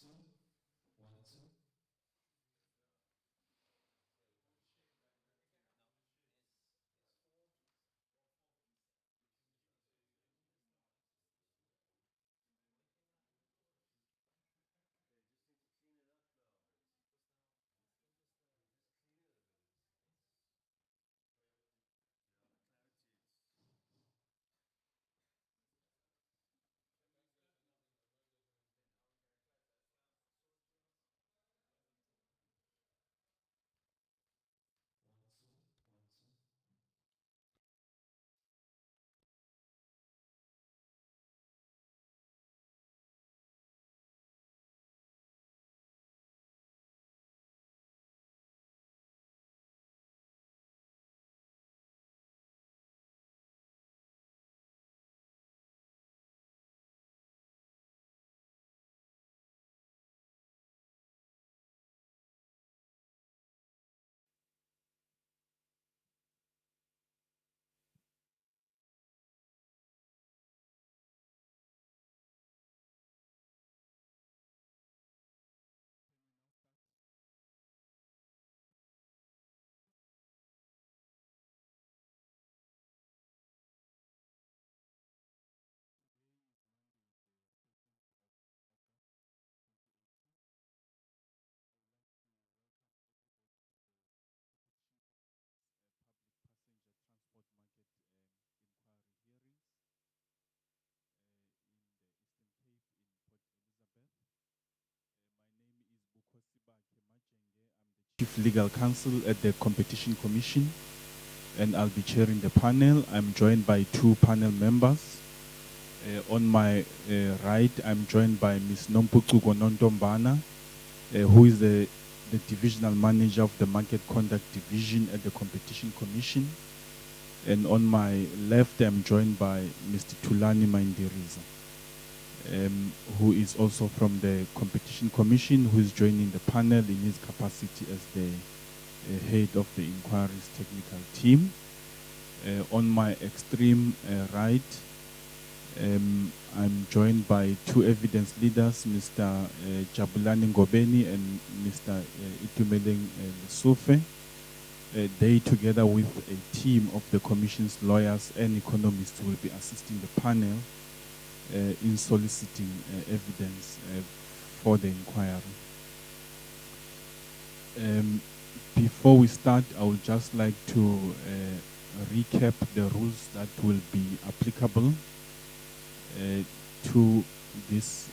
Transport Market Inquiry hearings in the Eastern Cape in Port Elizabeth. My name is Bukhosiba Kemajenge. I'm the Chief Legal Counsel at the Competition Commission, and I'll be chairing the panel. I'm joined by two panel members. On my right, I'm joined by Ms. Nompucuko Nontombana, who is the Divisional Manager of the Market Conduct Division at the Competition Commission. And on my left, I'm joined by Mr. Tulani Mindiriza, who is also from the Competition Commission, who is joining the panel in his capacity as the head of the inquiry's technical team. On my extreme right, I'm joined by two evidence leaders, Mr. Jabulani Ngobeni and Mr. Itumeleng Lesufe. They, together with a team of the Commission's lawyers and economists, will be assisting the panel in soliciting evidence for the inquiry. Before we start, I would just like to recap the rules that will be applicable to this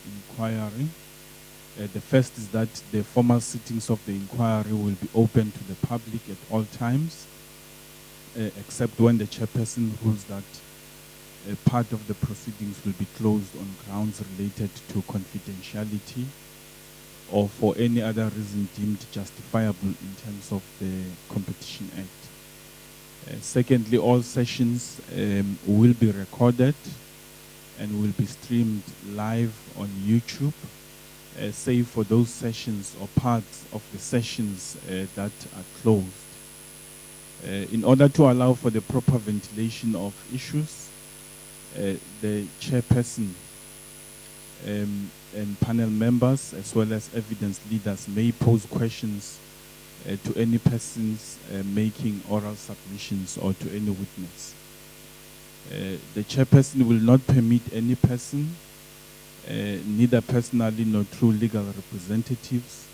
inquiry. The first is that the formal sittings of the inquiry will be open to the public at all times, except when the chairperson rules that part of the proceedings will be closed on grounds related to confidentiality or for any other reason deemed justifiable in terms of the Competition Act. Secondly, all sessions will be recorded and will be streamed live on YouTube, save for those sessions or parts of the sessions that are closed. In order to allow for the proper ventilation of issues, the chairperson and panel members, as well as evidence leaders, may pose questions to any persons making oral submissions or to any witness. The chairperson will not permit any person, neither personally nor through legal representatives,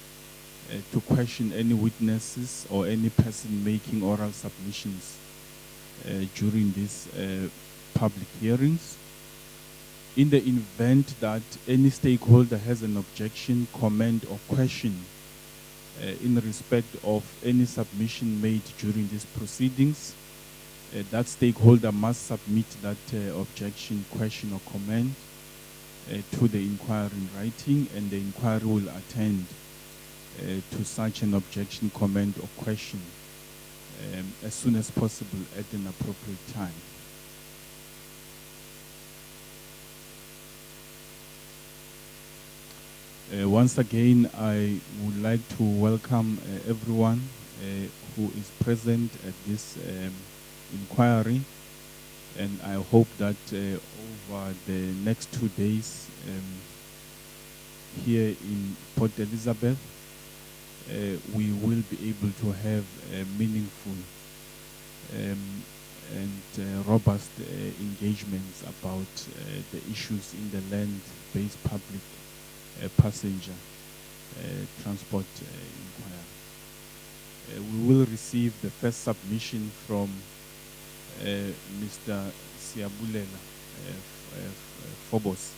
to question any witnesses or any person making oral submissions during these public hearings. In the event that any stakeholder has an objection, comment, or question in respect of any submission made during these proceedings, that stakeholder must submit that objection, question, or comment to the inquiry in writing, and the inquiry will attend to such an objection, comment, or question as soon as possible at an appropriate time. Once again, I would like to welcome everyone who is present at this inquiry, and I hope that over the next 2 days here in Port Elizabeth, we will be able to have meaningful and robust engagements about the issues in the land-based public passenger transport inquiry. We will receive the first submission from Mr. Siabulela Phobos.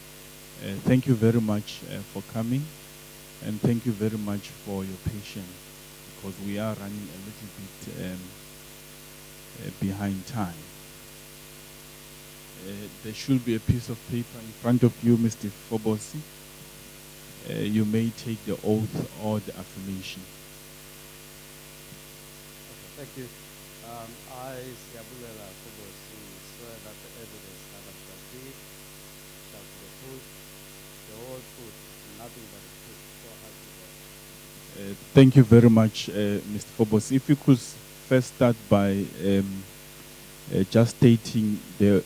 Thank you very much for coming, and thank you very much for your patience, because we are running a little bit behind time. There should be a piece of paper in front of you, Mr. Phobos. You may take the oath or the affirmation. Okay, thank you. I, Siabulela Phobos, swear that the evidence that I shall give shall be the truth, the whole truth, and nothing but the truth. So help me God. Thank you very much, Mr. Phobos. If you could first start by just stating the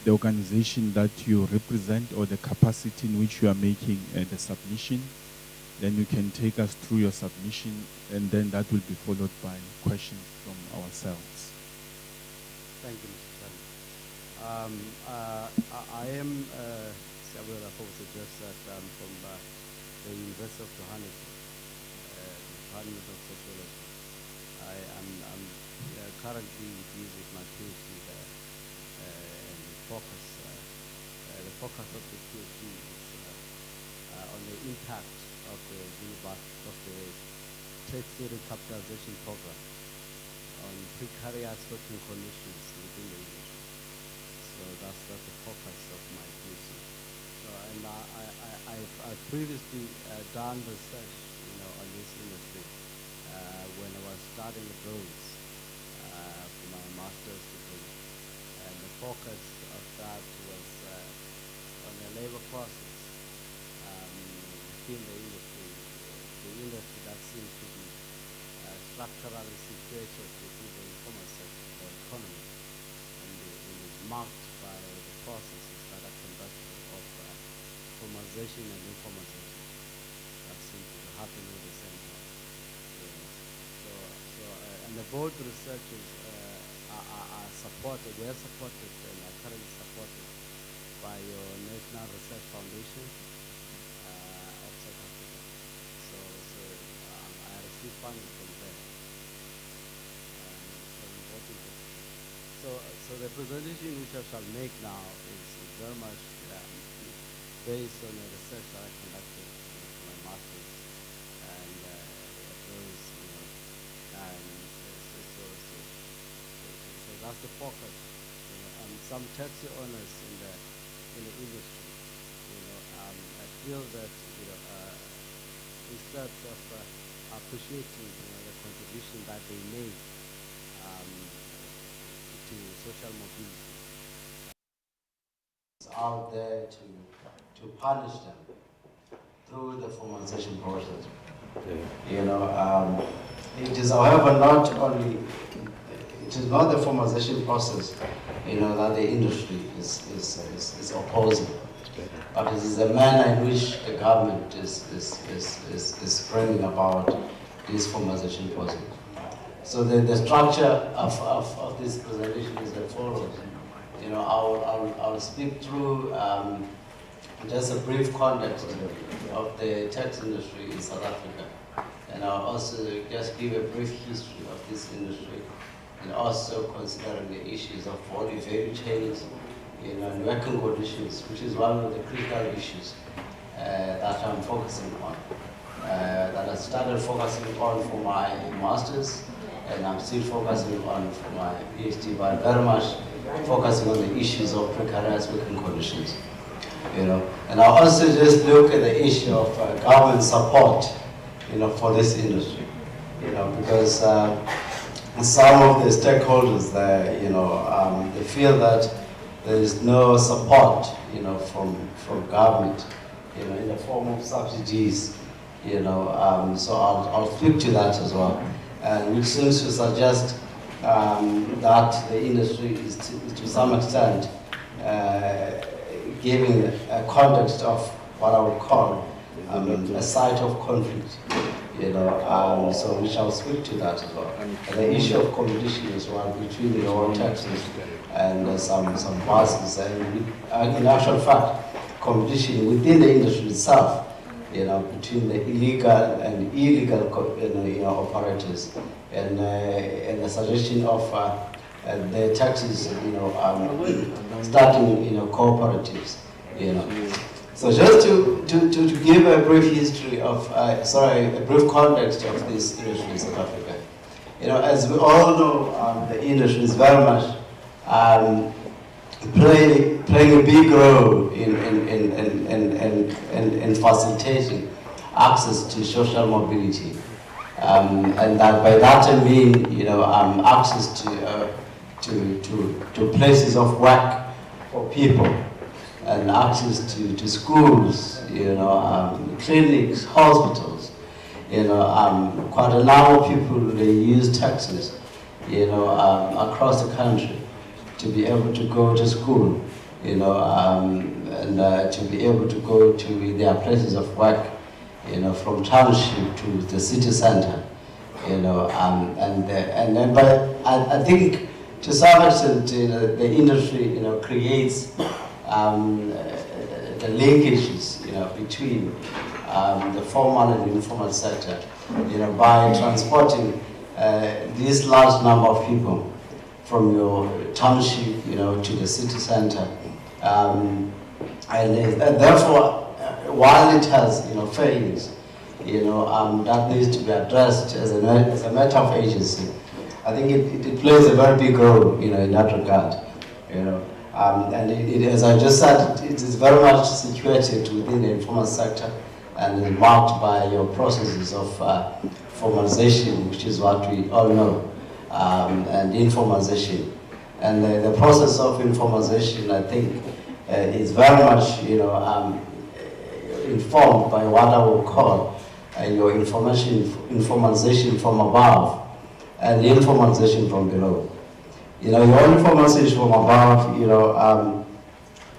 organization that you represent or the capacity in which you are making the submission. Then you can take us through your submission, and then that will be followed by questions from ourselves. Thank you, Mr. Chairman. I am Siabulela Phobos, just that I'm from the University of Johannesburg, Department of Sociology. I'm currently busy with my PhD there, and the focus of the PhD is on the impact of the trade theory capitalization program on precarious working conditions within the industry. So that's the focus of my PhD. So, and I've previously done research, on this industry when I was studying abroad for my master's degree, and the focus of that was on the labor process within the industry that seems to be structurally situated within the informal sector or economy, and it is marked by the processes that are conducted of formalization and informalization that seem to be happening at the same time. And the board researchers are supported, they are supported and are currently supported by your National Research Foundation of South Africa. So I receive funding from them. So the presentation which I shall make now is very much based on the research that I conducted for my master's, and those, so that's the focus. And some taxi owners in the industry, I feel that instead of appreciating the contribution that they made to social mobility, it's out there to punish them through the formalization process. It is, however, not only, it is not the formalization process, that the industry is opposing, but it is the manner in which the government is bringing about this formalization process. So the structure of this presentation is as follows. I'll speak through just a brief context of the tax industry in South Africa, and I'll also just give a brief history of this industry, and also considering the issues of value chains, and working conditions, which is one of the critical issues that I'm focusing on, that I started focusing on for my master's, and I'm still focusing on for my PhD, but very much focusing on the issues of precarious working conditions. And I also just look at the issue of government support, for this industry, because some of the stakeholders there, they feel that there is no support, from government, in the form of subsidies, so I'll speak to that as well, which seems to suggest that the industry is to some extent giving a context of what I would call a site of conflict, so we shall speak to that as well. And the issue of competition as well between the oil taxes and some buses, and in actual fact, competition within the industry itself, between the illegal and illegal operators, and the suggestion of the taxes, starting, cooperatives, So just to give a brief history of, a brief context of this industry in South Africa. As we all know, the industry is very much playing a big role in facilitating access to social mobility, and that by that I mean access to places of work for people, and access to schools, clinics, hospitals. Quite a number of people, they use taxis, across the country to be able to go to school, and to be able to go to their places of work, from township to the city center, but I think to some extent, the industry, creates the linkages, between the formal and informal sector, by transporting this large number of people from your township, to the city center, and therefore, while it has, failings, that needs to be addressed as a matter of agency. I think it plays a very big role, in that regard, and as I just said, it is very much situated within the informal sector and is marked by your processes of formalization, which is what we all know, and informalization. And the process of informalization, I think, is very much, informed by what I will call your informalization from above and the informalization from below. Your informalization from above,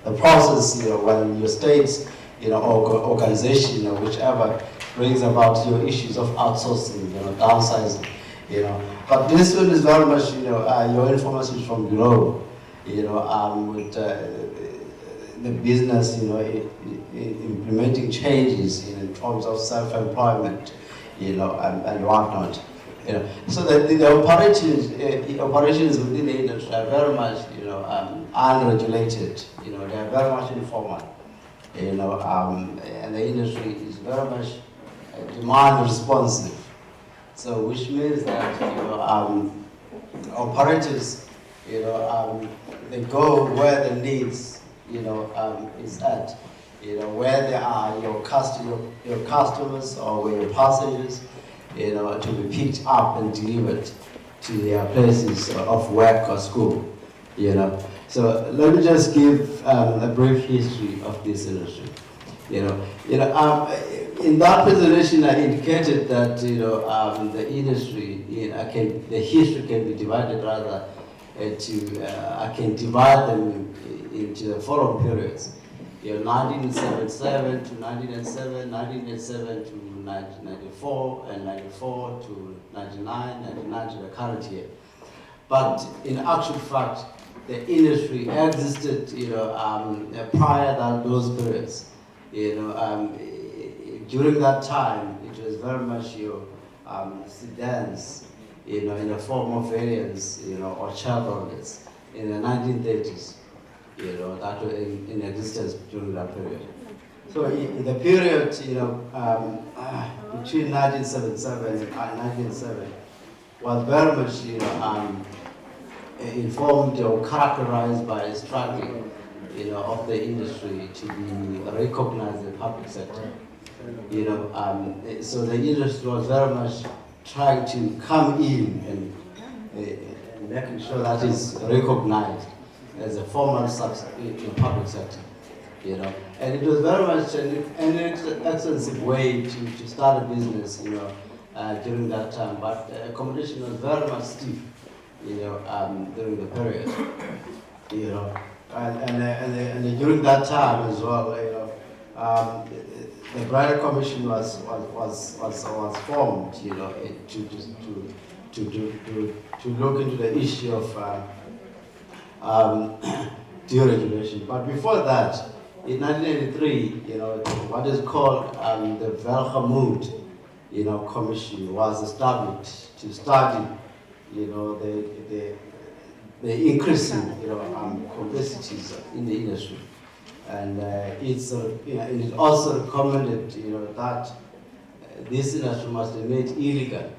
the process, when your states, organization, whichever, brings about your issues of outsourcing, downsizing, But this one is very much, your information from below, with the business, implementing changes in terms of self-employment, and whatnot. So the operations within the industry are very much, unregulated. They are very much informal. And the industry is very much demand responsive. So which means that operators, they go where the needs, is at. Where there are your customers or where your passengers, to be picked up and delivered to their places of work or school. So let me just give a brief history of this industry. In that presentation, I indicated that the industry, the history can be divided rather I can divide them into the following periods. 1977 to 1987, 1987 to 1994, and 94 to 99, 99 to the current year. But in actual fact, the industry existed, prior than those periods. During that time, it was very much your sedans, in the form of aliens, or Chevrolets in the 1930s, that were in existence during that period. So in the period, between 1977 and 1997, was very much, informed or characterized by struggling, of the industry to be recognized in the public sector. So the industry was very much trying to come in and making sure that is recognized as a formal in public sector. And it was very much an expensive way to start a business, during that time. But accommodation was very much steep, during the period, and during that time as well, the Briar Commission was formed, you know, to look into the issue of deregulation. But before that, in 1983, you know, what is called the Welgemoed, you know, Commission was established to study, you know, the increasing, you know, complexities in the industry. And you know, it also recommended, you know, that this industry must be made illegal.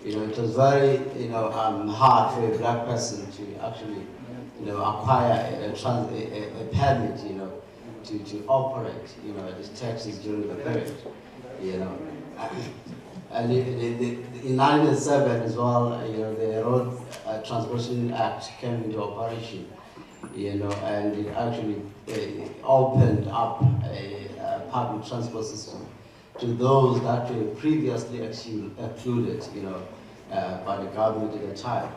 You know, it was very, you know, hard for a black person to actually, you know, acquire a permit, you know, to operate, you know, these taxis during the period, you know. And in 1907 as well, you know, the Road Transportation Act came into operation, you know, and it actually opened up a public transport system to those that were previously excluded, you know, by the government at the time,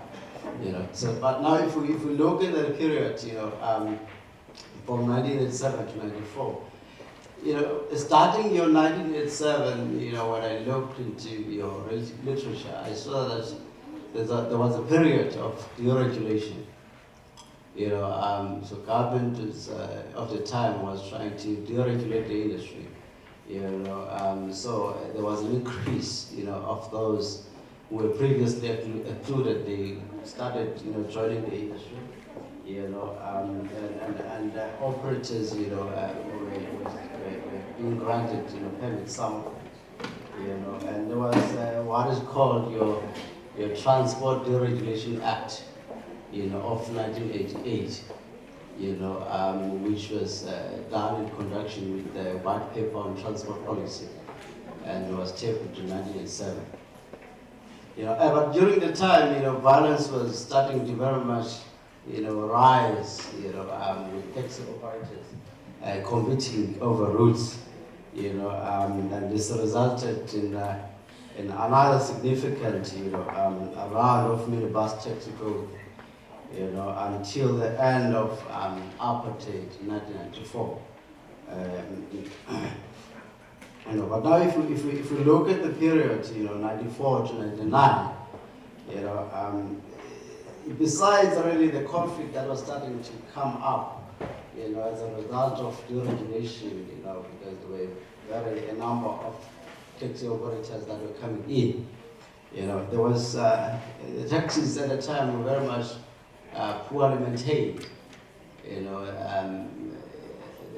you know. So, but now if we look at the period, you know, from 1987 to 94, you know, starting your 1987, you know, when I looked into your literature, I saw that there was a period of deregulation. You know, so government of the time was trying to deregulate the industry. You know, so there was an increase, you know, of those who were previously excluded. They started, you know, joining the industry. You know, and operators, you know, were being granted, you know, permits, some, you know, and there was what is called your Transport Deregulation Act, you know, of 1988, you know, which was done in conjunction with the White Paper on Transport Policy, and was tabled in 1987. You know, but during the time, you know, violence was starting to very much, you know, rise, you know, with taxi operators competing over routes, you know, and this resulted in another significant, you know, round of minibus taxi growth, you know, until the end of apartheid in 1994. You know, but now if we look at the period, you know, 94 to 99, you know, besides really the conflict that was starting to come up, you know, as a result of deregulation, you know, because there were a number of taxi operators that were coming in, you know, there was, the taxis at the time were very much poorly maintained, you know,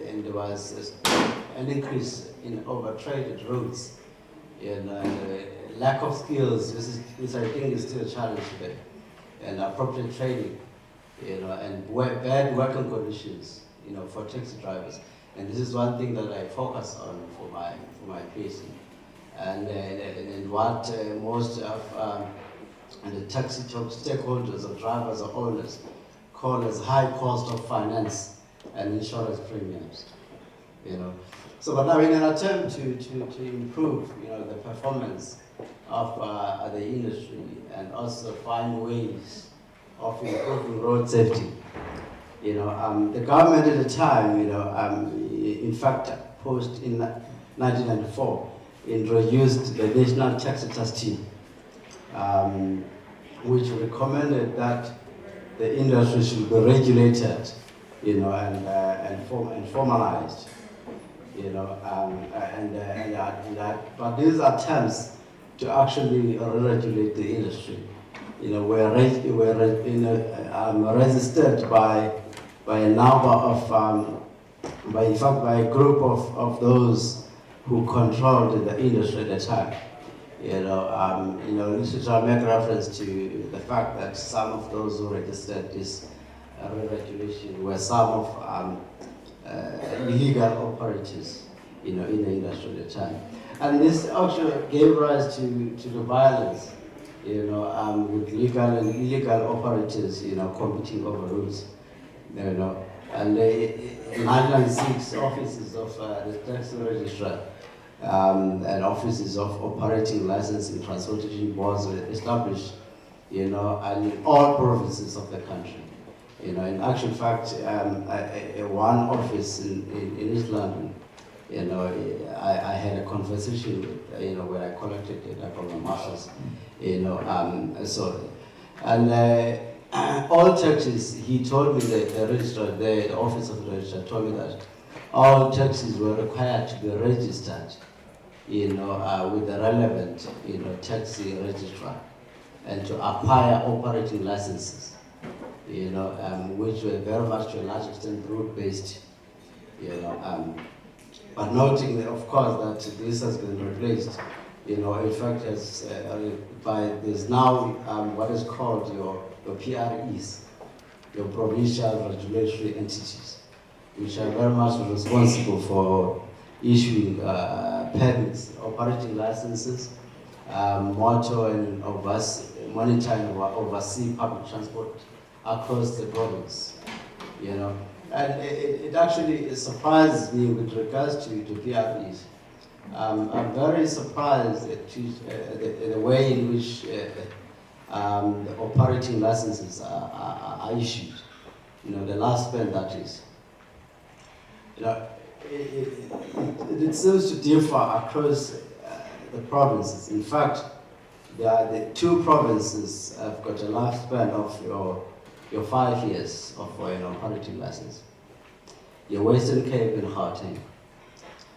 and there was an increase in overtraded routes, you know, and lack of skills. This I think is still a challenge today, and appropriate training, you know, and bad working conditions, you know, for taxi drivers. And this is one thing that I focus on for my PhD. And what most of the taxi stakeholders or drivers or owners call as high cost of finance and insurance premiums, you know. So, but now in an attempt to improve, you know, the performance of the industry and also find ways of improving road safety, you know, the government at the time, you know, in fact, post in 1994, introduced the National Taxi Task Team, which recommended that the industry should be regulated, you know, and formalized, you know, but these attempts to actually regulate the industry, you know, were resisted by a number of, by a group of those who controlled the industry at the time. You know, literature make reference to the fact that some of those who registered this regulation were some of illegal operators, you know, in the industry at the time. And this actually gave rise to the violence, you know, with legal and illegal operators, you know, competing over routes, you know. And in 1996, offices of the taxi registrar and offices of operating licensing transportation boards were established, you know, and in all provinces of the country. You know, in actual fact, one office in East London, You know, I had a conversation with, you know, when I collected data from my masters, you know, all taxis, he told me that the registrar, the office of the registrar told me that all taxis were required to be registered, you know, with the relevant, you know, taxi registrar, and to acquire operating licenses, you know, which were very much to a large extent route-based, you know, but noting, that, of course, that this has been replaced, you know, in fact, there's now what is called your PREs, your provincial regulatory entities, which are very much responsible for issuing permits, operating licenses, motor and monitoring or oversee public transport across the province, you know. And it actually surprises me with regards to PREs. I'm very surprised at the way in which the operating licenses are issued. You know, the last spend that is. You know, it seems to differ across the provinces. In fact, the two provinces have got a lifespan of your 5 years of an operating license. Your Western Cape and Gauteng.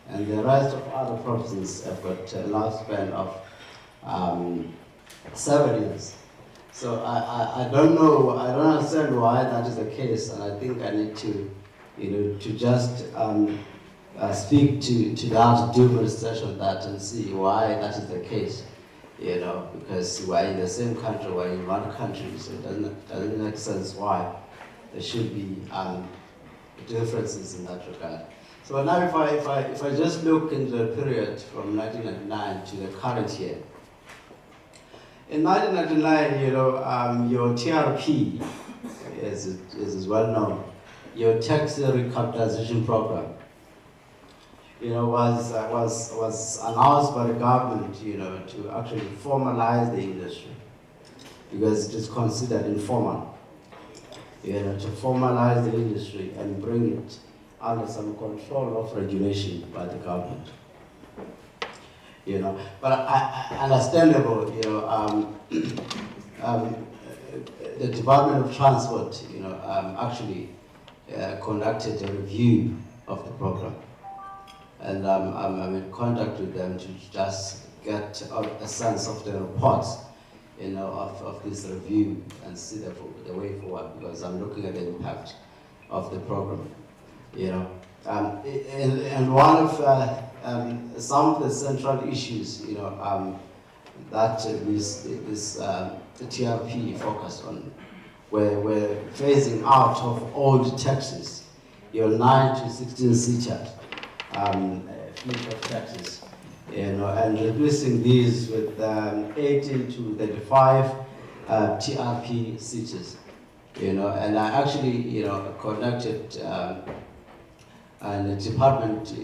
And the rest of other provinces have got a lifespan of 7 years. So I don't know, I don't understand why that is the case, and I think I need to, you know, to just speak to the House of administration on that and see why that is the case, you know, because we're in the same country, we're in one country, so it doesn't make sense why there should be differences in that regard. So now if I just look in the period from 1999 to the current year, in 1999, you know, your TRP, as is well known, your tax recapitalization program, you know, was announced by the government, you know, to actually formalize the industry, because it is considered informal, you know, to formalize the industry and bring it under some control of regulation by the government. You know, but understandable, you know, the Department of Transport, you know, actually conducted a review of the program. And I'm in contact with them to just get a sense of the reports, you know, of this review and see the way forward, because I'm looking at the impact of the program, you know. And one of some of the central issues, you know, that this TRP focused on, we're phasing out of old taxis, your 9 to 16 seater fleet of taxis, you know, and replacing these with 18 to 35 TRP seaters, you know. And I actually, you know, connected and the department,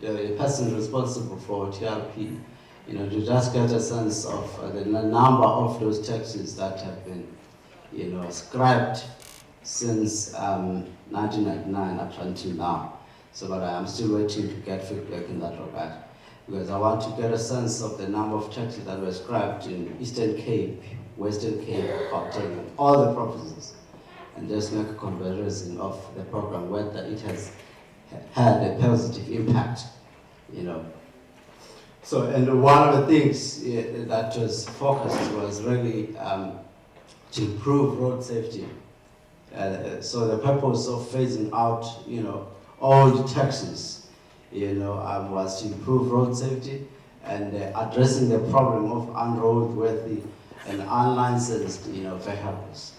the person responsible for TRP, you know, to just get a sense of the number of those taxis that have been, you know, scrapped since 1999 up until now. So, but I'm still waiting to get feedback in that regard, because I want to get a sense of the number of taxis that were scrapped in Eastern Cape, Western Cape, Gauteng, all the provinces, and just make a comparison of the program, whether it has had a positive impact, you know. So, and one of the things that was focused was really to improve road safety. So the purpose of phasing out, you know, old taxis, you know, was to improve road safety and addressing the problem of unroadworthy and unlicensed, you know, vehicles.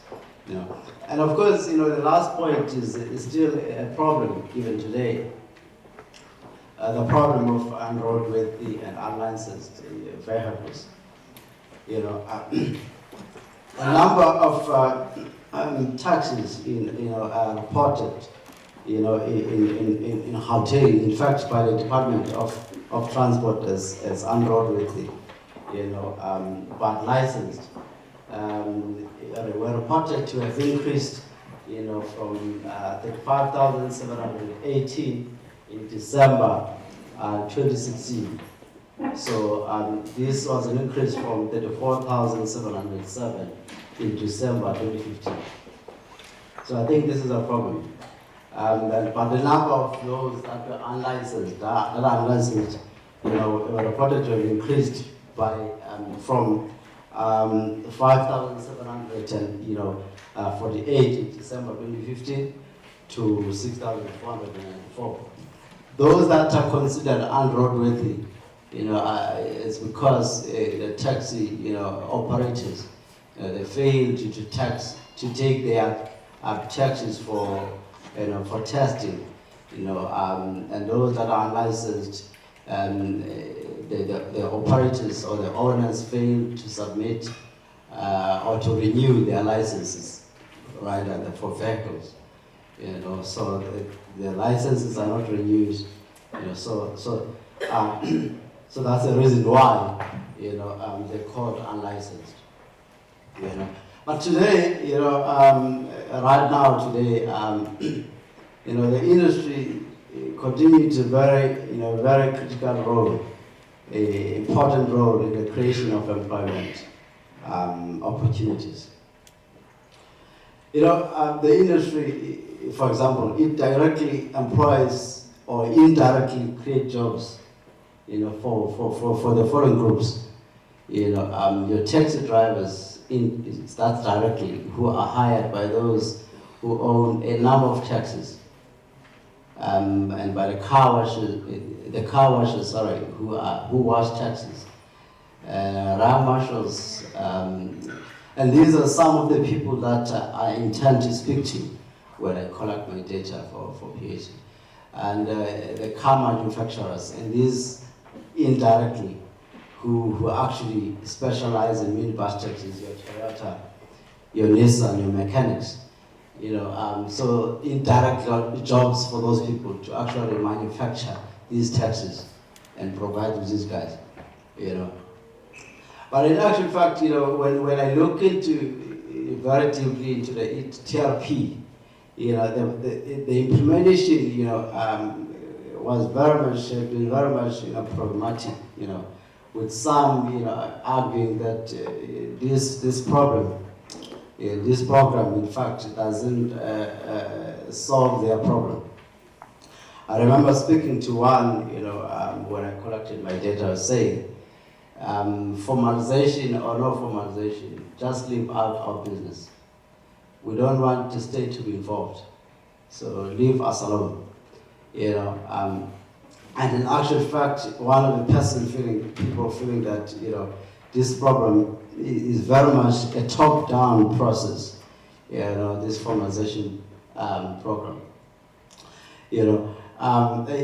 You know. And of course, you know, the last point is still a problem even today. The problem of unroadworthy and unlicensed vehicles. You know, a number of taxis, you know, are reported, you know, in Gauteng, in fact, by the Department of Transport as unroadworthy, you know, but licensed. Were reported to have increased, you know, from 35,718 in December 2016. So this was an increase from 34,707 in December 2015. So I think this is a problem. But the number of those that were unlicensed, were reported to have increased by from 5,748 in December 2015 to 6,494. Those that are considered unroadworthy, it's because the taxi, operators, they fail to take their taxis for testing, and those that are unlicensed, the operators or the owners fail to submit or to renew their licenses, right, for vehicles, so the licenses are not renewed, so that's the reason why, they're called unlicensed, But today, right now today, the industry continues to very critical role, an important role in the creation of employment opportunities. The industry, for example, it directly employs or indirectly creates jobs, for the following groups. Your taxi drivers, that's directly, who are hired by those who own a number of taxis, and by the car washers, who wash taxis, RAM marshals, and these are some of the people that I intend to speak to when I collect my data for PhD. And the car manufacturers, and these indirectly, who actually specialize in minibus taxis, your Toyota, your Nissan, your mechanics, so indirect jobs for those people to actually manufacture these taxis and provide to these guys, But in actual fact, when I look into very deeply into the TRP, the implementation, was been very much, problematic, with some, arguing that this program, in fact, doesn't solve their problem. I remember speaking to one, when I collected my data, saying, formalization or no formalization, just leave out our business. We don't want the state to be involved, so leave us alone. And in actual fact, one of the people feeling that this problem is very much a top-down process. This formalization program.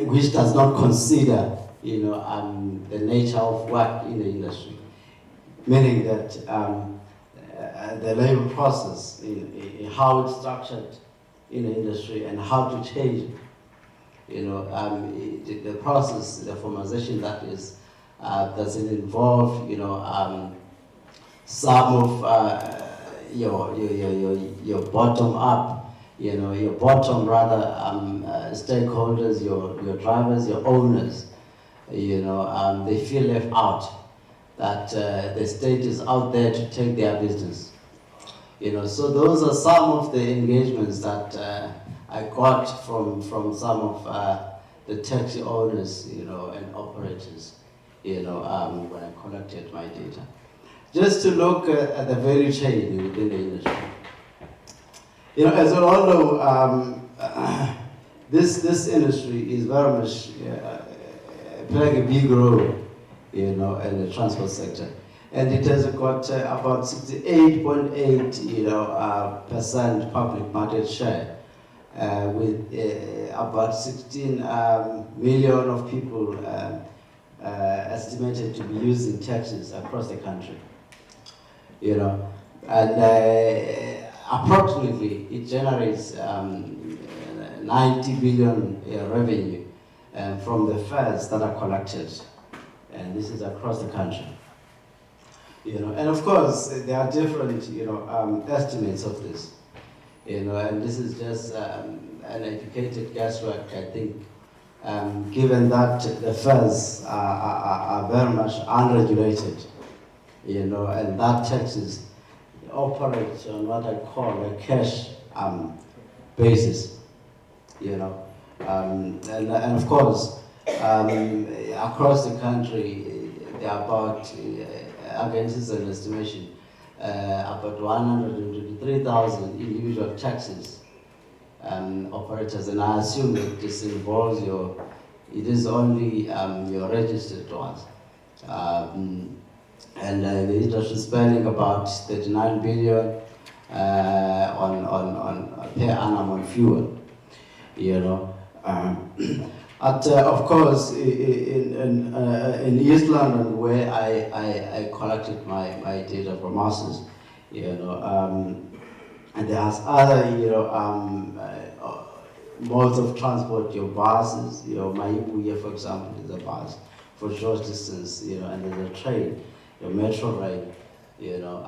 Which does not consider the nature of work in the industry, meaning that the labor process, in how it's structured in the industry and how to change it. The process, the formalization that is, doesn't involve, some of your bottom up, your bottom rather stakeholders, your drivers, your owners, they feel left out, that the state is out there to take their business. So those are some of the engagements that I got from some of the taxi owners, and operators, when I collected my data. Just to look at the value chain within the industry. As we all know, this industry is very much playing a big role, in the transport sector. And it has got about 68.8, percent public market share, with about 16 million of people estimated to be using taxis across the country. And approximately it generates 90 billion revenue from the fares that are collected, and this is across the country. And of course there are different estimates of this, and this is just an educated guesswork, I think, given that the fares are very much unregulated, you know, and that taxes operate on what I call a cash basis, you know. And of course, across the country, there are about, against an estimation, about 123,000 individual taxis operators, and I assume that this involves it is only your registered ones. And the industry is spending about 39 billion on per annum on fuel, you know. Of course, in East London, where I collected my data from masters, you know, and there's other, you know, modes of transport, your buses, you know, Maibuye, for example, is a bus for short distance, you know, and there's a train, your metro rail, you know.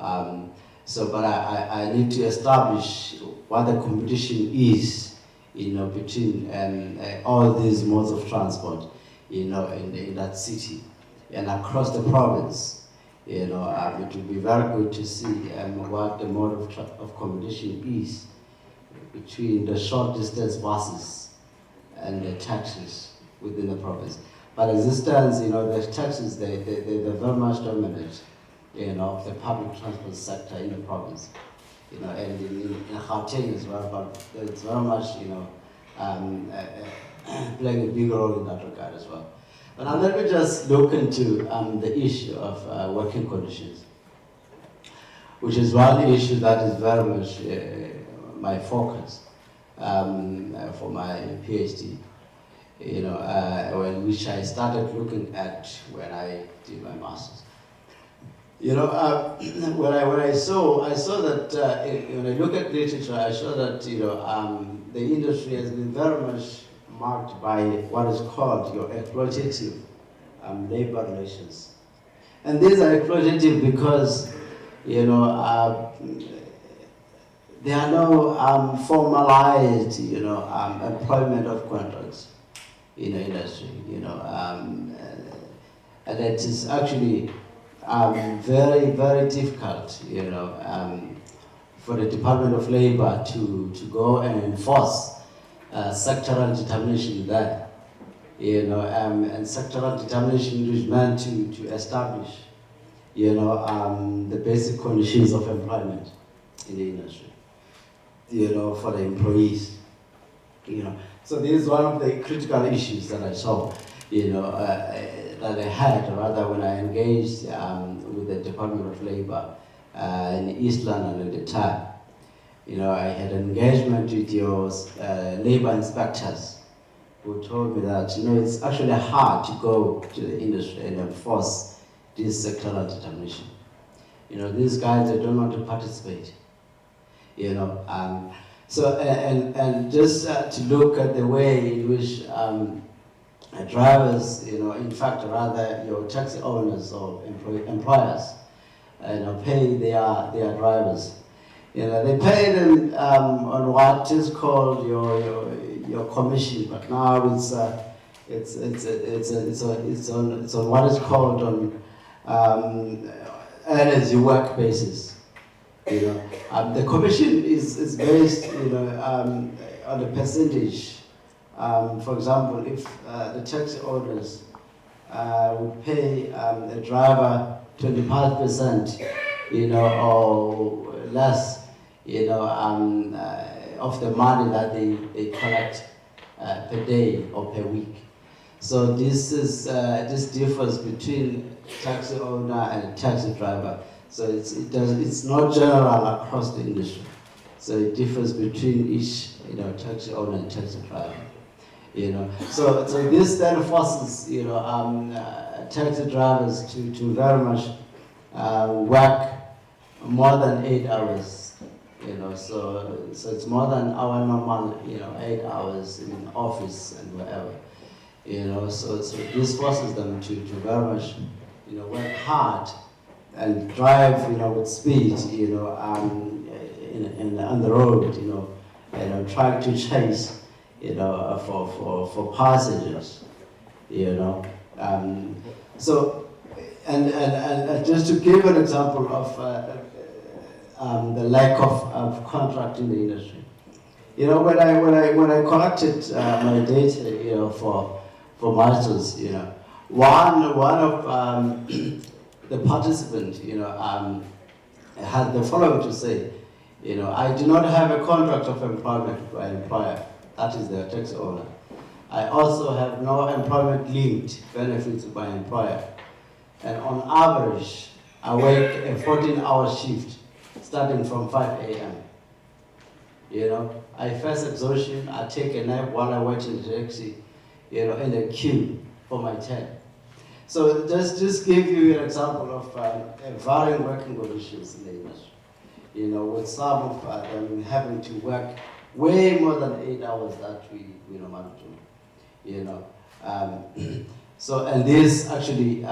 So, but I need to establish what the competition is, you know, between all these modes of transport, you know, in that city and across the province. You know, it will be very good to see what the mode of competition is between the short distance buses and the taxis within the province. But as it stands, you know, the taxis, they're very much dominant, you know, of the public transport sector in the province. You know, and in Gauteng as well, but it's very much, you know, playing a big role in that regard as well. But now let me just look into the issue of working conditions, which is one issue that is very much my focus for my PhD, you know, which I started looking at when I did my master's. You know, when I saw that when I look at literature, I saw that, you know, the industry has been very much marked by what is called your exploitative labor relations. And these are exploitative because, you know, there are no formalized, you know, employment of contracts in the industry, you know, and it is actually very, very difficult, you know, for the Department of Labor to go and enforce sectoral determination there, you know, and sectoral determination is meant to establish, you know, the basic conditions of employment in the industry, you know, for the employees, you know. So this is one of the critical issues that I saw, you know, that I had rather when I engaged with the Department of Labor in East London at the time. You know, I had an engagement with your labor inspectors who told me that, you know, it's actually hard to go to the industry and enforce this sectoral determination. You know, these guys, they don't want to participate, you know. So, and just to look at the way in which drivers, you know, in fact, rather your taxi owners or employers, you know, pay their drivers. You know, they pay them on what is called your commission, but now it's on what is called on energy work basis. You know, the commission is based, you know, on a percentage. For example, if the taxi owners would pay a driver 25%, you know, or less, you know, of the money that they collect per day or per week. So this differs between taxi owner and taxi driver. So it's not general across the industry. So it differs between each, you know, taxi owner and taxi driver. You know, so this then forces, you know, taxi drivers to very much work more than 8 hours. You know, so it's more than our normal, you know, 8 hours in office and wherever. You know, so this forces them to very much, you know, work hard and drive, you know, with speed, you know, on the road, you know, trying to chase, you know, for passengers, you know. So, and just to give an example of the lack of contract in the industry. You know, when I collected my data, you know, for masters, you know, one of the participants, you know, had the following to say, you know, I do not have a contract of employment by employer, that is the tax owner. I also have no employment linked benefits by employer. And on average, I work a 14-hour shift starting from 5 a.m. You know, I face exhaustion, I take a nap while I wait in the taxi, you know, in the queue for my turn. So just give you an example of varying working conditions in the industry. You know, with some of them having to work way more than 8 hours that we normally do. You know, so and this actually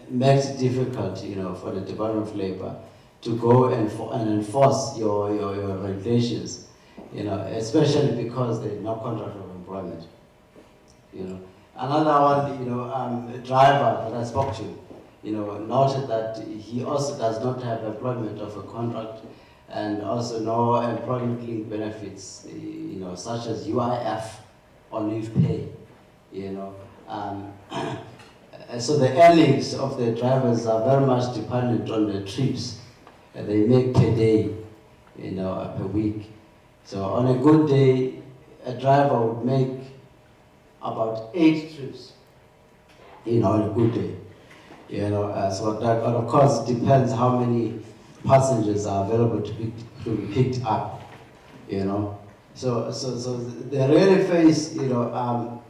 makes it difficult, you know, for the Department of Labor to go and enforce your regulations, you know, especially because there's no contract of employment. You know, another one, you know, a driver that I spoke to, you know, noted that he also does not have employment of a contract and also no employment-linked benefits, you know, such as UIF or leave pay, you know. So the earnings of the drivers are very much dependent on the trips they make per day, you know, per week. So on a good day, a driver would make about 8 trips, you know, on a good day. You know, so that, of course, depends how many passengers are available to be picked up, you know. So they really face, you know,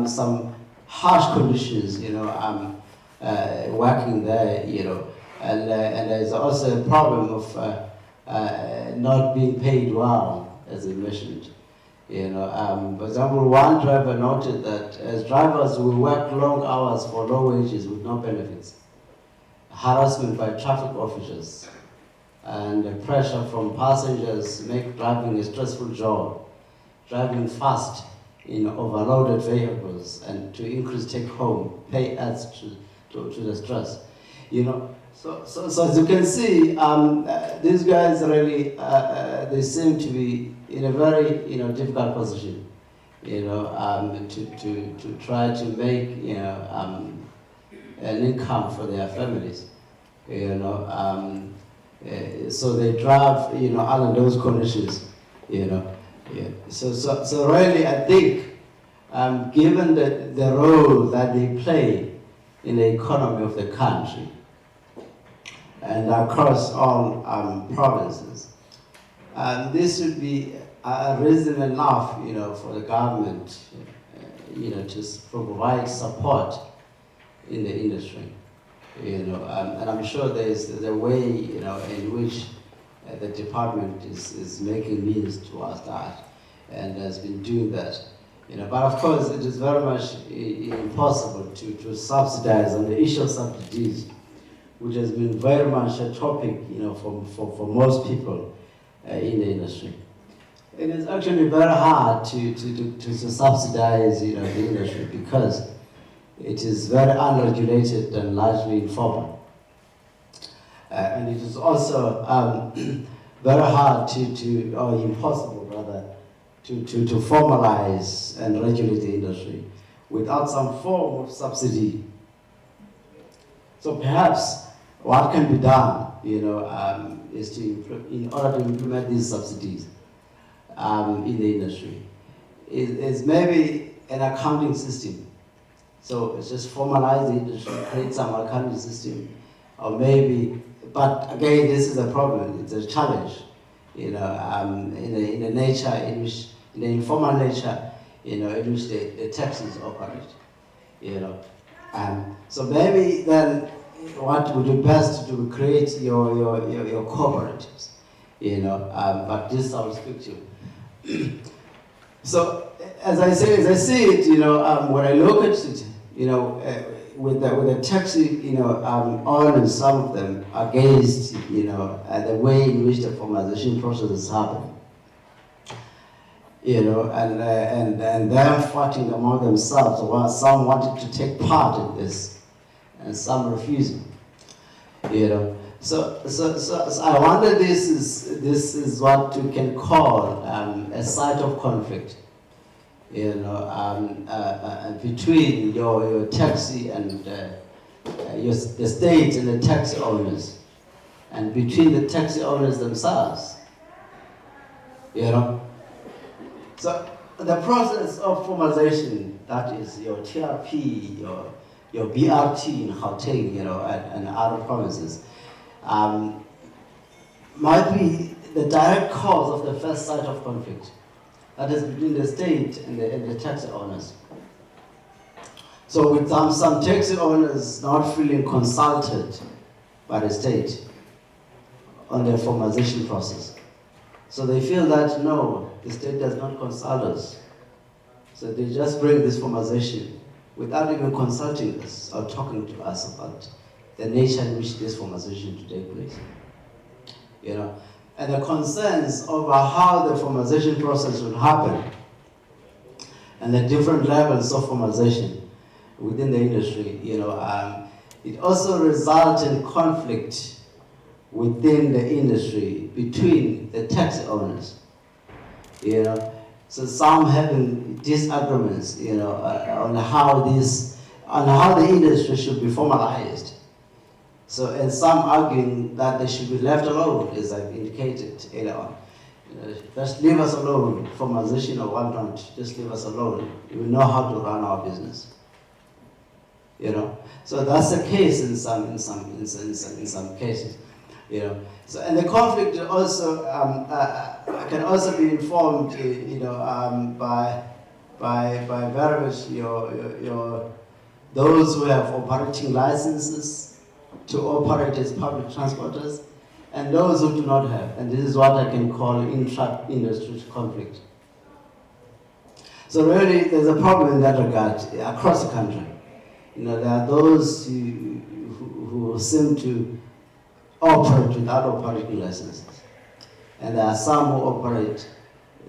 some harsh conditions, you know, working there, you know, and there's also a problem of not being paid well, as I mentioned. You know, for example, one driver noted that as drivers will work long hours for low wages with no benefits, harassment by traffic officers, and the pressure from passengers make driving a stressful job. Driving fast in overloaded vehicles and to increase take-home pay adds to the stress. You know, so as you can see, these guys really they seem to be in a very, you know, difficult position, you know, to try to make, you know, an income for their families, you know. So they drive, you know, under those conditions, you know. Yeah. So really, I think, given the role that they play in the economy of the country and across all provinces, this would be a reason enough, you know, for the government, you know, to provide support in the industry, you know, and I'm sure there's a way, you know, in which the department is making means towards that and has been doing that. You know, but of course it is very much impossible to subsidize on the issue of subsidies, which has been very much a topic, you know, for most people in the industry. It is actually very hard to subsidize, you know, the industry because it is very unregulated and largely informal. And it is also very hard or impossible rather, to formalize and regulate the industry without some form of subsidy. So perhaps what can be done, you know, is in order to implement these subsidies in the industry, is maybe an accounting system. So it's just formalize the industry, create some accounting system, or maybe. But again, this is a problem. It's a challenge, you know, in the nature in which, in the informal nature, you know, in which the taxis operate, you know. So maybe then, what would be best to do, create your cooperatives, you know. But this I will speak to. So as I see it, you know, when I look at it, you know. With the taxi, you know, owners, some of them against, you know, the way in which the formalization process is happening. you know, and them fighting among themselves. Some wanted to take part in this, and some refusing, you know. So I wonder, this is what you can call a site of conflict, you know, between your taxi and the state and the taxi owners, and between the taxi owners themselves, you know. So the process of formalization, that is your TRP, your BRT in Gauteng, you know, and other provinces, might be the direct cause of the first site of conflict, that is between the state and the taxi owners. So with some taxi owners not feeling consulted by the state on their formalization process. So they feel that, no, the state does not consult us. So they just bring this formalization without even consulting us or talking to us about the nature in which this formalization should take place. You know, and the concerns over how the formalization process would happen and the different levels of formalization within the industry, you know, it also results in conflict within the industry between the taxi owners, you know. So some having disagreements, you know, on how the industry should be formalized. So, and some arguing that they should be left alone, as I've indicated earlier on. You know, just leave us alone, formalization or whatnot, just leave us alone. We know how to run our business. You know, so that's the case in some cases. You know, so and the conflict also can also be informed, you know, by various those who have operating licenses to operate as public transporters, and those who do not have. And this is what I can call intra-industry conflict. So really, there's a problem in that regard across the country. You know, there are those who seem to operate without operating licenses, and there are some who operate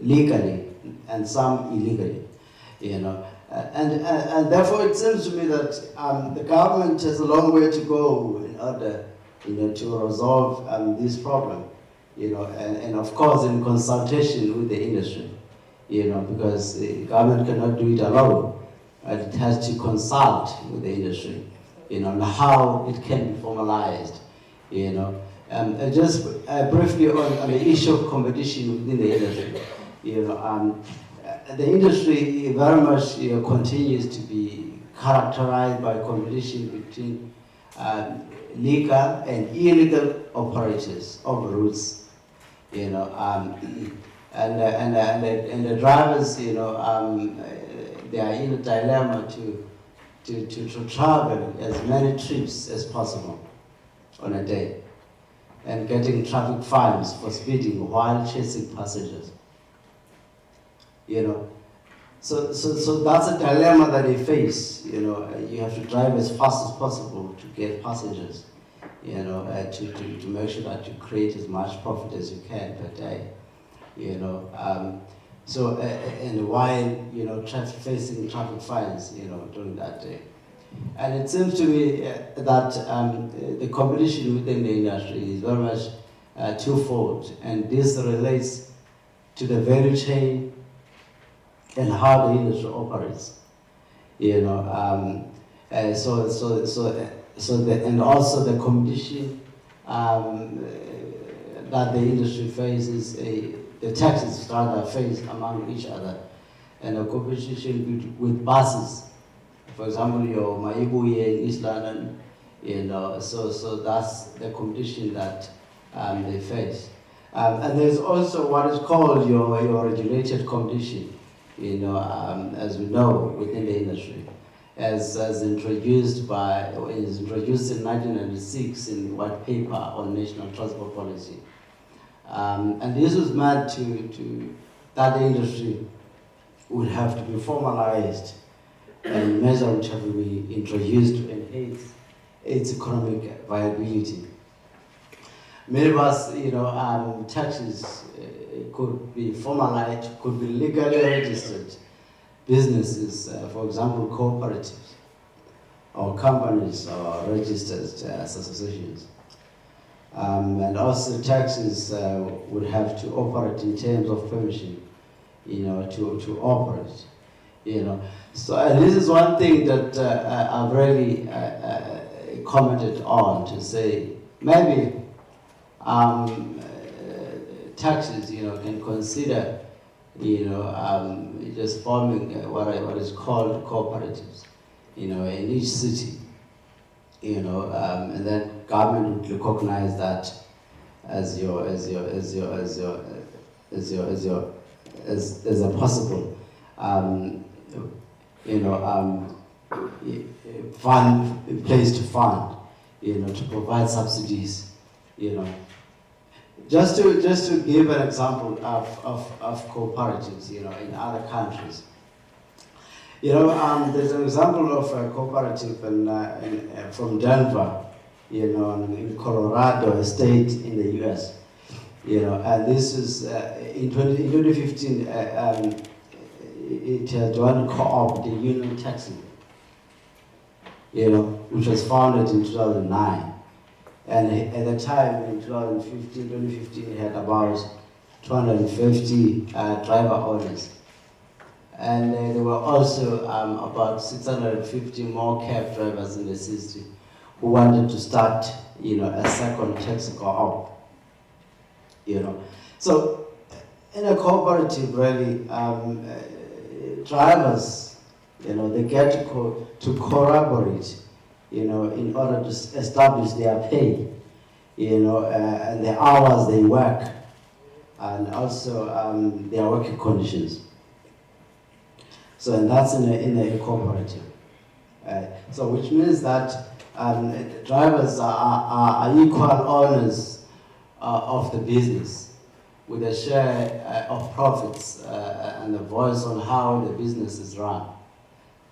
legally and some illegally. You know, and therefore it seems to me that the government has a long way to go in order, you know, to resolve this problem. You know, and of course in consultation with the industry. You know, because the government cannot do it alone. It has to consult with the industry, you know, on how it can be formalized, you know. Just briefly on the issue of competition within the industry, you know, the industry very much, you know, continues to be characterized by competition between legal and illegal operators of routes, you know, and the drivers, you know, they are in a dilemma to travel as many trips as possible on a day, and getting traffic fines for speeding while chasing passengers. You know, so that's a dilemma that they face. You know, you have to drive as fast as possible to get passengers. You know, to make sure that you create as much profit as you can per day. You know. So, and while, you know, facing traffic fines, you know, during that day. And it seems to me that the competition within the industry is very much twofold, and this relates to the value chain and how the industry operates. You know, and also the competition that the industry faces, the taxis rather face among each other, and a competition with buses. For example, your Maibuye in East London, you know, so that's the competition that they face. And there's also what is called your regulated competition, you know, as we know within the industry, as introduced in 1996 in the White Paper on National Transport Policy. And this was meant that the industry would have to be formalized and measures which have to be introduced to enhance its economic viability. Minibus, you know, taxis, it could be formalized, could be legally registered businesses, for example, cooperatives, or companies, or registered associations. And also taxis would have to operate in terms of permission, to operate, So and this is one thing that I've really commented on, to say maybe taxis, can consider, just forming what is called cooperatives, in each city, and then government would recognize that as a possible, fund, place to fund, to provide subsidies, Just to give an example of cooperatives, in other countries. There's an example of a cooperative from Denver, in Colorado state in the U.S. And this is in 2015. It had one co-op, the Union Taxi, which was founded in 2009. And at the time, in 2015, it had about 250 driver owners. And there were also about 650 more cab drivers in the city who wanted to start, a second taxi co-op. So in a cooperative, really, drivers, they get to collaborate, in order to establish their pay, and the hours they work, and also their working conditions. So, and that's in a cooperative. So, which means that drivers are equal owners of the business, with a share of profits and a voice on how the business is run.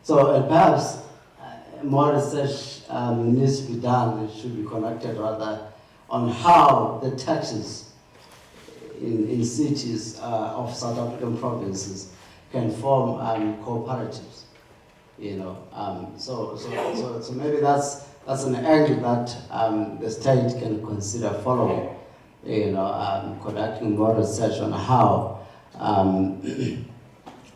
So, perhaps more research needs to be done, it should be conducted rather, on how the taxes in cities of South African provinces can form cooperatives, So maybe that's an angle that the state can consider following, conducting more research on how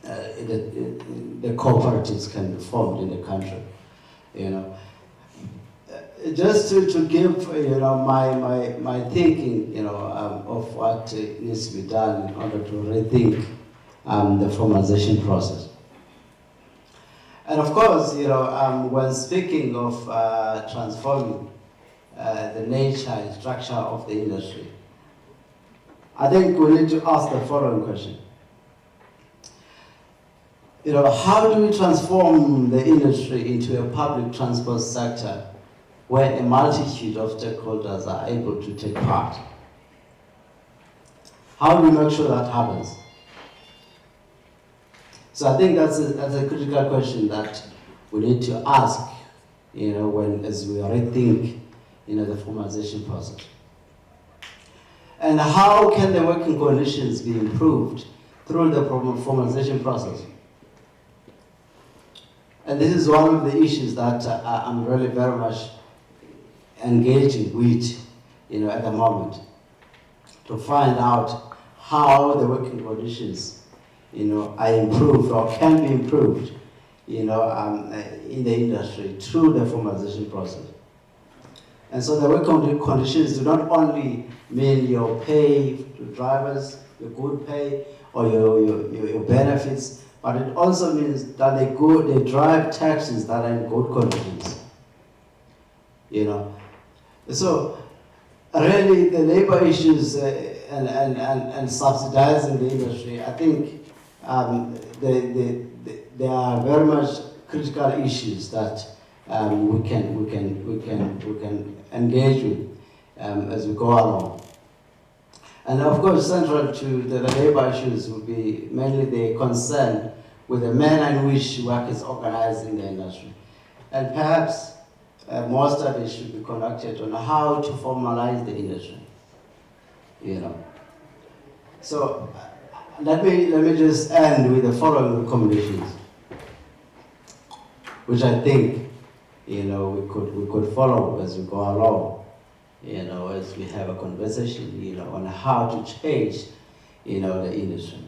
the cooperatives can be formed in the country. Just to give my thinking of what needs to be done in order to rethink the formalization process. And of course, when speaking of transforming the nature and structure of the industry, I think we need to ask the following question. How do we transform the industry into a public transport sector where a multitude of stakeholders are able to take part? How do we make sure that happens? So I think that's a critical question that we need to ask, as we rethink, the formalization process. And how can the working conditions be improved through the formalization process? And this is one of the issues that I'm really very much engaging with, at the moment, to find out how the working conditions, are improved or can be improved, in the industry through the formalization process. And so the working conditions do not only mean your pay to drivers, your good pay, or your benefits, but it also means that they drive taxis that are in good conditions. So really the labor issues and subsidizing the industry, I think they are very much critical issues that we can engage with as we go along. And of course, central to the labor issues will be mainly the concern with the manner in which work is organized in the industry. And perhaps more studies should be conducted on how to formalize the industry. So let me just end with the following recommendations, which I think we could follow as we go along, as we have a conversation, on how to change, the industry.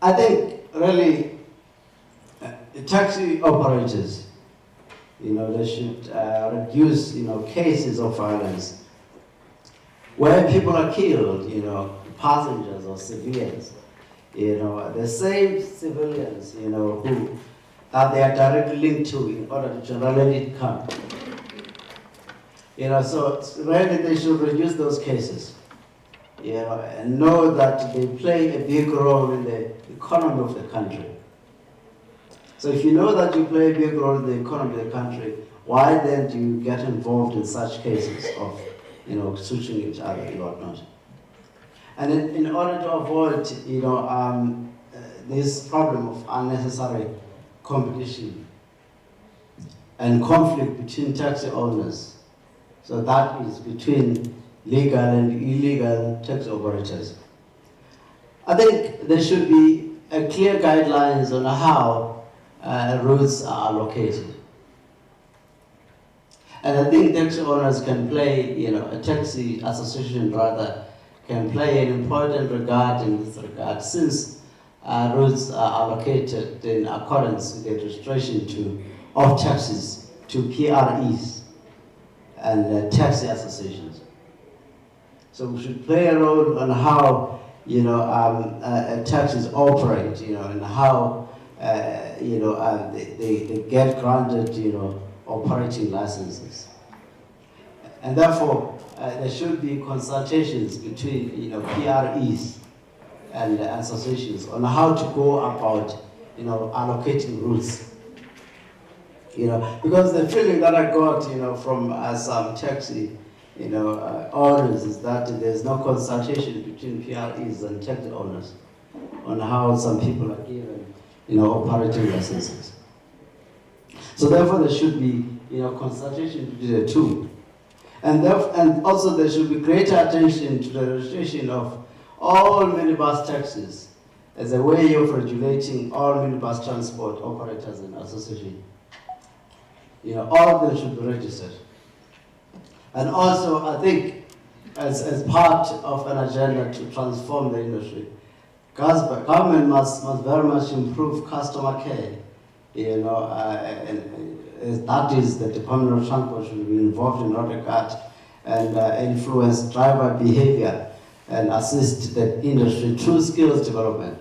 I think really the taxi operators, they should reduce, cases of violence where people are killed, passengers or civilians, the same civilians, who that they are directly linked to in order to generate income. So really they should reduce those cases, and know that they play a big role in the economy of the country. So if you know that you play a big role in the economy of the country, why then do you get involved in such cases of, switching each other and whatnot? And in order to avoid, this problem of unnecessary competition and conflict between taxi owners, so that is between legal and illegal taxi operators, I think there should be a clear guidelines on how routes are allocated. And I think taxi owners can play, a taxi association rather, can play an important regard in this regard, since routes are allocated in accordance with the registration of taxis to PREs and taxi associations. So we should play a role on how, taxis operate, and how, they get granted, operating licenses. And therefore, there should be consultations between, PREs and associations on how to go about, allocating routes. Because the feeling that I got, from some taxi, owners is that there's no consultation between PREs and taxi owners on how some people are given, operating licenses. So therefore, there should be, consultation between the two. And also there should be greater attention to the registration of all minibus taxis as a way of regulating all minibus transport operators and associations. All of them should be registered. And also, I think, as part of an agenda to transform the industry, government must very much improve customer care. And that is, the Department of Transport should be involved in that regard and influence driver behavior and assist the industry through skills development.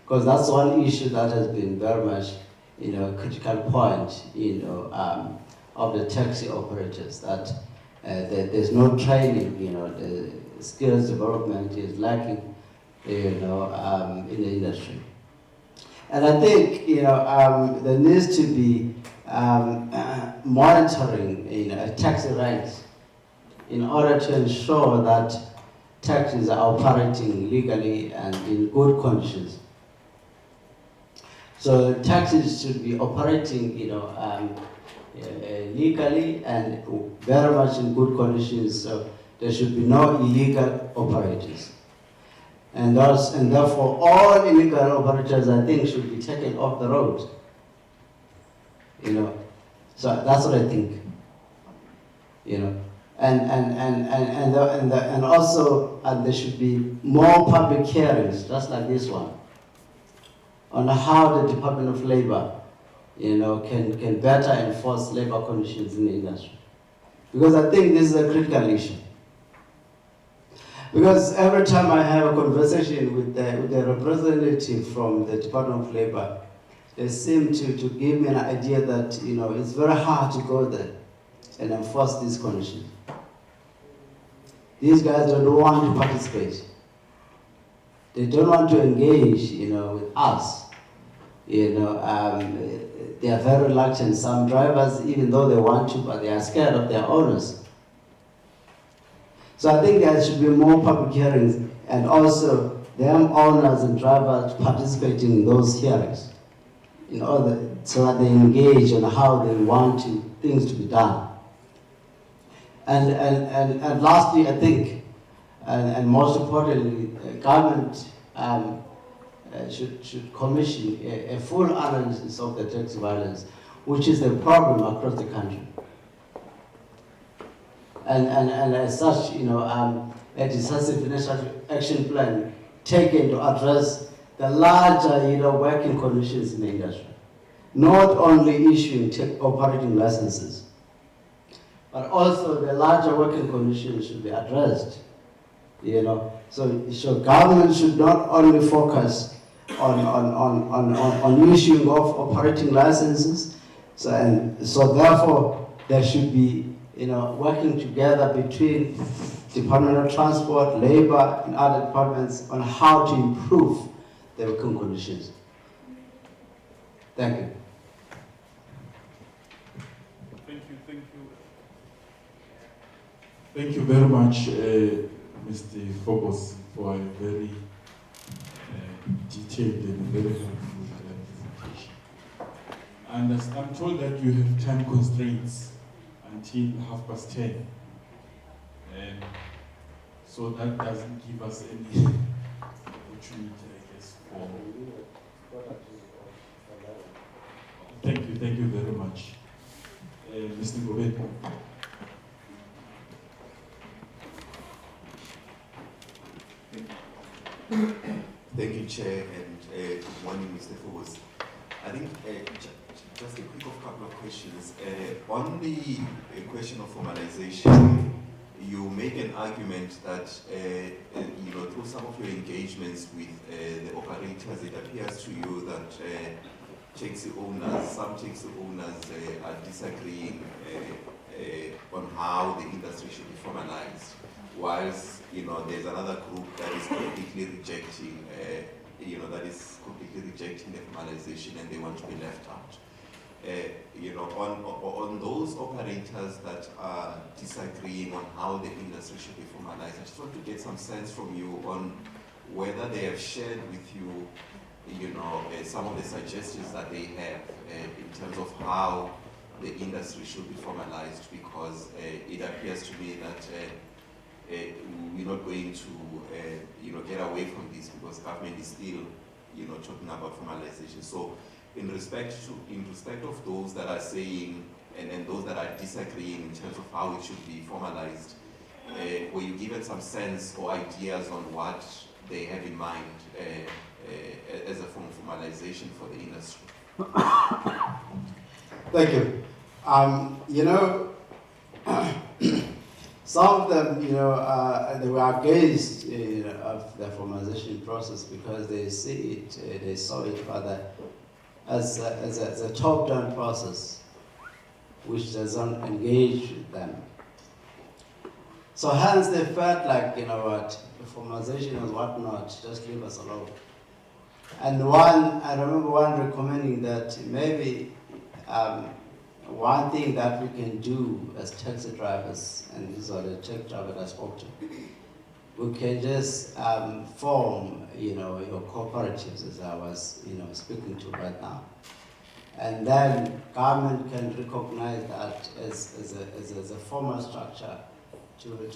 Because that's one issue that has been very much, a critical point, of the taxi operators, that there's no training, the skills development is lacking, in the industry. And I think, there needs to be monitoring, taxi ranks in order to ensure that taxis are operating legally and in good conditions. So taxis should be operating, legally and very much in good conditions. So there should be no illegal operators. And therefore, all illegal operators, I think, should be taken off the road. So that's what I think. And also there should be more public hearings, just like this one, on how the Department of Labor, can better enforce labor conditions in the industry. Because I think this is a critical issue. Because every time I have a conversation with the representative from the Department of Labor, they seem to give me an idea that, it's very hard to go there and enforce these conditions. These guys don't want to participate. They don't want to engage, with us. They are very reluctant. Some drivers, even though they want to, but they are scared of their owners. So I think there should be more public hearings, and also them owners and drivers participating in those hearings, in order so that they engage on how they want things to be done. And lastly, I think, and most importantly, government should commission a full analysis of the tax violence, which is a problem across the country. And as such, a decisive financial action plan taken to address the larger, working conditions in the industry. Not only issuing operating licenses, but also the larger working conditions should be addressed. So government should not only focus on issuing of operating licenses. So therefore there should be working together between Department of Transport, Labor, and other departments on how to improve the working conditions. Thank you. Thank you very much, Mr. Phobos, for a very detailed and very helpful presentation. And I'm told that you have time constraints until 10:30. So that doesn't give us any opportunity, I guess, for... Thank you very much. Mr. Gobet. Thank you, Chair, and good morning, Mr. Phobos. I think just a quick couple of questions. On the question of formalization, you make an argument that through some of your engagements with the operators, it appears to you that some taxi owners are disagreeing on how the industry should be formalized, whilst there's another group that is completely rejecting the formalization and they want to be left out. On those operators that are disagreeing on how the industry should be formalized, I just want to get some sense from you on whether they have shared with you, some of the suggestions that they have in terms of how the industry should be formalized, because it appears to me that we're not going to, get away from this, because government is still, talking about formalization. So, in respect of those that are saying, and those that are disagreeing in terms of how it should be formalized, were you given some sense or ideas on what they have in mind as a form of formalization for the industry? Thank you. Some of them, they were against of the formalization process because they see it, they saw it rather as a top-down process, which doesn't engage with them. So hence they felt like, the formalization and whatnot, just leave us alone. And I remember one recommending that maybe one thing that we can do as taxi drivers, and these are the taxi drivers I spoke to, we can just form, your cooperatives, as I was, speaking to right now. And then government can recognize that as a formal structure to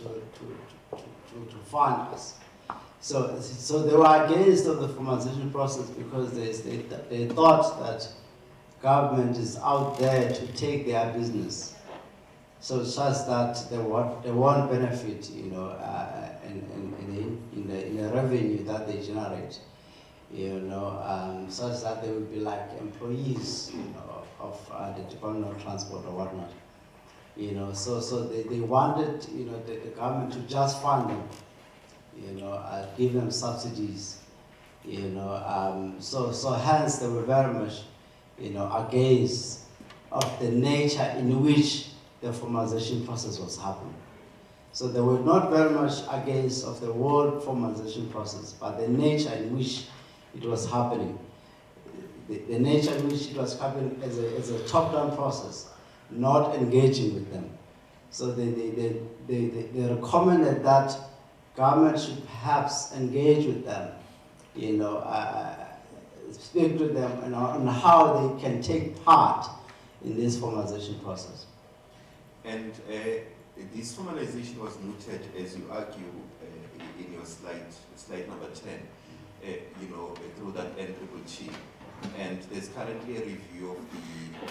fund us. So they were against of the formalization process because they thought that government is out there to take their business, so such that they won't benefit, in the revenue that they generate, such that they will be like employees, of the Department of Transport or whatnot, So they wanted, the government to just fund them, give them subsidies, So hence they were very much, against of the nature in which the formalization process was happening. So they were not very much against of the whole formalization process, but the nature in which it was happening. The nature in which it was happening as a top-down process, not engaging with them. So they recommended that government should perhaps engage with them, speak to them on how they can take part in this formalization process. And this formalization was mooted, as you argue in your slide number 10, through that NCCC. And there's currently a review of the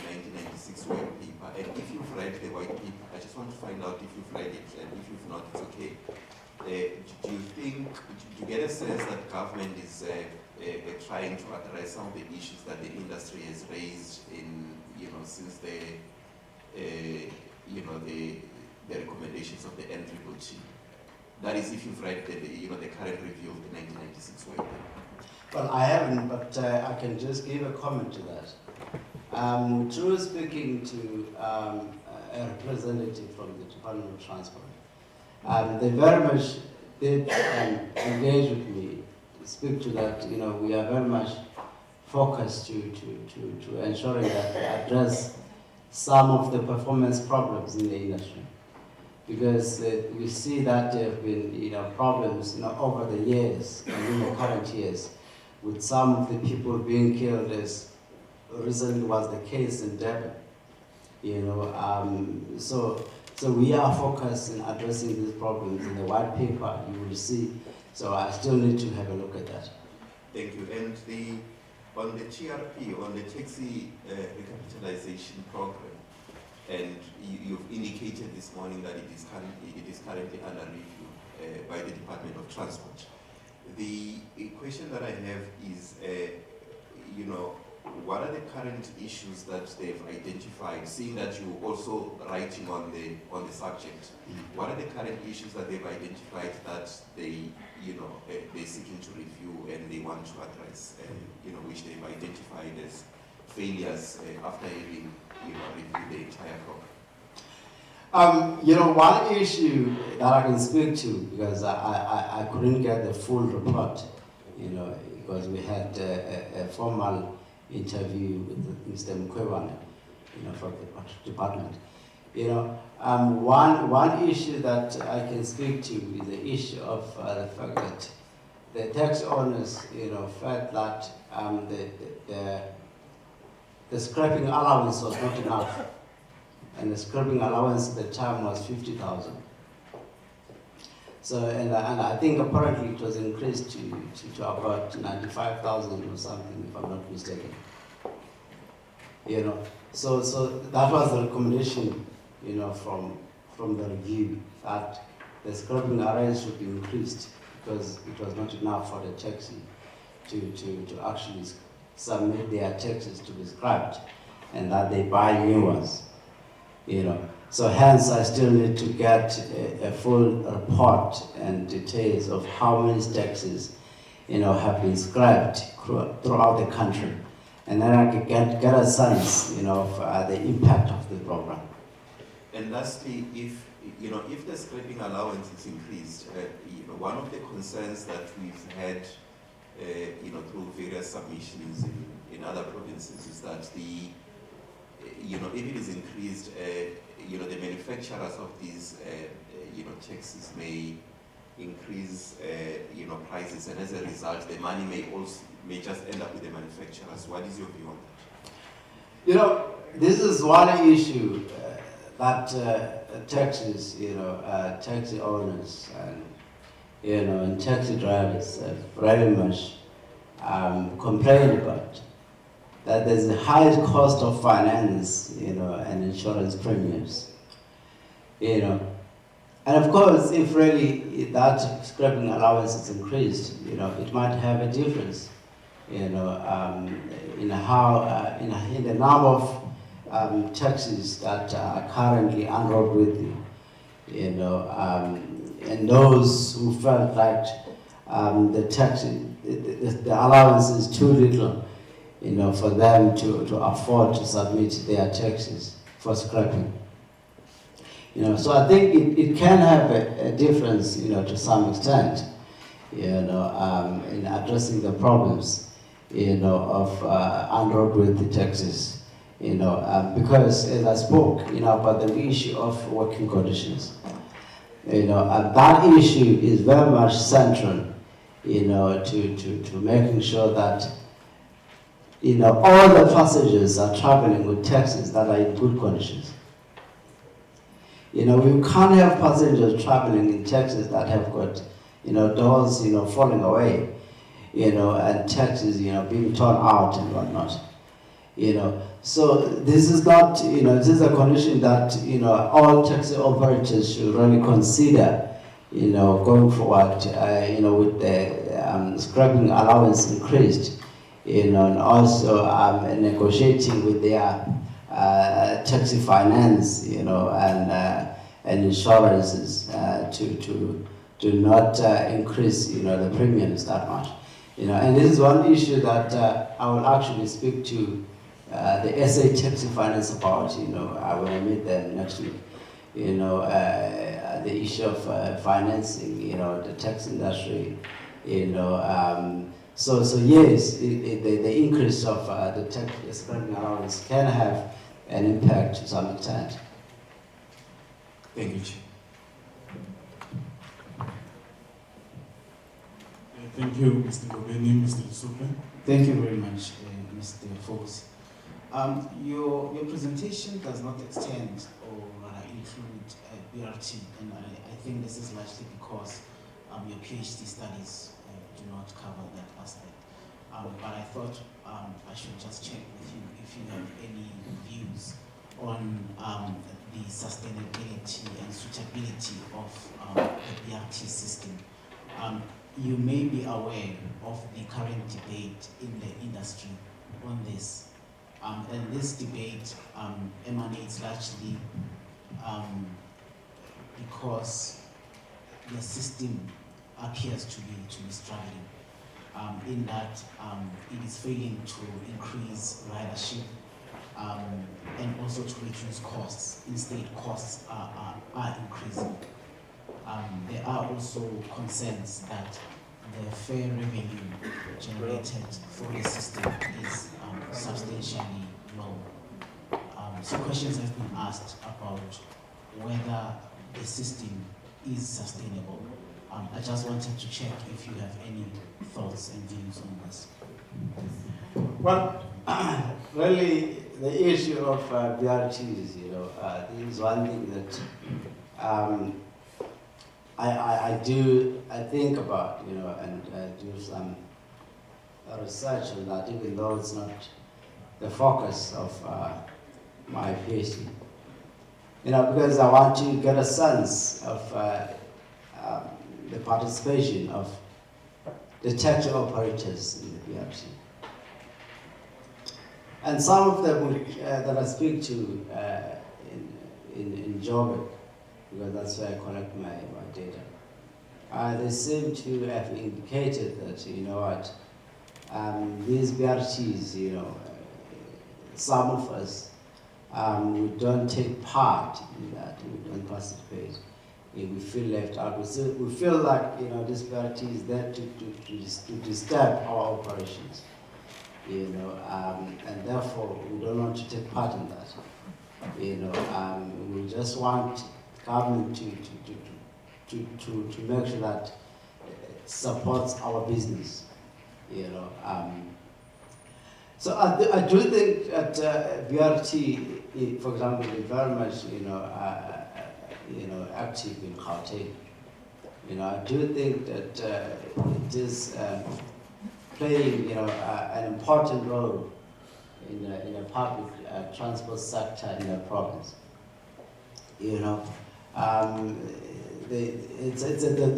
1996 white paper. And if you've read the white paper, I just want to find out if you've read it, and if you've not, it's okay. Do you get a sense that government is trying to address some of the issues that the industry has raised in, since the recommendations of the NCCC? That is, if you've read the current review of the 1996 white paper. Well, I haven't, but I can just give a comment to that. Through speaking to a representative from the Department of Transport, they very much did engage with me, speak to that, we are very much focused to ensuring that we address some of the performance problems in the industry. Because we see that there have been problems over the years and in the current years, with some of the people being killed, as recently was the case in Durban. So we are focused in addressing these problems in the white paper, you will see. So I still need to have a look at that. Thank you. And on the TRP, on the taxi recapitalization program, and you've indicated this morning that it is currently under review by the Department of Transport. The question that I have is, what are the current issues that they've identified, seeing that you're also writing on the subject? What are the current issues that they've identified that they're seeking to review and they want to address, which they've identified as failures after having reviewed the entire program? One issue that I can speak to, because I couldn't get the full report, because we had a formal interview with Mr. Mkhwebane, from the department. One issue that I can speak to is the issue of the fact that the tax owners, felt that the scrapping allowance was not enough. And the scrapping allowance at the time was 50,000. So, and I think apparently it was increased to about 95,000 or something, if I'm not mistaken. So that was the recommendation, from the review, that the scrapping allowance should be increased because it was not enough for the taxi to actually submit their taxes to be scrapped, and that they buy new ones. So hence I still need to get a full report and details of how many taxes, have been scrapped throughout the country. And then I can get a sense, of the impact of the program. And lastly, if the scrapping allowance is increased, one of the concerns that we've had, through various submissions in other provinces is that if it is increased, the manufacturers of these, taxes may increase, prices, and as a result, the money may just end up with the manufacturers. What is your view on that? This is one issue that taxis, taxi owners and taxi drivers have very much complained about. That there's a high cost of finance, and insurance premiums, And of course, if really that scrapping allowance is increased, it might have a difference, in how, in the number of taxis that are currently unroadworthy, and those who felt like the allowance is too little, for them to afford to submit their taxes for scrapping. So I think it can have a difference, to some extent, in addressing the problems, of unroadworthy taxis, because as I spoke, about the issue of working conditions, and that issue is very much central, to making sure that all the passengers are traveling with taxis that are in good conditions. You know, we can't have passengers traveling in taxis that have got, you know, doors, you know, falling away, you know, and taxis, you know, being torn out and whatnot. You know, so this is not, you know, this is a condition that, you know, all taxi operators should really consider, you know, going forward, you know, with the scrapping allowance increased, you know, and also negotiating with their taxi finance, you know, and insurances to not increase, you know, the premiums that much. You know, and this is one issue that I will actually speak to the SA Taxi Finance about, you know, when I meet them next week. You know, the issue of financing, you know, the taxi industry, you know. So yes, the increase of the tax scrapping allowance can have an impact to some extent. Thank you, Chief. Thank you, Mr. Gobeni, Mr. Lusupe. Thank you very much, Mr. Fox. Your presentation does not extend or include BRT, and I think this is largely because your PhD studies do not cover that aspect. But I thought I should just check with you if you have any views on the sustainability and suitability of the BRT system. You may be aware of the current debate in the industry on this. And this debate emanates largely because the system appears to be struggling in that it is failing to increase ridership and also to reduce costs. Instead, costs are increasing. There are also concerns that the fare revenue generated for the system is substantially low. So questions have been asked about whether the system is sustainable. I just wanted to check if you have any thoughts and views on this. Well, really, the issue of BRTs, you know, is one thing that I think about, you know, and do some research on that, even though it's not the focus of my PhD. You know, because I want to get a sense of the participation of the taxi operators in the BRT. And some of them that I speak to in Joburg, because that's where I collect my data, they seem to have indicated that, you know what, these BRTs, you know, some of us, we don't take part in that, we don't participate. We feel left out. We feel like, you know, this BRT is there to disturb our operations, you know, and therefore we don't want to take part in that. You know, we just want government to make sure that it supports our business, you know. So I do think that BRT, for example, is very much, you know, active in Gauteng. You know, I do think that it is playing, you know, an important role in the public transport sector in the province. You know, it's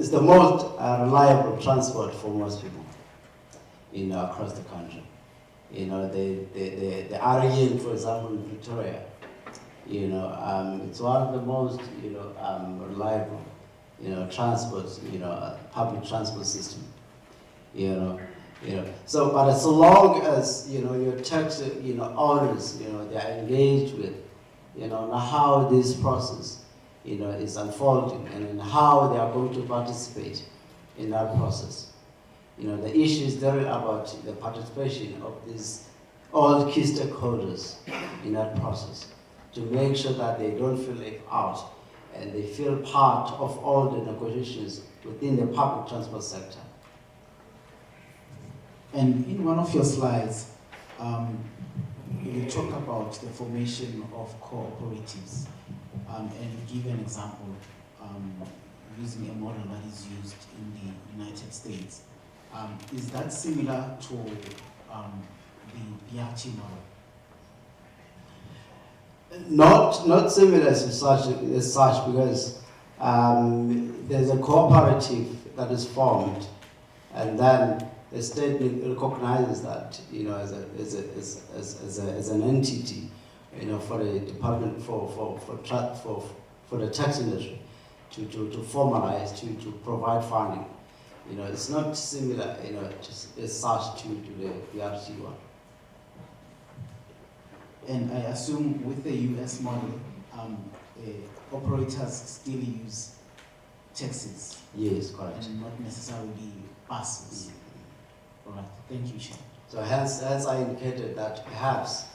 the most reliable transport for most people, you know, across the country. You know, the REN, for example, in Victoria, you know, it's one of the most, you know, reliable, you know, transport, you know, public transport system, you know. So, but so long as, you know, your taxi, you know, owners, you know, they are engaged with, you know, how this process, you know, is unfolding and how they are going to participate in that process. You know, the issue is there about the participation of these all key stakeholders in that process to make sure that they don't feel left out and they feel part of all the negotiations within the public transport sector. And in one of your slides, you talk about the formation of cooperatives. and you give an example using a model that is used in the United States. Is that similar to the BRT model? Not similar as such because there's a cooperative that is formed, and then the state recognizes that, you know, as an entity, you know, for the department for the tax industry to formalize to provide funding. You know, it's not similar, you know, just as such to the BRT one. And I assume with the US model, operators still use taxis Yes, correct. and not necessarily buses. All right, thank you, Chair. So hence I indicated that perhaps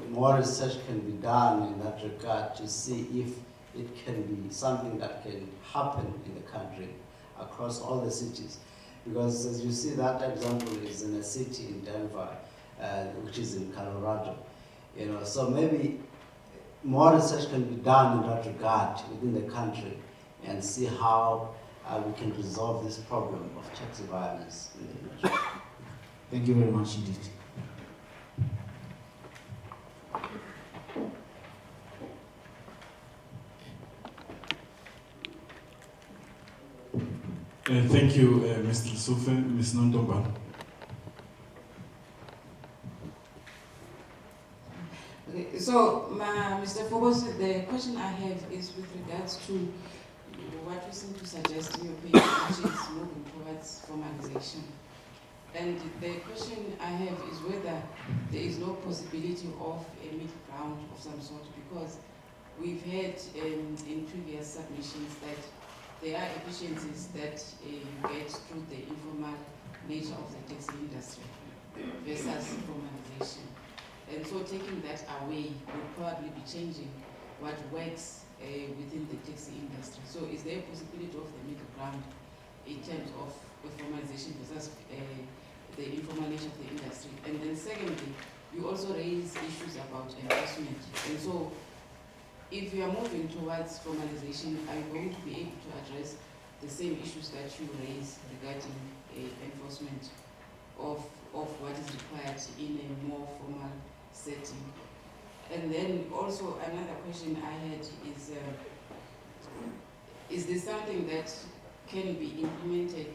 more research can be done in that regard to see if it can be something that can happen in the country across all the cities. Because as you see, that example is in a city in Denver, which is in Colorado. You know, so maybe more research can be done in that regard within the country and see how we can resolve this problem of taxi violence in the industry. Thank you very much indeed. Thank you, Mr. Lesufe. Ms. Nondomba. Okay, so, Mr. Phobos, the question I have is with regards to what you seem to suggest in your paper, which is moving towards formalization. And the question I have is whether there is no possibility of a middle ground of some sort, because we've heard in previous submissions that there are efficiencies that you get through the informal nature of the taxi industry versus formalization. And so taking that away would probably be changing what works within the taxi industry. So is there a possibility of the middle ground in terms of the formalization versus the informal nature of the industry? And then secondly, you also raise issues about enforcement. And so if you are moving towards formalization, are you going to be able to address the same issues that you raise regarding enforcement of what is required in a more formal setting? And then also another question I had is this something that can be implemented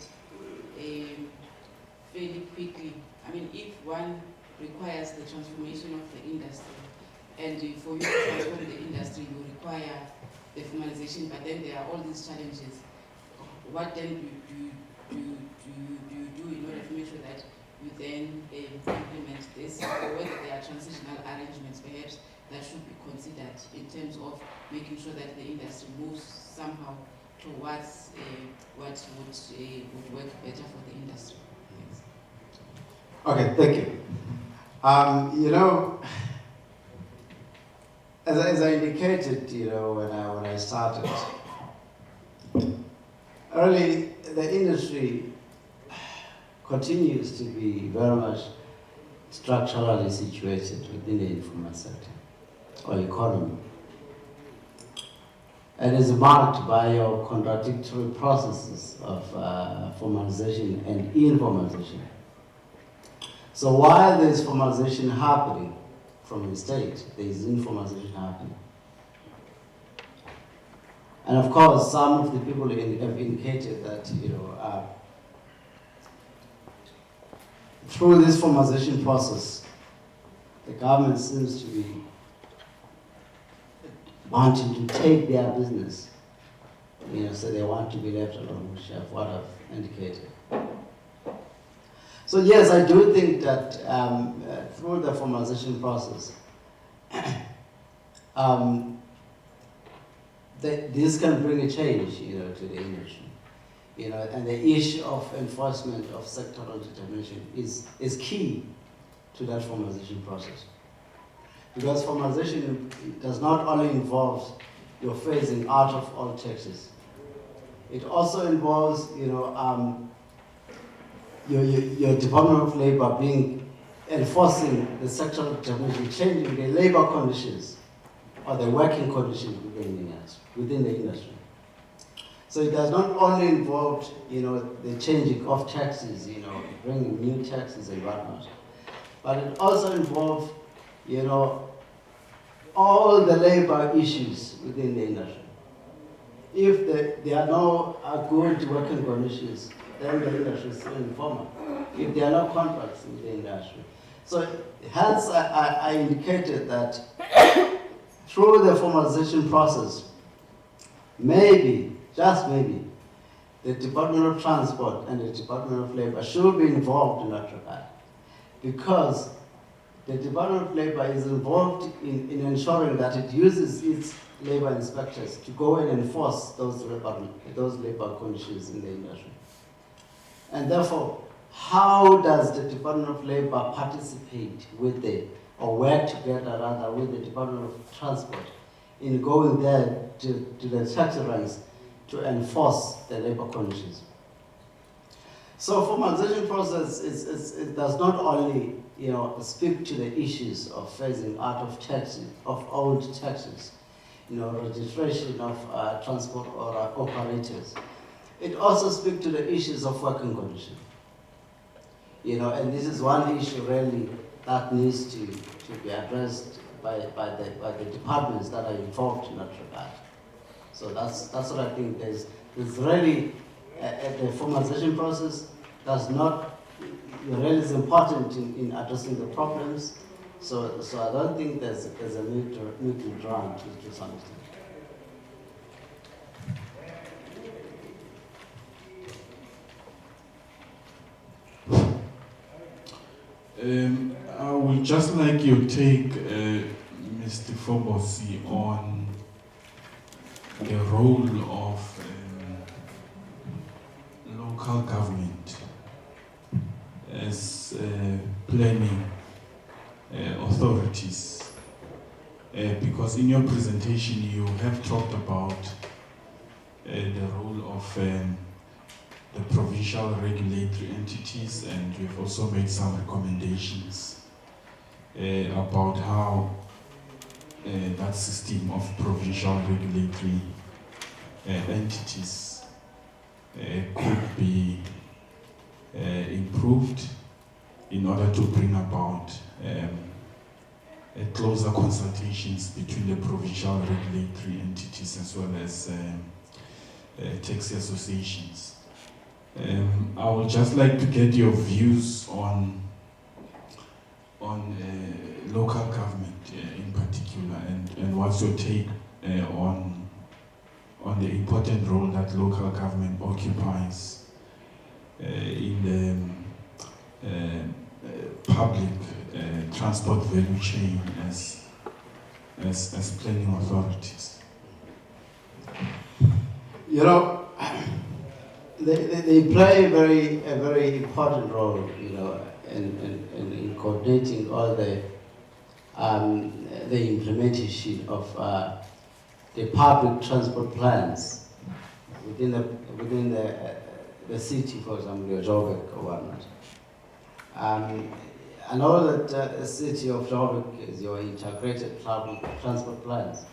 fairly quickly? I mean, if one requires the transformation of the industry, and for you to transform the industry, you require the formalization, but then there are all these challenges. What then do you do in order to make sure that you then implement this, or whether there are transitional arrangements perhaps that should be considered in terms of making sure that the industry moves somehow towards what would work better for the industry? Thanks. Okay, thank you. You know, as I indicated, you know, when I started, early the industry continues to be very much structurally situated within the informal sector or economy, and is marked by your contradictory processes of formalization and informalization. So while there is formalization happening from the state, there is informalization happening. And of course, some of the people have indicated that, you know, through this formalization process, the government seems to be wanting to take their business, you know, so they want to be left alone, which is what I've indicated. So yes, I do think that through the formalization process, this can bring a change, you know, to the industry, you know, and the issue of enforcement of sectoral determination is key to that formalization process, because formalization does not only involve your phasing out of all taxes, it also involves, you know, your Department of Labor enforcing the sectoral determination, changing the labor conditions or the working conditions within the industry. So it does not only involve, the changing of taxes, bringing new taxes and whatnot, but it also involves, all the labor issues within the industry. If there are no good working conditions, then the industry is still informal. If there are no contracts in the industry. So hence I indicated that through the formalization process, maybe, just maybe, the Department of Transport and the Department of Labor should be involved in that regard. Because the Department of Labor is involved in ensuring that it uses its labor inspectors to go and enforce those labor conditions in the industry. And therefore, how does the Department of Labor participate or work together rather with the Department of Transport in going there to the taxi ranks to enforce the labor conditions? So formalization process it does not only speak to the issues of phasing out of taxes, of old taxes, registration of transport or operators. It also speaks to the issues of working conditions. And this is one issue really that needs to be addressed by the departments that are involved in that regard. So that's what I think. There's really the formalization process does not really is important in addressing the problems. So I don't think there's a need to drown to some extent. I would just like you to take Mr. Fobosi on the role of local government as planning authorities, because in your presentation you have talked about the role of the provincial regulatory entities, and you've also made some recommendations about how that system of provincial regulatory entities could be improved in order to bring about closer consultations between the provincial regulatory entities as well as taxi associations. I would just like to get your views on local government in particular, and what's your take on the important role that local government occupies in the public transport value chain as planning authorities. They play a very important role, in coordinating all the implementation of the public transport plans within the city, for example, Joburg or whatnot. I know that the city of Joburg is your integrated public transport plans,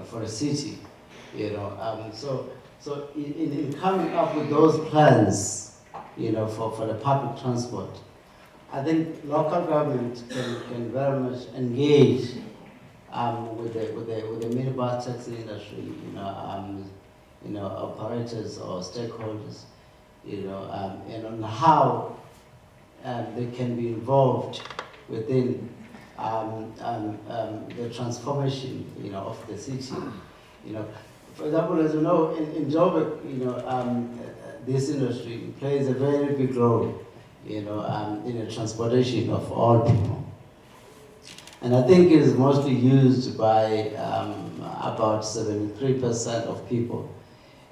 for the city, So in coming up with those plans, for the public transport, I think local government can very much engage with the minibus taxi industry, operators or stakeholders, and on how they can be involved within the transformation, of the city, For example, as you know, in Joburg, this industry plays a very big role, in the transportation of all people. And I think it is mostly used by about 73% of people,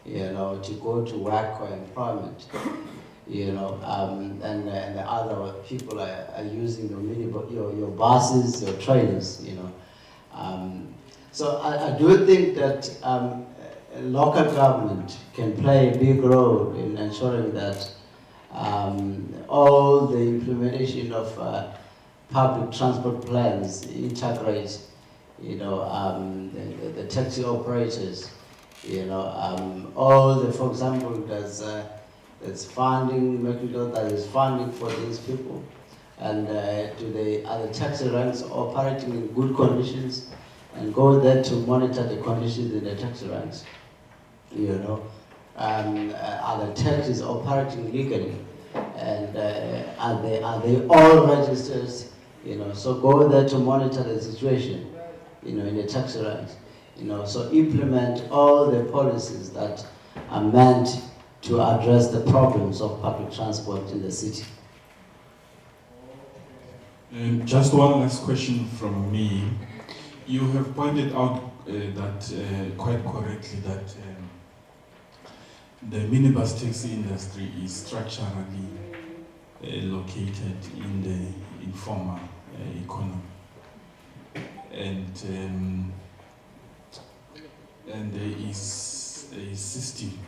to go to work or employment, and the other people are using your buses, your trains, So I do think that local government can play a big role in ensuring that all the implementation of public transport plans integrate, the taxi operators, all the, for example, there's funding, making sure that there's funding for these people. And are the taxi ranks operating in good conditions? And go there to monitor the conditions in the taxi ranks. Are the taxis operating legally? And are they all registered? So go there to monitor the situation, in the taxi ranks. So implement all the policies that are meant to address the problems of public transport in the city. Just one last question from me. You have pointed out that quite correctly that the minibus taxi industry is structurally located in the informal economy, and there is a system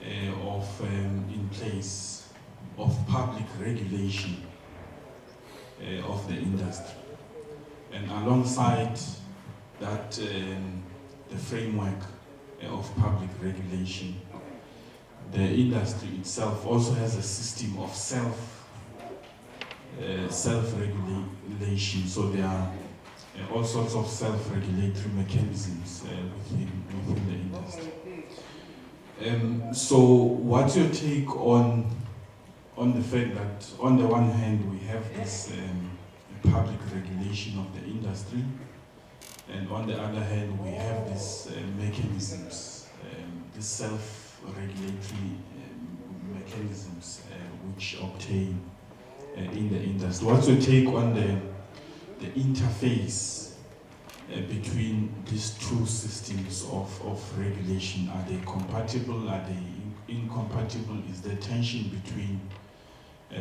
in place of public regulation of the industry, and alongside that, the framework of public regulation, the industry itself also has a system of self-regulation. So there are all sorts of self-regulatory mechanisms within the industry. So what's your take on the fact that on the one hand we have this public regulation of the industry, and on the other hand we have these mechanisms, these self-regulatory mechanisms which obtain in the industry? What's your take on the interface between these two systems of regulation? Are they compatible? Are they incompatible? Is there tension between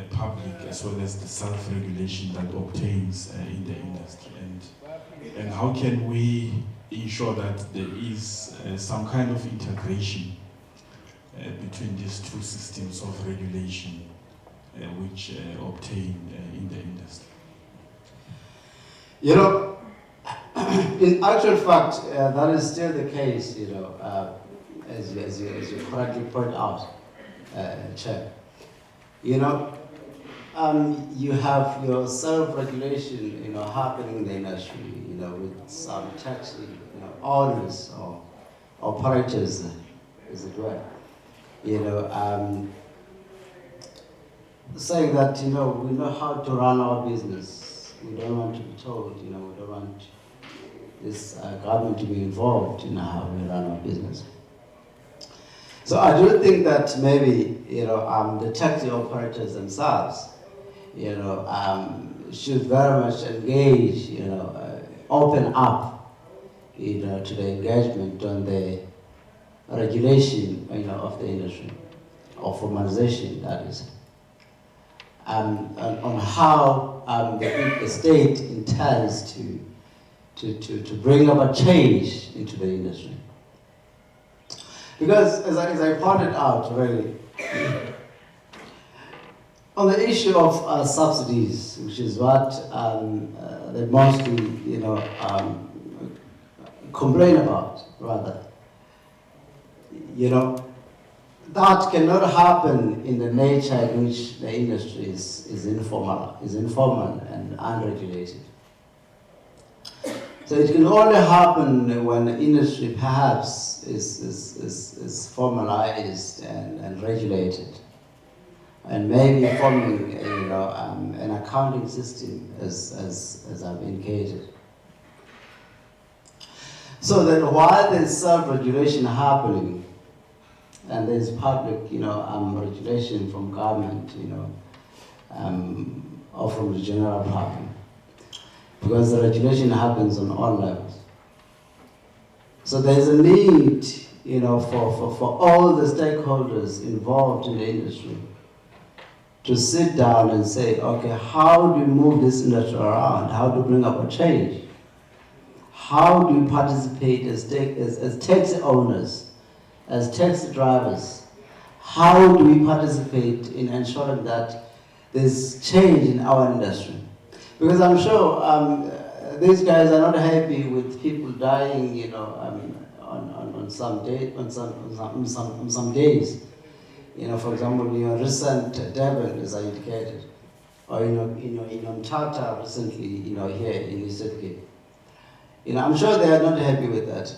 public as well as the self-regulation that obtains in the industry? And how can we ensure that there is some kind of integration between these two systems of regulation which obtain in the industry? In actual fact, that is still the case, as you correctly point out, Chair. You have your self-regulation, happening in the industry, with some taxi, owners or operators, as it were, saying that, we know how to run our business. We don't want to be told, we don't want this government to be involved in how we run our business. So I do think that maybe, the taxi operators themselves, should very much engage, open up, to the engagement on the regulation, of the industry, or formalization, that is, on how the state intends to bring about change into the industry. Because, as I pointed out, really, on the issue of subsidies, which is what they mostly, complain about, rather, that cannot happen in the nature in which the industry is informal and unregulated. So it can only happen when the industry perhaps is formalized and regulated, and maybe forming an accounting system, as I've indicated. So that while there's self-regulation happening, and there's public, regulation from government, or from the general public, because the regulation happens on all levels. So there's a need, for all the stakeholders involved in the industry to sit down and say, okay, how do we move this industry around? How do we bring about change? How do we participate as taxi owners, as taxi drivers? How do we participate in ensuring that there's change in our industry? Because I'm sure these guys are not happy with people dying, you know, I mean, on some days. You know, for example, your recent Devon, as I indicated, or in Mthatha recently, you know, here in Eastern Cape. You know, I'm sure they are not happy with that.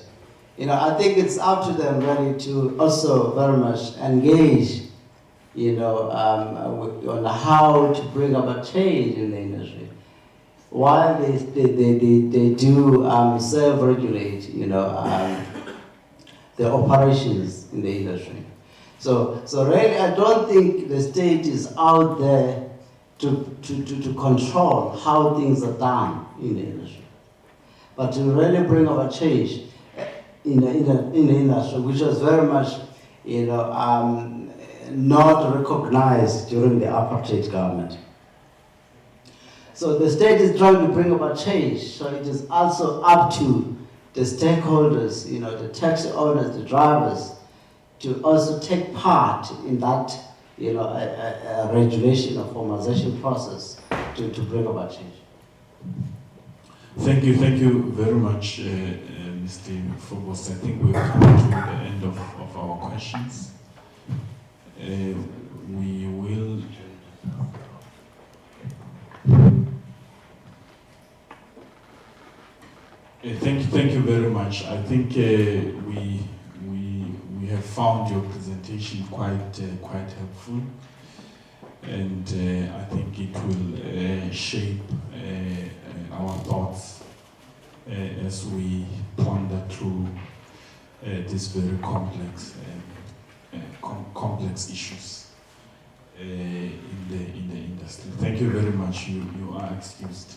You know, I think it's up to them really to also very much engage, you know, on how to bring about change in the industry. While they do self-regulate, you know, the operations in the industry. So really, I don't think the state is out there to control how things are done in the industry, but to really bring about change in the industry, which was very much, you know, not recognized during the apartheid government. So the state is trying to bring about change. So it is also up to the stakeholders, you know, the taxi owners, the drivers, to also take part in that, you know, regulation or formalization process to bring about change. Thank you very much, Mr. Phobos. I think we've come to the end of our questions. We will. Thank you very much. I think we have found your presentation quite helpful, and I think it will shape our thoughts as we ponder through these very complex issues in the industry. Thank you very much. You are excused.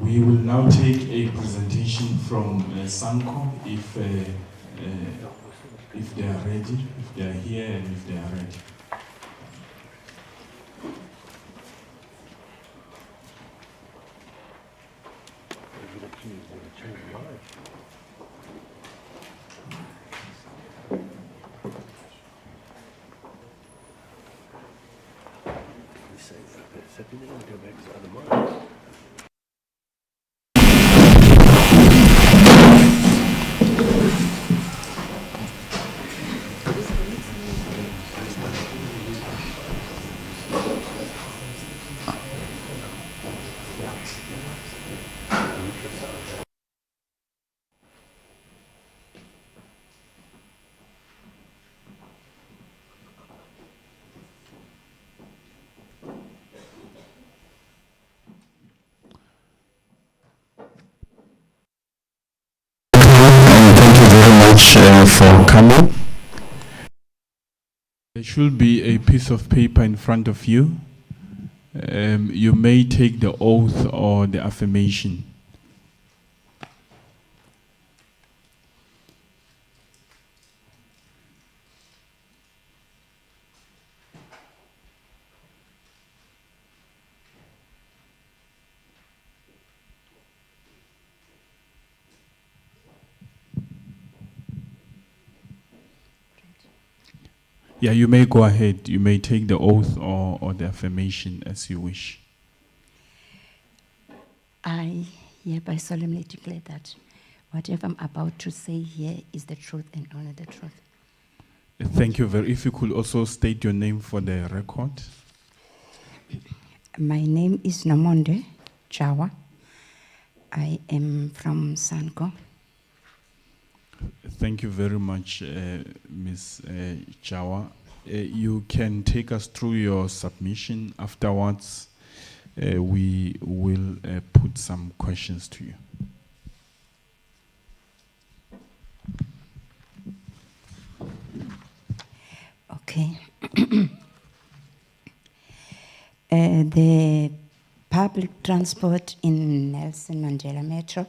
We will now take a presentation from SANCO if they are ready, if they are here, and if they are ready. For coming. There should be a piece of paper in front of you. You may take the oath or the affirmation. Yeah, you may go ahead. You may take the oath or the affirmation as you wish. I hereby solemnly declare that whatever I'm about to say here is the truth and only the truth. Thank you very much. If you could also state your name for the record. My name is Nomonde Jawa. I am from SANCO. Thank you very much, Ms. Jawa. You can take us through your submission. Afterwards, we will put some questions to you. Okay. The public transport in Nelson Mandela Metro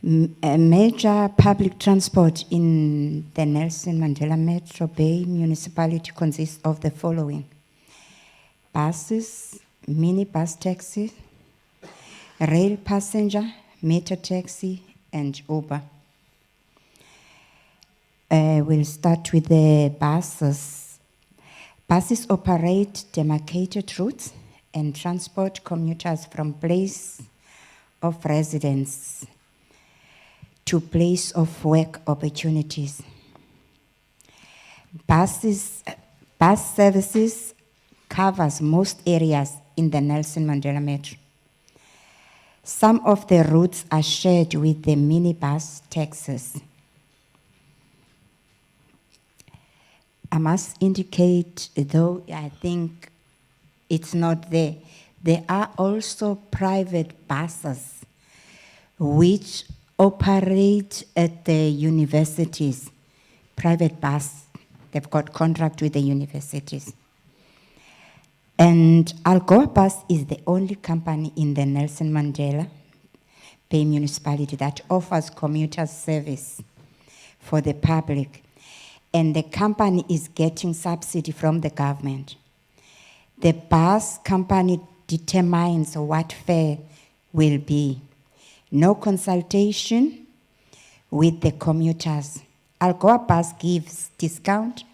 major public transport in the Nelson Mandela Metro Bay municipality consists of the following: buses, minibus taxi, rail passenger, meter taxi, and Uber. We'll start with the buses. Buses operate demarcated routes and transport commuters from place of residence to place of work opportunities. Bus services covers most areas in the Nelson Mandela Metro. Some of the routes are shared with the minibus taxis. I must indicate, though I think it's not there, there are also private buses which operate at the universities. Private bus, they've got contract with the universities. And Alcoa Bus is the only company in the Nelson Mandela Bay municipality that offers commuter service for the public. And the company is getting subsidy from the government. The bus company determines what fare will be. No consultation with the commuters. Alcoa Bus gives discount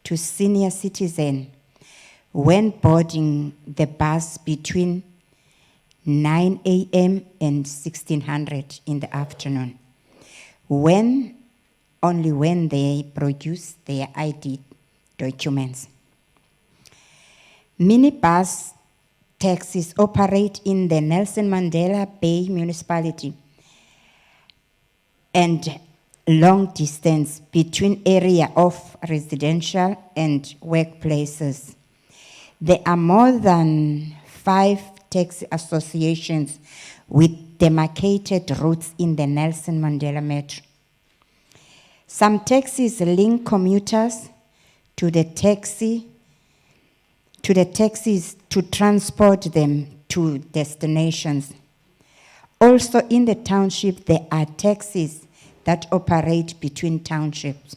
to senior citizens when boarding the bus between 9 a.m. and 1600 in the afternoon, only when they produce their ID documents. Minibus taxis operate in the Nelson Mandela Bay municipality and long distance between area of residential and workplaces. There are more than 5 taxi associations with demarcated routes in the Nelson Mandela Metro. Some taxis link commuters to the taxis to transport them to destinations. Also in the township, there are taxis that operate between townships.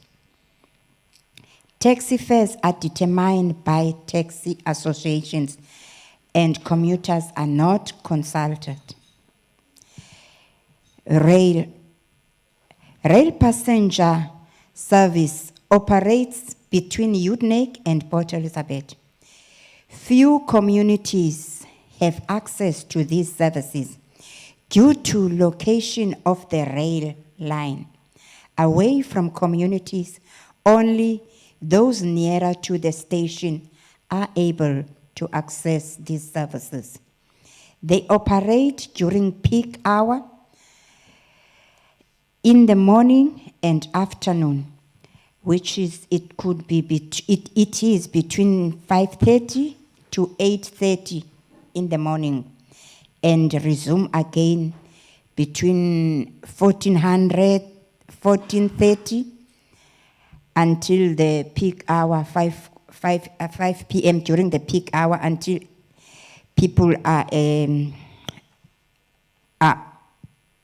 Taxi fares are determined by taxi associations and commuters are not consulted. Rail passenger service operates between Udenake and Port Elizabeth. Few communities have access to these services due to location of the rail line. Away from communities, only those nearer to the station are able to access these services. They operate during peak hour in the morning and afternoon, which is, it is between 5:30 to 8:30 in the morning, and resume again between 14:30 until the peak hour, 5 p.m. during the peak hour, until people are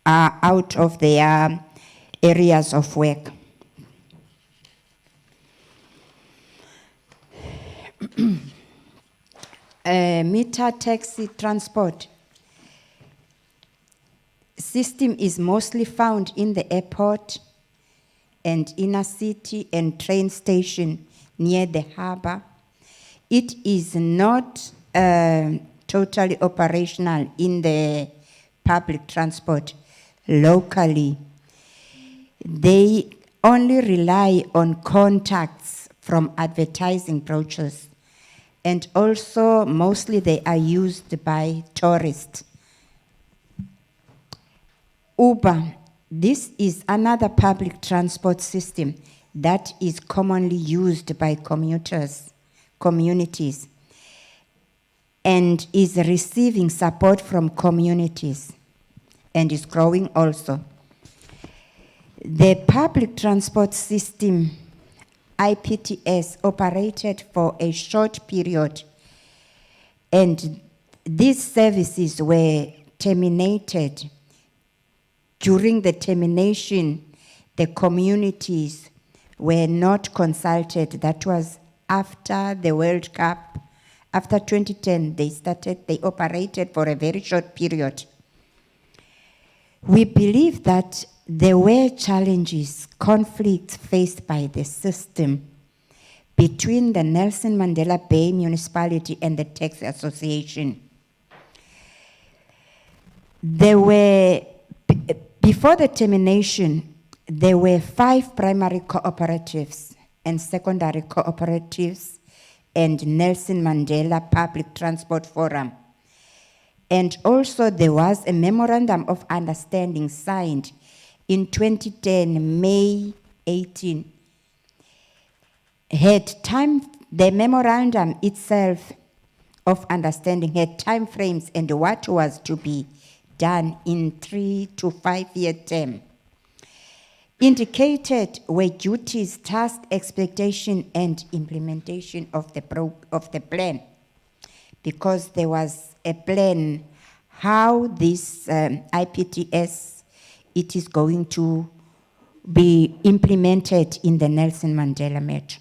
out of their areas of work. Meter taxi transport system is mostly found in the airport and inner city and train station near the harbor. It is not totally operational in the public transport locally. They only rely on contacts from advertising brochures, and also mostly they are used by tourists. Uber, this is another public transport system that is commonly used by communities, and is receiving support from communities and is growing also. The public transport system, IPTS, operated for a short period, and these services were terminated. During the termination, the communities were not consulted. That was after the World Cup. After 2010, they operated for a very short period. We believe that there were challenges, conflicts faced by the system, between the Nelson Mandela Bay Municipality and the Taxi Association. There were, before the termination, there were 5 primary cooperatives and secondary cooperatives and Nelson Mandela Public Transport Forum. And also there was a memorandum of understanding signed in 2010, May 18. The memorandum itself of understanding had time frames and what was to be done in 3 to 5 year term. Indicated were duties, tasks, expectation, and implementation of the plan, because there was a plan how this IPTS it is going to be implemented in the Nelson Mandela Metro.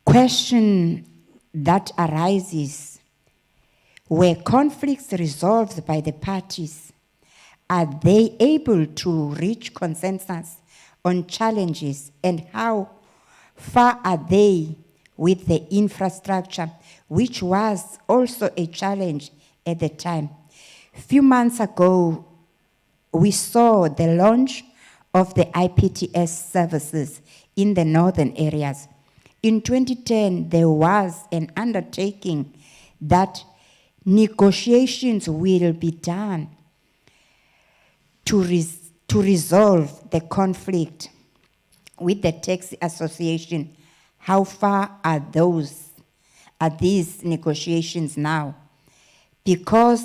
Question that arises: were conflicts resolved by the parties? Are they able to reach consensus on challenges, and how far are they with the infrastructure, which was also a challenge at the time? A few months ago, we saw the launch of the IPTS services in the northern areas. In 2010, there was an undertaking that negotiations will be done to resolve the conflict with the Taxi Association. How far are these negotiations now? Because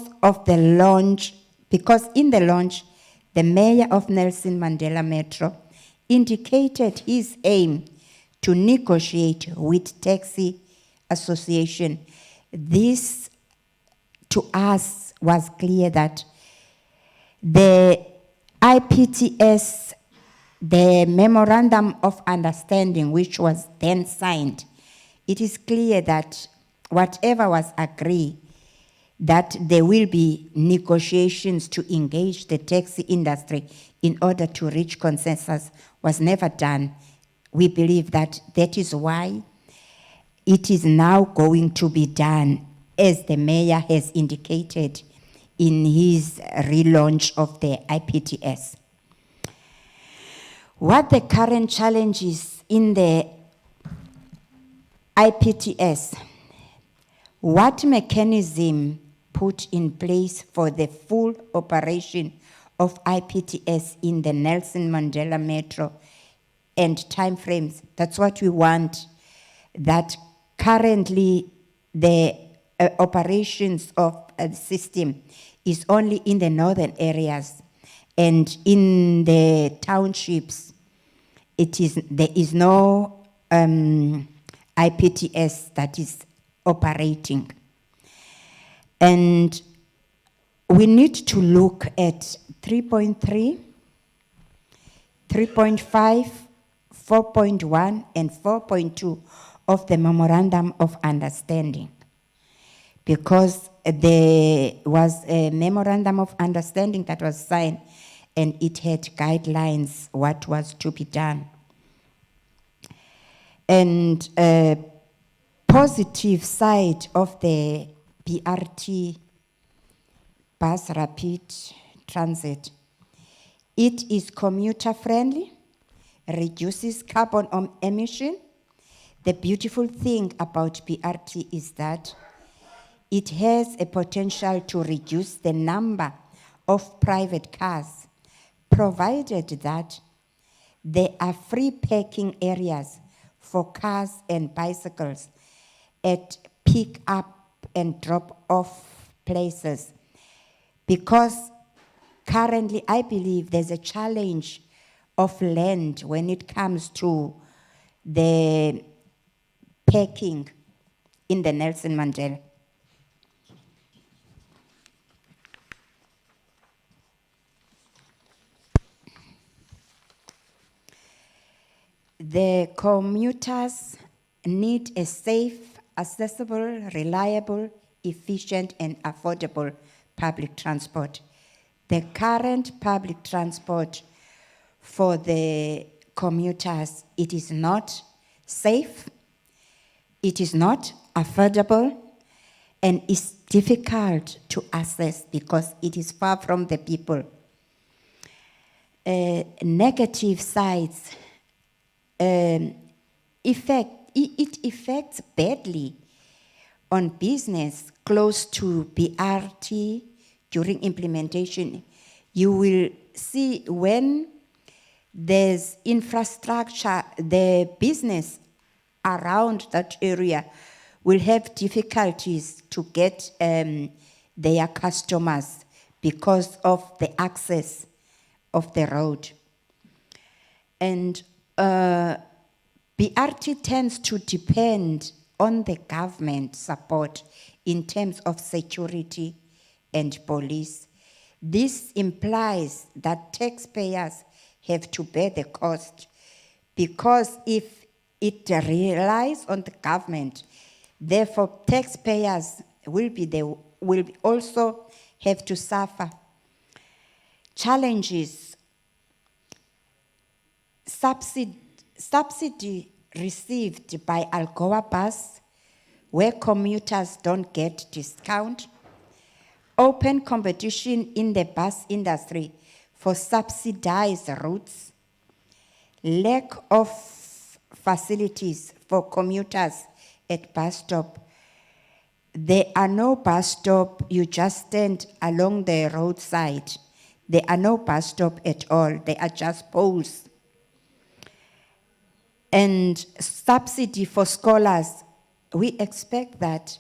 in the launch, the mayor of Nelson Mandela Metro indicated his aim to negotiate with Taxi Association. This, to us, was clear that the IPTS, the memorandum of understanding, which was then signed, it is clear that whatever was agreed, that there will be negotiations to engage the taxi industry in order to reach consensus, was never done. We believe that is why it is now going to be done, as the mayor has indicated in his relaunch of the IPTS. What the current challenges in the IPTS? What mechanism put in place for the full operation of IPTS in the Nelson Mandela Metro and timeframes? That's what we want. That currently the operations of the system is only in the northern areas, and in the townships there is no IPTS that is operating. And we need to look at 3.3, 3.5, 4.1, and 4.2 of the Memorandum of Understanding, because there was a Memorandum of Understanding that was signed and it had guidelines what was to be done. And a positive side of the BRT, Bus Rapid Transit, it is commuter friendly, reduces carbon emission. The beautiful thing about BRT is that it has a potential to reduce the number of private cars, provided that there are free parking areas for cars and bicycles at pick up and drop off places. Because currently, I believe there's a challenge of land when it comes to the parking in the Nelson Mandela. The commuters need a safe, accessible, reliable, efficient, and affordable public transport. The current public transport for the commuters, it is not safe, it is not affordable, and it's difficult to access because it is far from the people. Negative sides it affects badly on business close to BRT during implementation. You will see when there's infrastructure, the business around that area will have difficulties to get their customers because of the access of the road. And BRT tends to depend on the government support in terms of security and police. This implies that taxpayers have to bear the cost, because if it relies on the government, therefore taxpayers will also have to suffer. Challenges: subsidy received by Alcoa Bus, where commuters don't get discount. Open competition in the bus industry for subsidized routes. Lack of facilities for commuters at bus stop. There are no bus stop, you just stand along the roadside. There are no bus stop at all, they are just poles. And subsidy for scholars. We expect that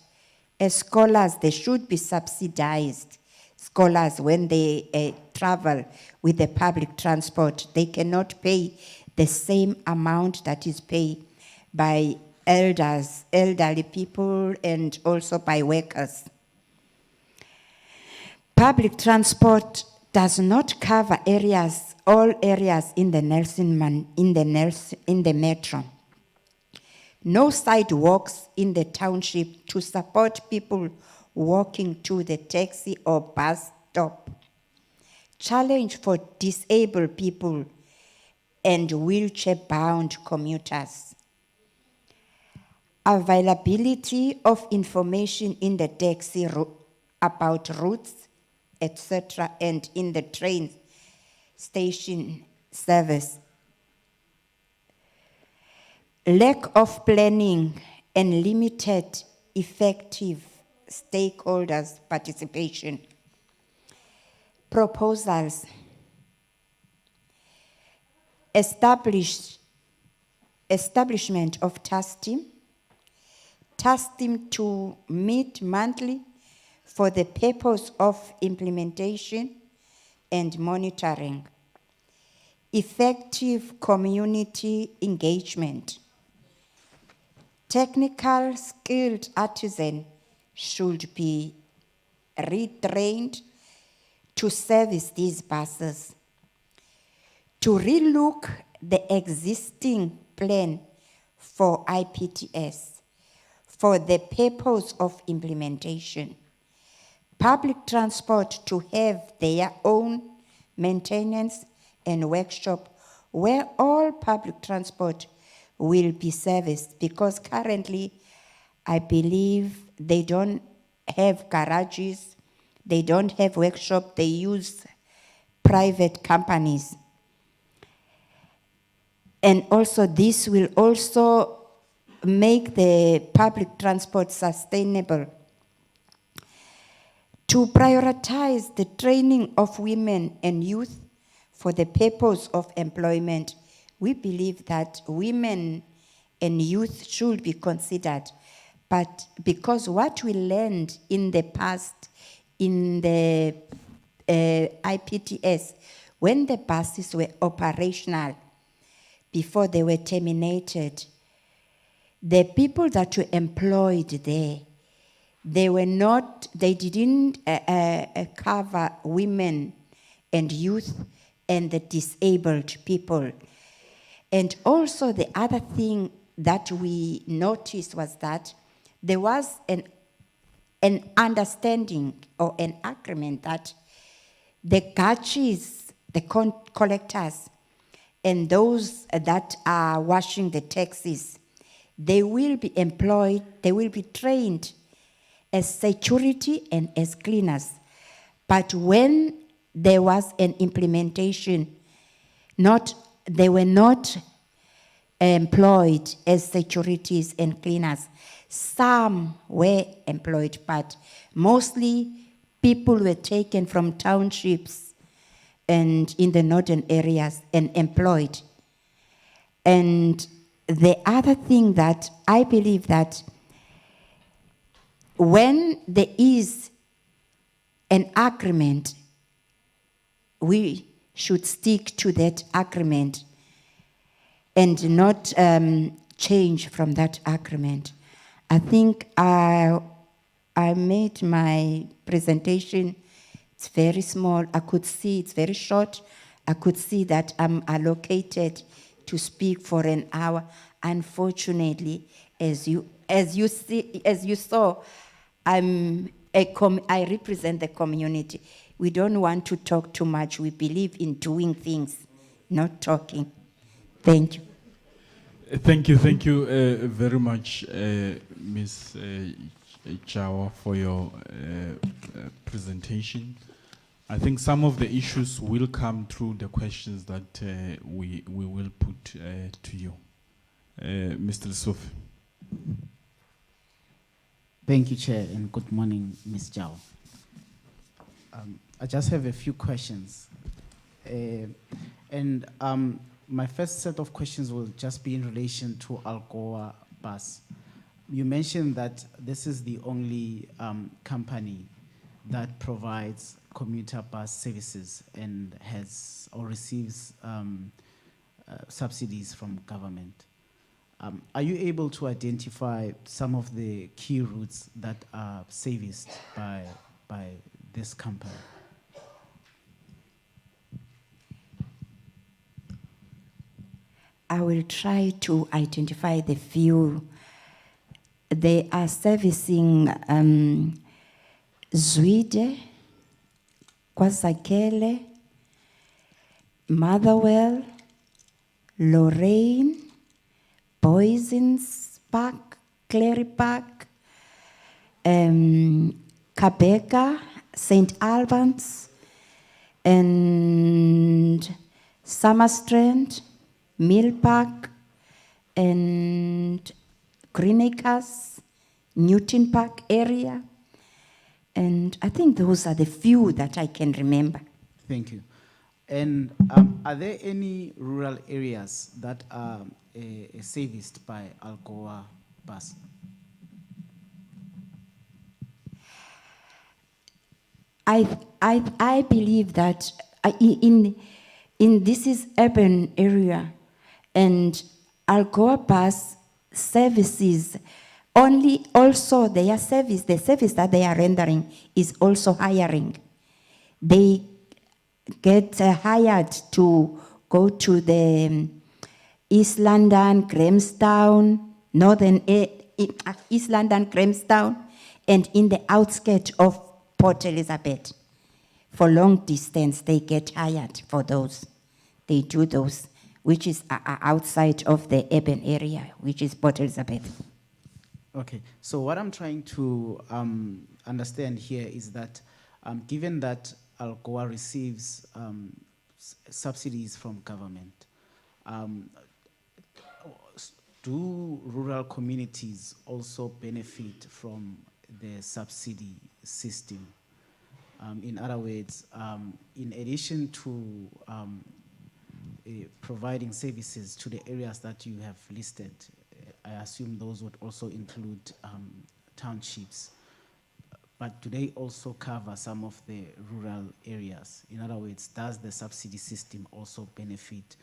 as scholars, they should be subsidized. Scholars, when they travel with the public transport, they cannot pay the same amount that is paid by elderly people, and also by workers. Public transport does not cover all areas in the metro. No sidewalks in the township to support people walking to the taxi or bus stop. Challenge for disabled people and wheelchair-bound commuters. Availability of information in the taxi about routes, etc., and in the train station service. Lack of planning and limited effective stakeholders' participation. Proposals: establishment of task team to meet monthly for the purpose of implementation and monitoring. Effective community engagement. Technical skilled artisan should be retrained to service these buses. To relook the existing plan for IPTS for the purpose of implementation. Public transport to have their own maintenance and workshop where all public transport will be serviced, because currently I believe they don't have garages, they don't have workshop, they use private companies. And also this will also make the public transport sustainable. To prioritize the training of women and youth for the purpose of employment, we believe that women and youth should be considered. But because what we learned in the past, in the IPTS, when the buses were operational, before they were terminated, the people that were employed there, they didn't cover women and youth and the disabled people. And also the other thing that we noticed was that there was an understanding or an agreement that the gachis, the collectors, and those that are washing the taxis they will be employed, they will be trained as security and as cleaners. But when there was an implementation, they were not employed as securities and cleaners. Some were employed, but mostly people were taken from townships and in the northern areas and employed. And the other thing that I believe that when there is an agreement, we should stick to that agreement and not change from that agreement. I think I made my presentation. It's very small. I could see it's very short. I could see that I'm allocated to speak for an hour. Unfortunately, as you saw, I represent the community. We don't want to talk too much. We believe in doing things, not talking. Thank you. Thank you very much, Ms. Jawa, for your presentation. I think some of the issues will come through the questions that we will put to you. Mr. Lesotho. Thank you, Chair, and good morning, Ms. Jao. I just have a few questions. My first set of questions will just be in relation to Alcoa Bus. You mentioned that this is the only company that provides commuter bus services and has or receives subsidies from government. Are you able to identify some of the key routes that are serviced by this company? I will try to identify the few. They are servicing Zwide, Kwasakele, Motherwell, Lorraine, Boysens Park, Clary Park, Kabeka, St. Albans, and Summerstrand, Mill Park, and Greenacres, Newton Park area. And I think those are the few that I can remember. Thank you. And are there any rural areas that are serviced by Alcoa Bus? I believe that in this is urban area, and Alcoa Bus services only also their service, the service that they are rendering is also hiring. They get hired to go to the East London, Grahamstown, East London, Grahamstown, and in the outskirts of Port Elizabeth. For long distance, they get hired for those. They do those, which is outside of the urban area, which is Port Elizabeth. Okay, so what I'm trying to understand here is that given that Alcoa receives subsidies from government, do rural communities also benefit from the subsidy system? In other words, in addition to providing services to the areas that you have listed, I assume those would also include townships. But do they also cover some of the rural areas? In other words, does the subsidy system also benefit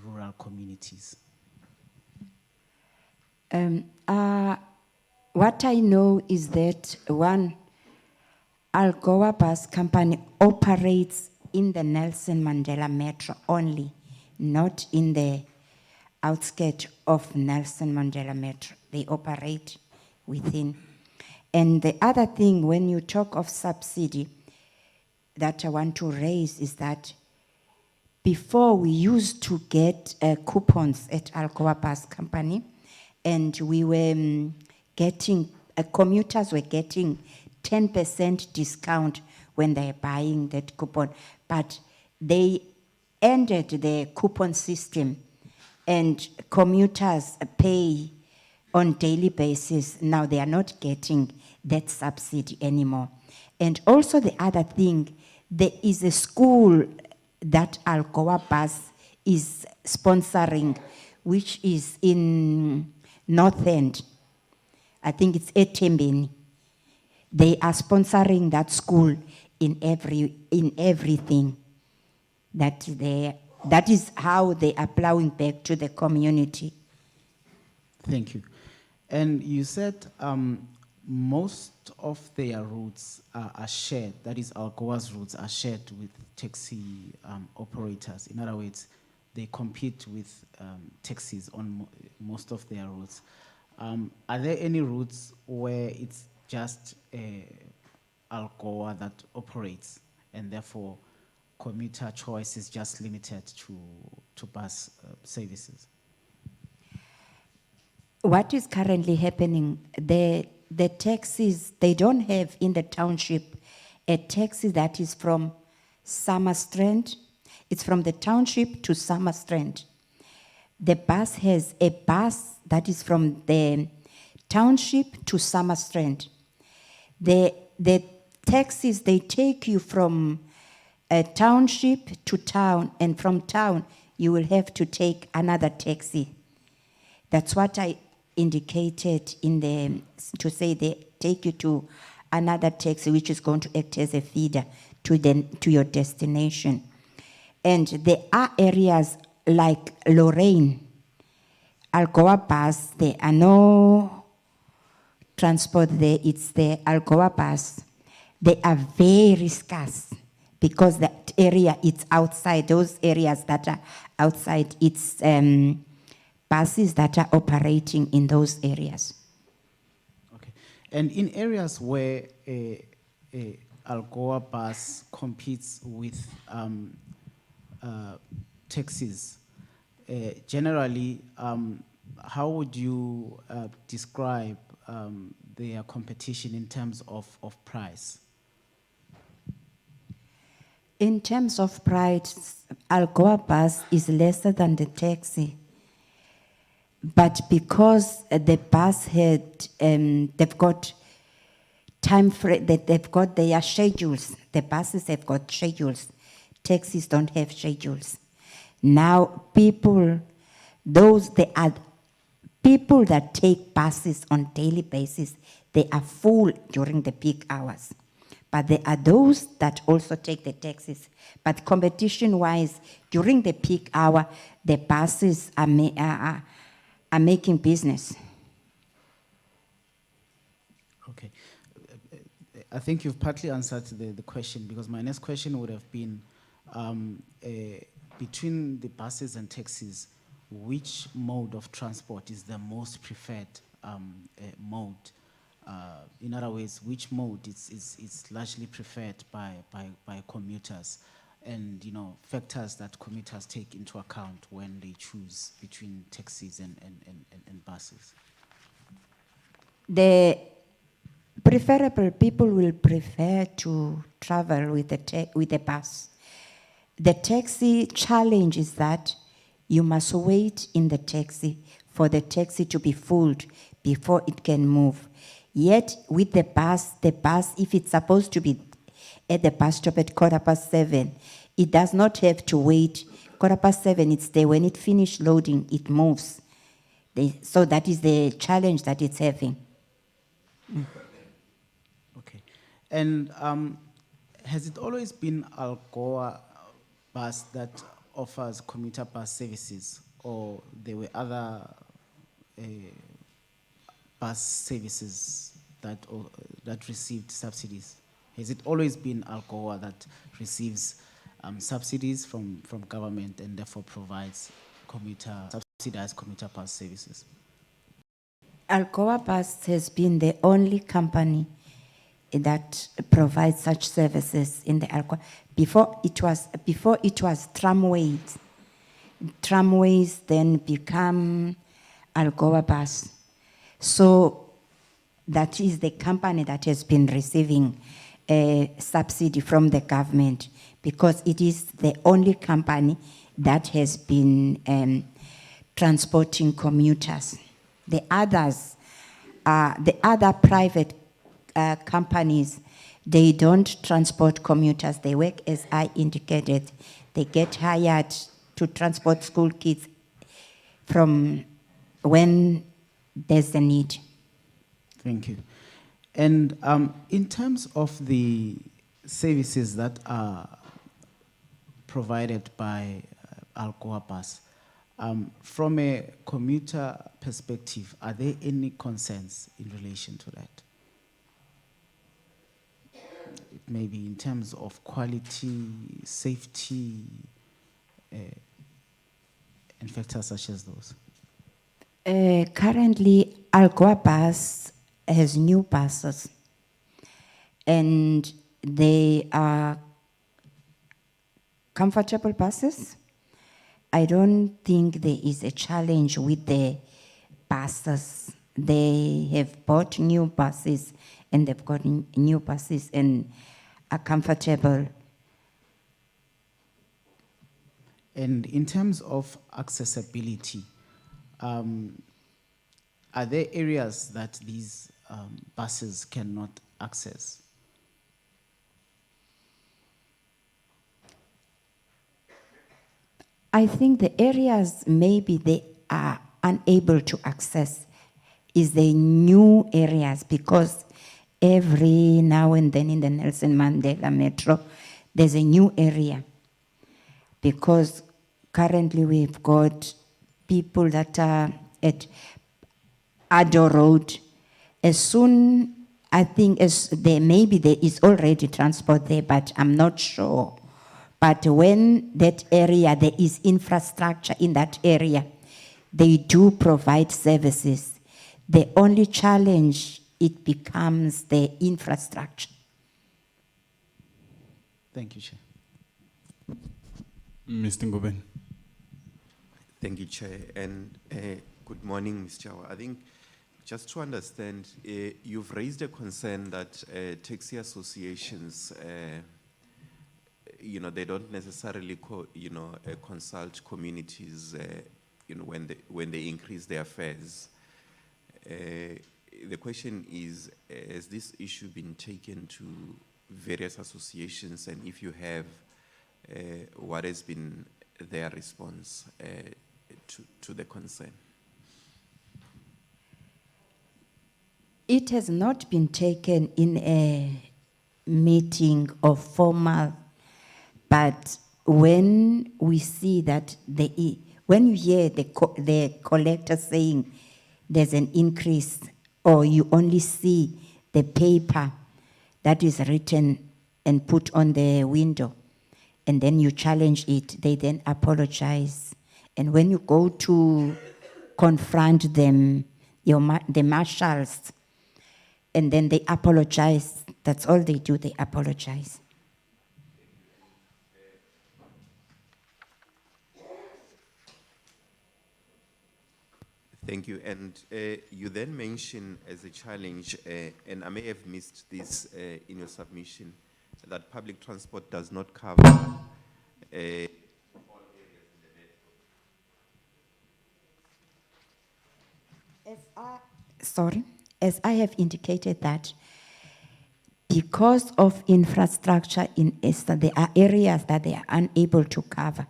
rural communities? What I know is that one, Alcoa Bus Company operates in the Nelson Mandela Metro only, not in the outskirts of Nelson Mandela Metro. They operate within. And the other thing, when you talk of subsidy, that I want to raise is that before we used to get coupons at Alcoa Bus Company, and we were getting, commuters were getting 10% discount when they're buying that coupon, but they ended the coupon system and commuters pay on daily basis. Now they are not getting that subsidy anymore. And also the other thing, there is a school that Alcoa Bus is sponsoring, which is in North End. I think it's eTembeni. They are sponsoring that school in everything that is how they are plowing back to the community. Thank you. And you said most of their routes are shared, that is Alcoa's routes are shared with taxi operators. In other words, they compete with taxis on most of their routes. Are there any routes where it's just Alcoa that operates and therefore commuter choice is just limited to bus services? What is currently happening, the taxis, they don't have in the township a taxi that is from Summerstrand. It's from the township to Summerstrand. The bus has a bus that is from the township to Summerstrand. The taxis, they take you from a township to town, and from town, you will have to take another taxi. That's what I indicated to say they take you to another taxi, which is going to act as a feeder to your destination. And there are areas like Lorraine, Alcoa Bus, there are no transport there, it's the Alcoa Bus. They are very scarce because that area, it's outside, those areas that are outside, it's buses that are operating in those areas. Okay. And in areas where Alcoa Bus competes with taxis, generally, how would you describe their competition in terms of price? In terms of price, Alcoa Bus is lesser than the taxi. But because the bus had, they've got time frame, they've got their schedules. The buses have got schedules. Taxis don't have schedules. Now people that take buses on daily basis, they are full during the peak hours. But there are those that also take the taxis. But competition-wise, during the peak hour, the buses are making business. Okay. I think you've partly answered the question, because my next question would have been, between the buses and taxis, which mode of transport is the most preferred mode? In other words, which mode is largely preferred by commuters, and factors that commuters take into account when they choose between taxis and buses? The preferable people will prefer to travel with the bus. The taxi challenge is that you must wait in the taxi for the taxi to be filled before it can move. Yet with the bus, if it's supposed to be at the bus stop at 7:15, it does not have to wait. 7:15, it's there. When it finishes loading, it moves. So that is the challenge that it's having. Okay. And has it always been Alcoa Bus that offers commuter bus services, or there were other bus services that received subsidies? Has it always been Alcoa that receives subsidies from government and therefore provides subsidized commuter bus services? Alcoa Bus has been the only company that provides such services in the Alcoa. Before it was tramways. Tramways then become Alcoa Bus. So that is the company that has been receiving a subsidy from the government, because it is the only company that has been transporting commuters. The others, the other private companies, they don't transport commuters. They work as I indicated. They get hired to transport school kids from when there's a need. Thank you. And in terms of the services that are provided by Alcoa Bus, from a commuter perspective, are there any concerns in relation to that? It may be in terms of quality, safety, and factors such as those. Currently, Alcoa Bus has new buses, and they are comfortable buses. I don't think there is a challenge with the buses. They have bought new buses, and they've got new buses and are comfortable. And in terms of accessibility, are there areas that these buses cannot access? I think the areas maybe they are unable to access is the new areas, because every now and then in the Nelson Mandela Metro, there's a new area. Because currently we've got people that are at Ado Road. As soon, I think as there maybe there is already transport there, but I'm not sure. But when that area, there is infrastructure in that area, they do provide services. The only challenge, it becomes the infrastructure. Thank you, Chair. Mr. Ngoben. Thank you, Chair. And good morning, Ms. Chawa. I think just to understand, you've raised a concern that taxi associations, they don't necessarily, consult communities, when they increase their fares. The question is, has this issue been taken to various associations, and if you have, what has been their response to the concern? It has not been taken in a meeting or formal, but when we see that when you hear the collector saying there's an increase, or you only see the paper that is written and put on the window, and then you challenge it, they then apologize. And when you go to confront them, the marshals, and then they apologize, that's all they do, they apologize. Thank you. And you then mentioned as a challenge, and I may have missed this in your submission, that public transport does not cover all areas in the metro. As I have indicated that because of infrastructure in Esther, there are areas that they are unable to cover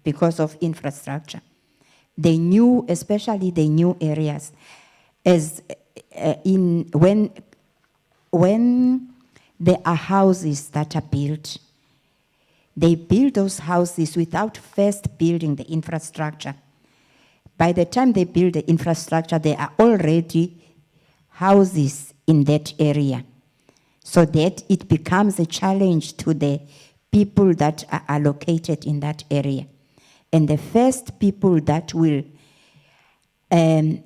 because of infrastructure. Especially the new areas, as when there are houses that are built, they build those houses without first building the infrastructure. By the time they build the infrastructure, there are already houses in that area. So that it becomes a challenge to the people that are allocated in that area. And the first people that will be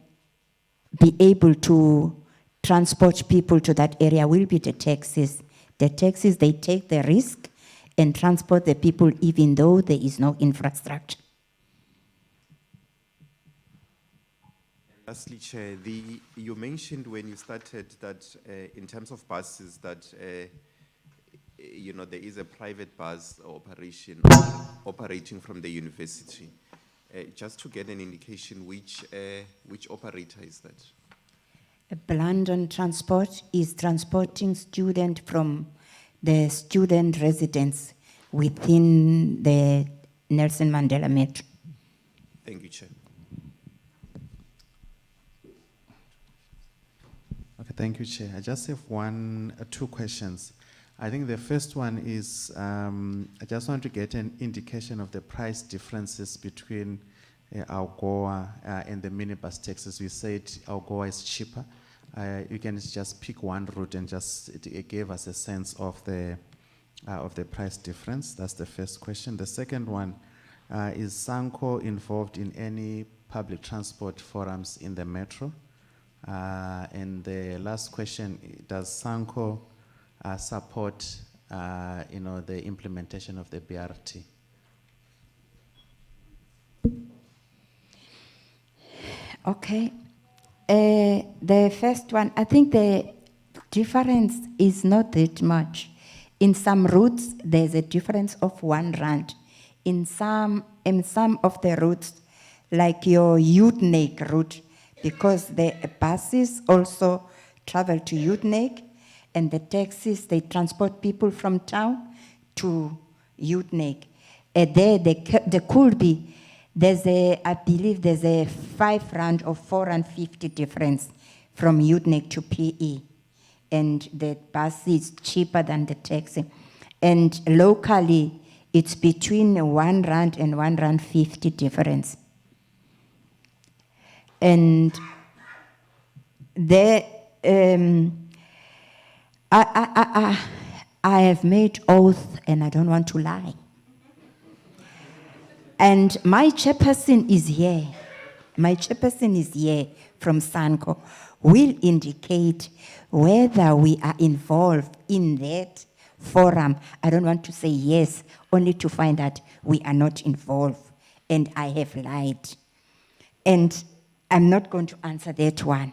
able to transport people to that area will be the taxis. The taxis, they take the risk and transport the people even though there is no infrastructure. Lastly, Chair, you mentioned when you started that in terms of buses that you know there is a private bus operation operating from the university. Just to get an indication, which operator is that? Blandon Transport is transporting students from the student residence within the Nelson Mandela Metro. Thank you, Chair. Okay, thank you, Chair. I just have two questions. I think the first one is, I just want to get an indication of the price differences between Algoa and the minibus taxis. We said Algoa is cheaper. You can just pick one route and it gave us a sense of the price difference. That's the first question. The second one, is SANCO involved in any public transport forums in the metro? And the last question, does SANCO support the implementation of the BRT? Okay. The first one, I think the difference is not that much. In some routes, there's a difference of R1. In some of the routes, like your Utenake route, because the buses also travel to Utenake, and the taxis, they transport people from town to Utenake. There could be, I believe there's a R5 or R4.50 difference from Utenake to PE. And the bus is cheaper than the taxi. And locally, it's between R1 and R1.50 difference. And there, I have made oath, and I don't want to lie. And my chairperson is here. My chairperson is here from SANCO. Will indicate whether we are involved in that forum. I don't want to say yes, only to find out we are not involved, and I have lied. And I'm not going to answer that one.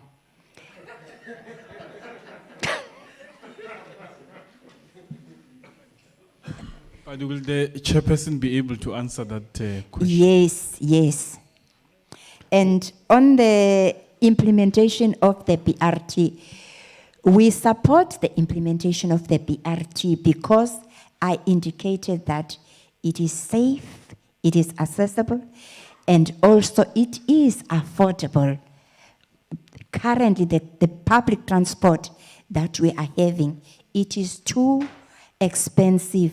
But will the chairperson be able to answer that question? Yes. And on the implementation of the BRT, we support the implementation of the BRT because I indicated that it is safe, it is accessible, and also it is affordable. Currently, the public transport that we are having, it is too expensive,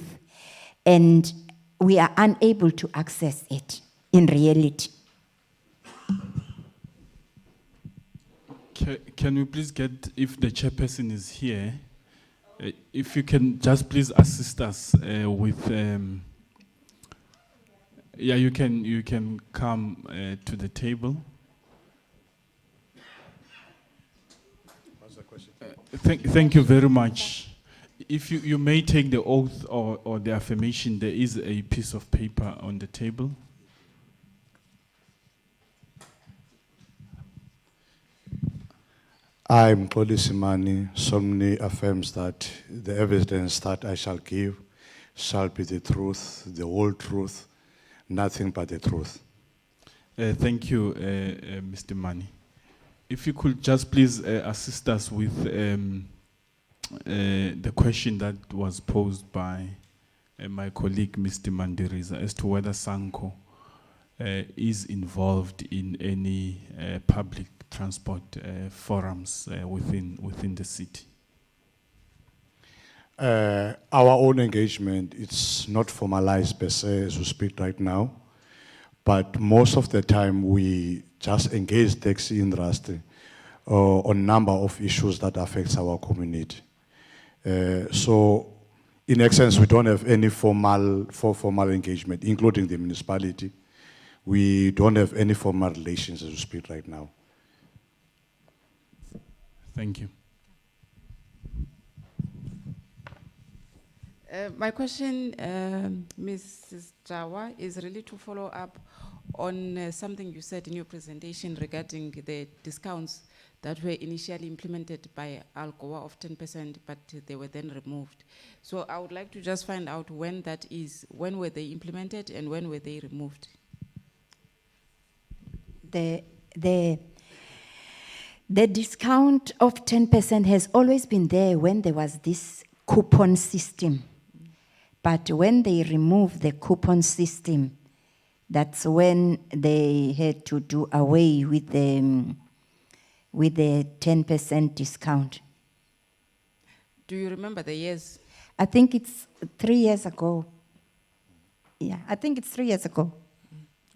and we are unable to access it in reality. Can we please get, if the chairperson is here, if you can just please assist us with, you can come to the table. What's the question? Thank you very much. If you may take the oath or the affirmation, there is a piece of paper on the table. I, Mpoli Simani, solemnly affirms that the evidence that I shall give shall be the truth, the whole truth, nothing but the truth. Thank you, Mr. Mani. If you could just please assist us with the question that was posed by my colleague, Mr. Mandiriza, as to whether SANCO is involved in any public transport forums within the city. Our own engagement, it's not formalized per se as we speak right now, but most of the time we just engage taxi industry on a number of issues that affects our community. So in essence, we don't have any formal engagement, including the municipality. We don't have any formal relations as we speak right now. Thank you. My question, Mrs. Jawa, is really to follow up on something you said in your presentation regarding the discounts that were initially implemented by Alcoa of 10%, but they were then removed. So I would like to just find out when that is, when were they implemented and when were they removed? The discount of 10% has always been there when there was this coupon system. But when they removed the coupon system, that's when they had to do away with the 10% discount. Do you remember the years? I think it's 3 years ago. Yeah, I think it's 3 years ago.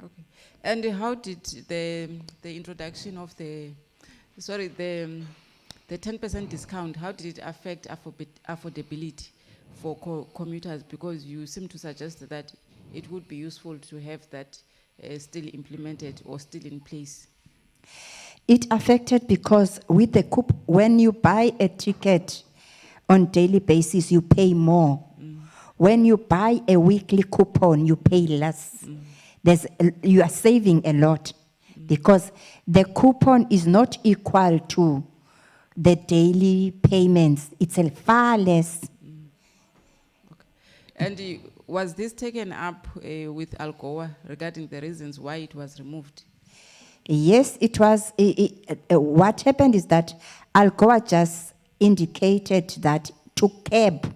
Okay. And how did the introduction of the 10% discount, how did it affect affordability for commuters? Because you seem to suggest that it would be useful to have that still implemented or still in place. It affected because with the when you buy a ticket on daily basis, you pay more. When you buy a weekly coupon, you pay less. You are saving a lot because the coupon is not equal to the daily payments. It's far less. Okay. And was this taken up with Alcoa regarding the reasons why it was removed? Yes, it was. What happened is that Alcoa just indicated that to curb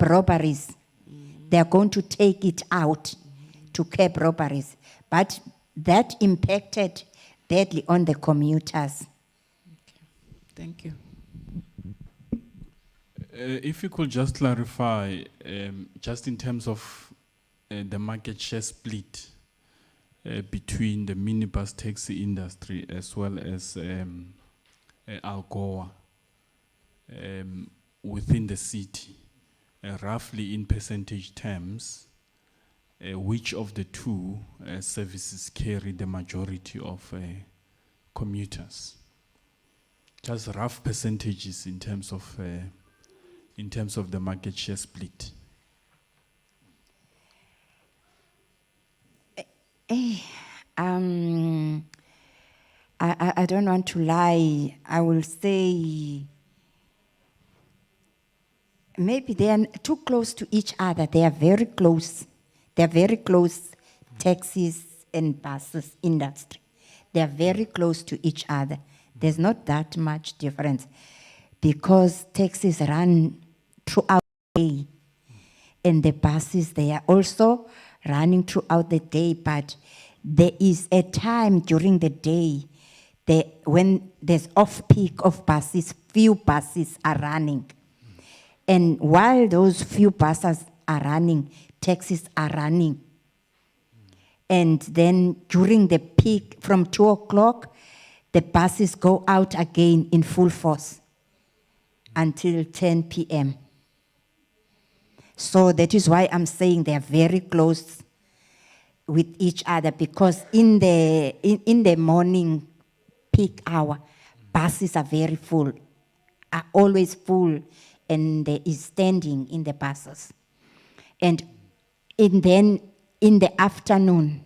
robberies, they are going to take it out to curb robberies. But that impacted badly on the commuters. Okay. Thank you. If you could just clarify, just in terms of the market share split between the minibus taxi industry as well as Alcoa within the city, roughly in percentage terms, which of the two services carry the majority of commuters? Just rough percentages in terms of the market share split. I don't want to lie. I will say maybe they are too close to each other. They are very close. They are very close, taxis and buses industry. They are very close to each other. There's not that much difference because taxis run throughout the day and the buses, they are also running throughout the day, but there is a time during the day when there's off-peak of buses, few buses are running. And while those few buses are running, taxis are running. And then during the peak from 2 o'clock, the buses go out again in full force until 10 p.m. So that is why I'm saying they are very close with each other, because in the morning peak hour, buses are very full, are always full, and there is standing in the buses. And then in the afternoon,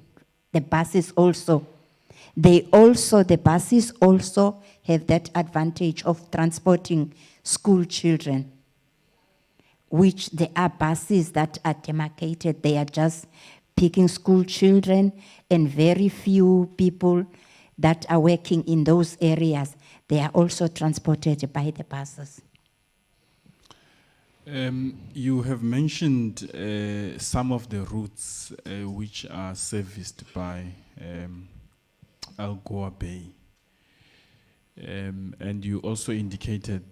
the buses also have that advantage of transporting school children, which there are buses that are demarcated. They are just picking school children, and very few people that are working in those areas, they are also transported by the buses. You have mentioned some of the routes which are serviced by Alcoa Bay. And you also indicated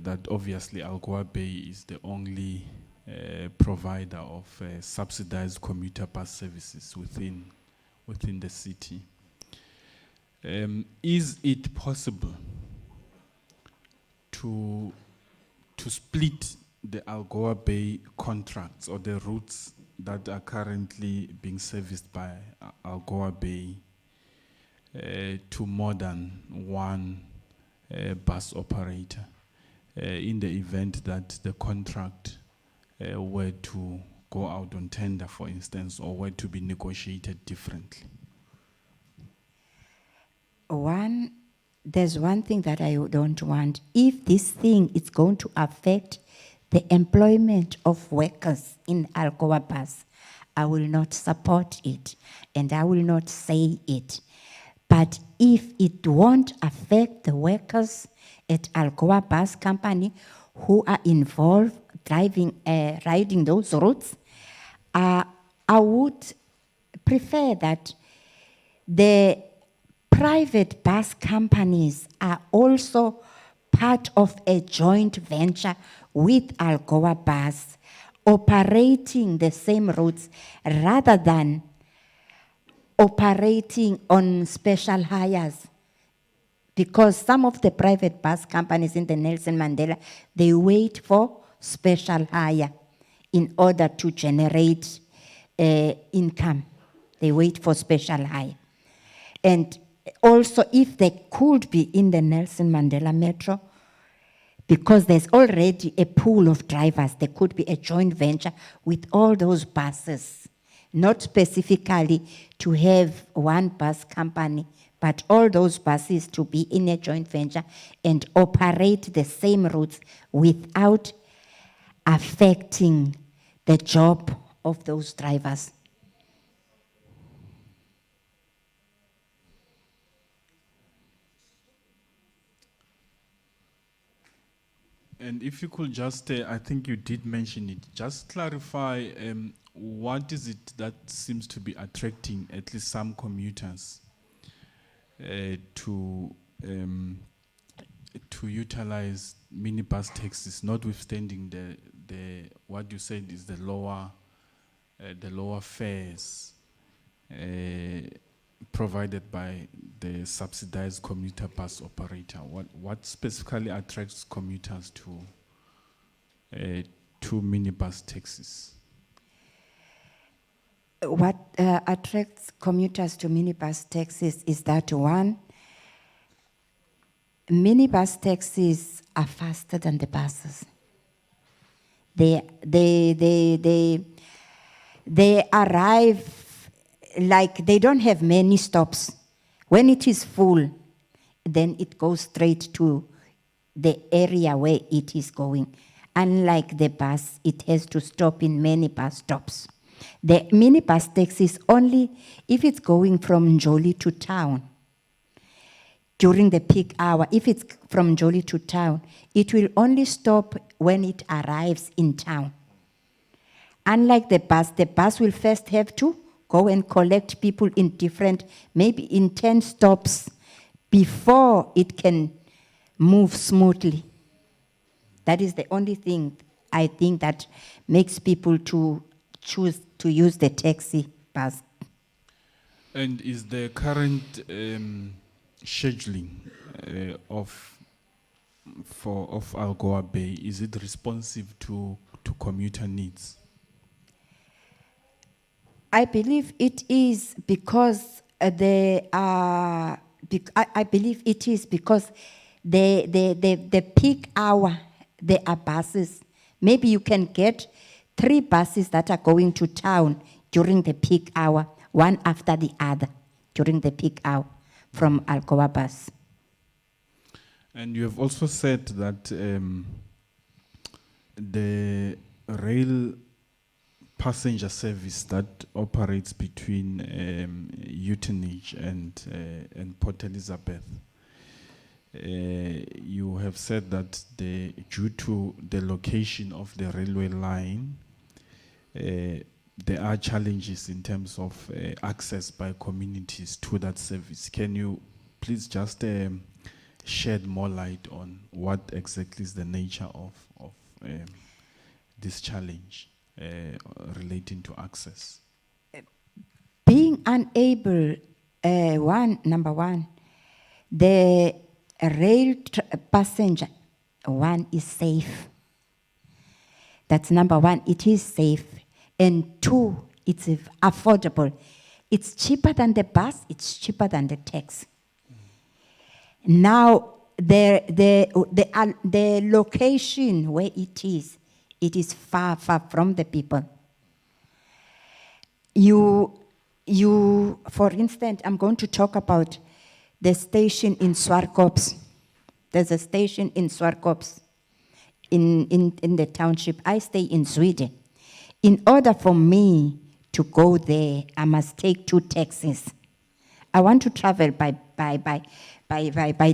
that obviously Alcoa Bay is the only provider of subsidized commuter bus services within the city. Is it possible to split the Alcoa Bay contracts or the routes that are currently being serviced by Alcoa Bay to more than one bus operator in the event that the contract were to go out on tender, for instance, or were to be negotiated differently? There's one thing that I don't want. If this thing is going to affect the employment of workers in Alcoa Bus, I will not support it, and I will not say it. But if it won't affect the workers at Alcoa Bus Company who are involved riding those routes, I would prefer that the private bus companies are also part of a joint venture with Alcoa Bus, operating the same routes rather than operating on special hires. Because some of the private bus companies in the Nelson Mandela, they wait for special hire in order to generate income. They wait for special hire. And also, if they could be in the Nelson Mandela Metro, because there's already a pool of drivers, there could be a joint venture with all those buses, not specifically to have one bus company, but all those buses to be in a joint venture and operate the same routes without affecting the job of those drivers. And if you could just, I think you did mention it, just clarify what is it that seems to be attracting at least some commuters to utilize minibus taxis, notwithstanding the what you said is the lower fares provided by the subsidized commuter bus operator. What specifically attracts commuters to minibus taxis? What attracts commuters to minibus taxis is that, one, minibus taxis are faster than the buses. They arrive like they don't have many stops. When it is full, then it goes straight to the area where it is going. Unlike the bus, it has to stop in many bus stops. The minibus taxis only if it's going from Njoli to town. During the peak hour, if it's from Njoli to town, it will only stop when it arrives in town. Unlike the bus will first have to go and collect people in different, maybe in 10 stops before it can move smoothly. That is the only thing I think that makes people to choose to use the taxi bus. And is the current scheduling of Alcoa Bay, is it responsive to commuter needs? I believe it is because I believe it is because the peak hour, there are buses. Maybe you can get 3 buses that are going to town during the peak hour, one after the other during the peak hour from Alcoa Bus. And you have also said that the rail passenger service that operates between Uitenhage and Port Elizabeth, you have said that due to the location of the railway line, there are challenges in terms of access by communities to that service. Can you please just shed more light on what exactly is the nature of this challenge relating to access? Being unable, number one, the rail passenger, one, is safe. That's number one, it is safe. And 2, it's affordable. It's cheaper than the bus, it's cheaper than the taxi. Now, the location where it is far, far from the people. For instance, I'm going to talk about the station in Swarkops. There's a station in Swarkops in the township. I stay in Sweden. In order for me to go there, I must take 2 taxis. I want to travel by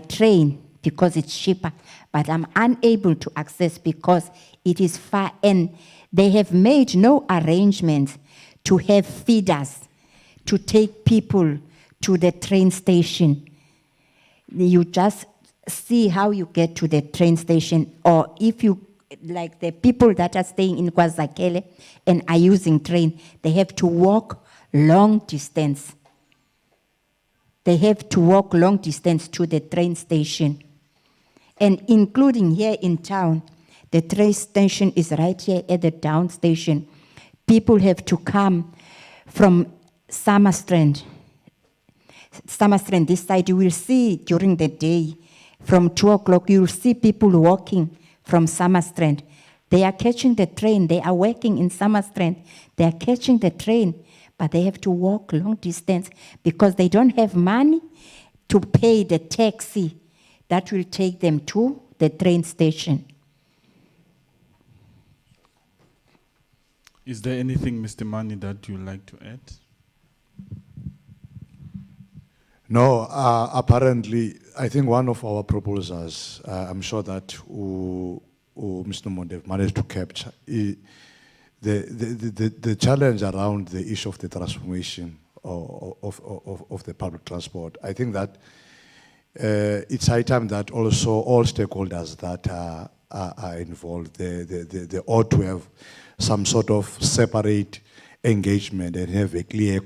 train because it's cheaper, but I'm unable to access because it is far, and they have made no arrangements to have feeders to take people to the train station. You just see how you get to the train station, or if you, like the people that are staying in KwaZakele and are using train, they have to walk long distance. They have to walk long distance to the train station. And including here in town, the train station is right here at the down station. People have to come from Summerstrand. Summerstrand, this side, you will see during the day, from 2 o'clock, you will see people walking from Summerstrand. They are catching the train. They are working in Summerstrand. They are catching the train, but they have to walk long distance because they don't have money to pay the taxi that will take them to the train station. Is there anything, Mr. Mani, that you'd like to add? No, apparently, I think one of our proposals, I'm sure that Mr. Monde managed to capture, the challenge around the issue of the transformation of the public transport. I think that it's high time that also all stakeholders that are involved, they ought to have some sort of separate engagement and have a clear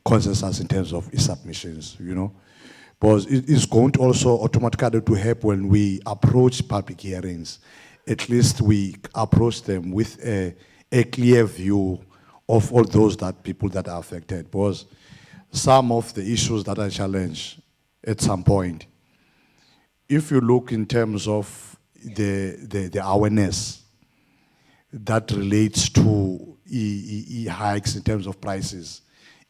consensus in terms of submissions, you know. Because it is going to also automatically to help when we approach public hearings. At least we approach them with a clear view of all those people that are affected. Because some of the issues that are challenged at some point, if you look in terms of the awareness that relates to hikes in terms of prices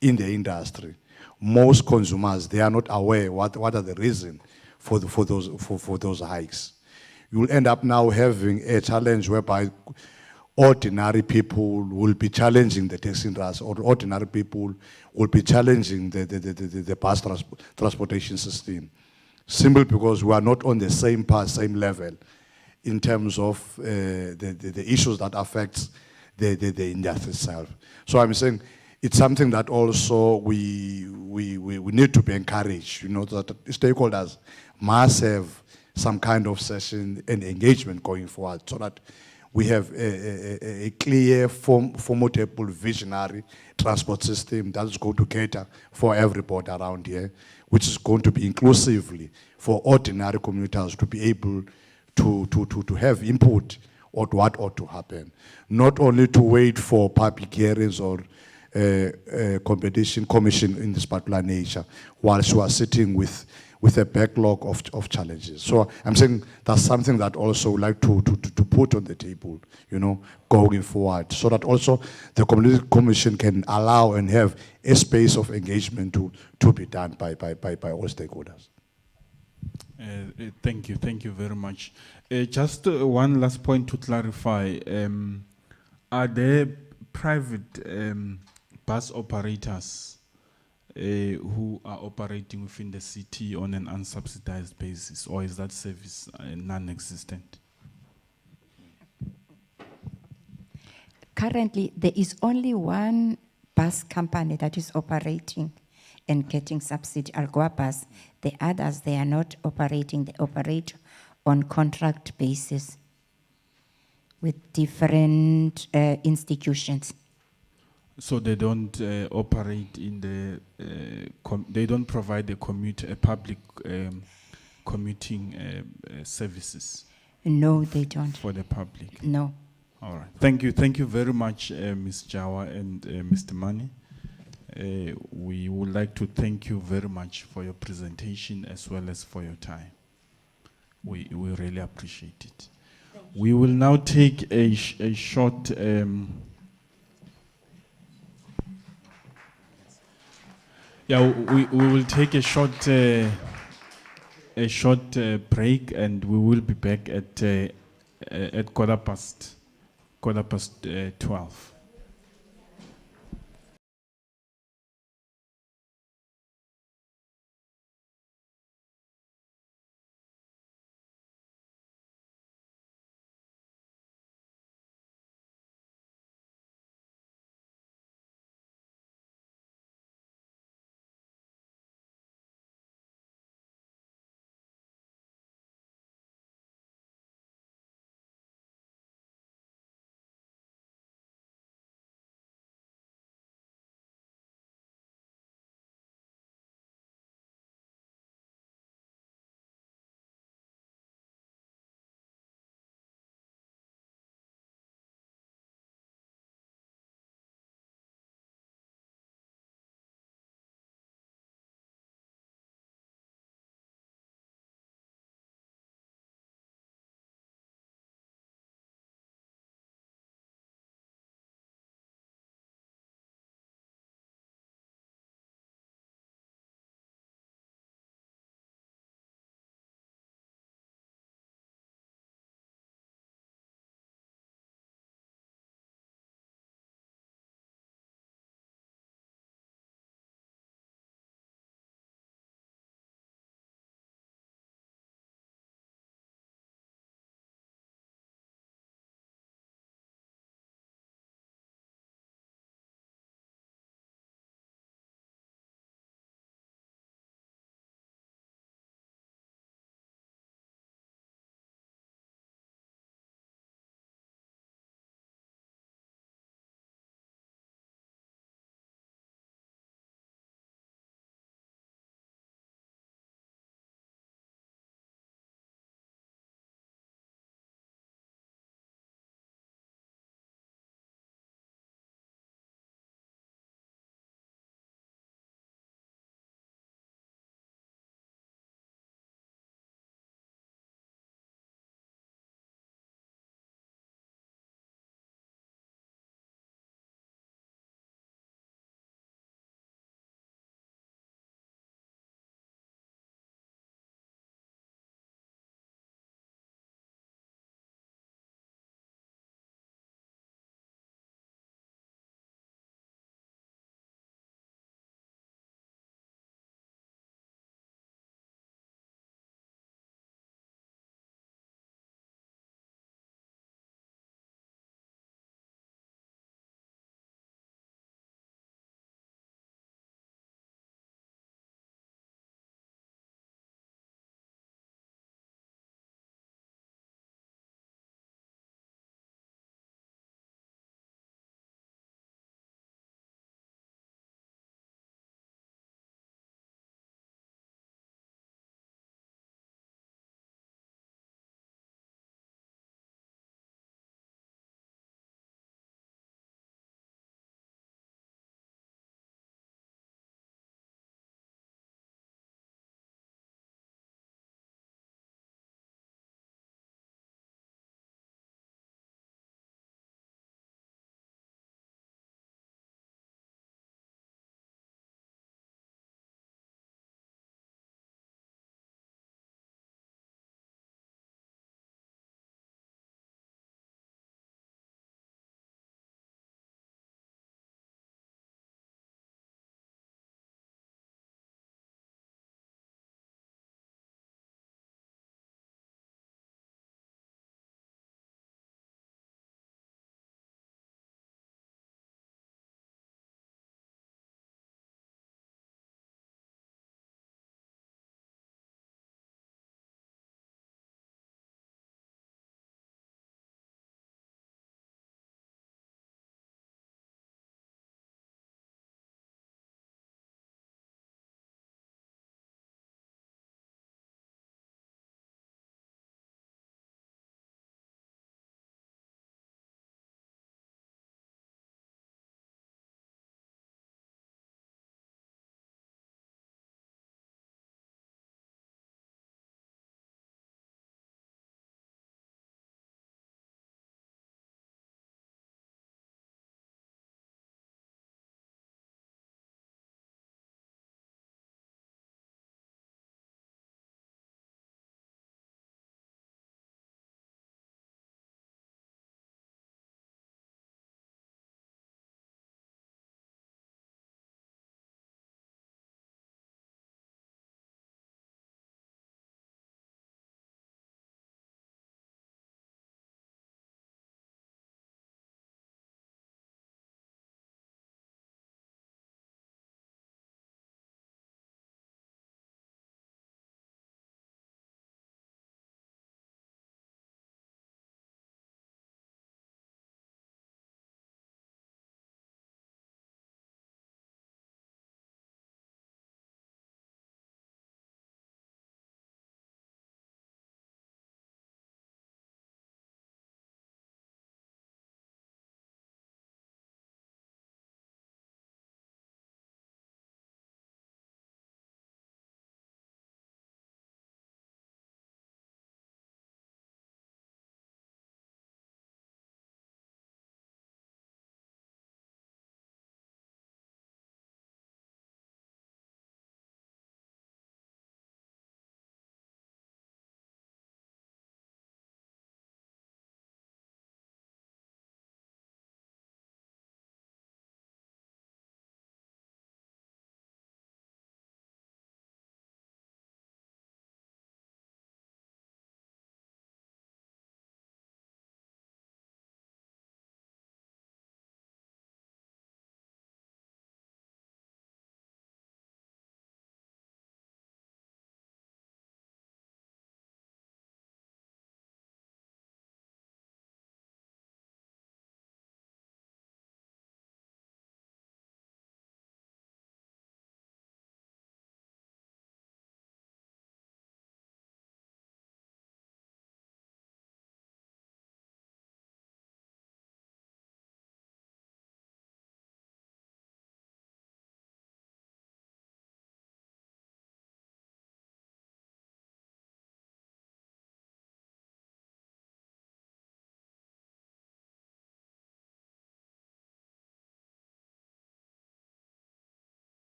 in the industry, most consumers, they are not aware what are the reasons for those hikes. You will end up now having a challenge whereby ordinary people will be challenging the taxi industry, or ordinary people will be challenging the bus transportation system, simply because we are not on the same path, same level in terms of the issues that affects the industry itself. So I'm saying it's something that also we need to be encouraged, you know, that stakeholders must have some kind of session and engagement going forward so that we have a clear, formidable, visionary transport system that is going to cater for everybody around here, which is going to be inclusively for ordinary commuters to be able to have input on what ought to happen. Not only to wait for public hearings or competition commission in this particular nature, whilst we are sitting with a backlog of challenges. So I'm saying that's something that also would like to put on the table, you know, going forward, so that also the community commission can allow and have a space of engagement to be done by all stakeholders. Thank you very much. Just one last point to clarify. Are there private bus operators who are operating within the city on an unsubsidized basis, or is that service non-existent? Currently, there is only one bus company that is operating and getting subsidy, Algoa Bus. The others, they are not operating. They operate on contract basis with different institutions. So they don't operate in the, they don't provide a public commuting services? No, they don't. For the public? No. All right. Thank you very much, Ms. Jawa and Mr. Mani. We would like to thank you very much for your presentation as well as for your time. We really appreciate it. We will now take a short Yeah, we will take a short break, and we will be back at 12:15.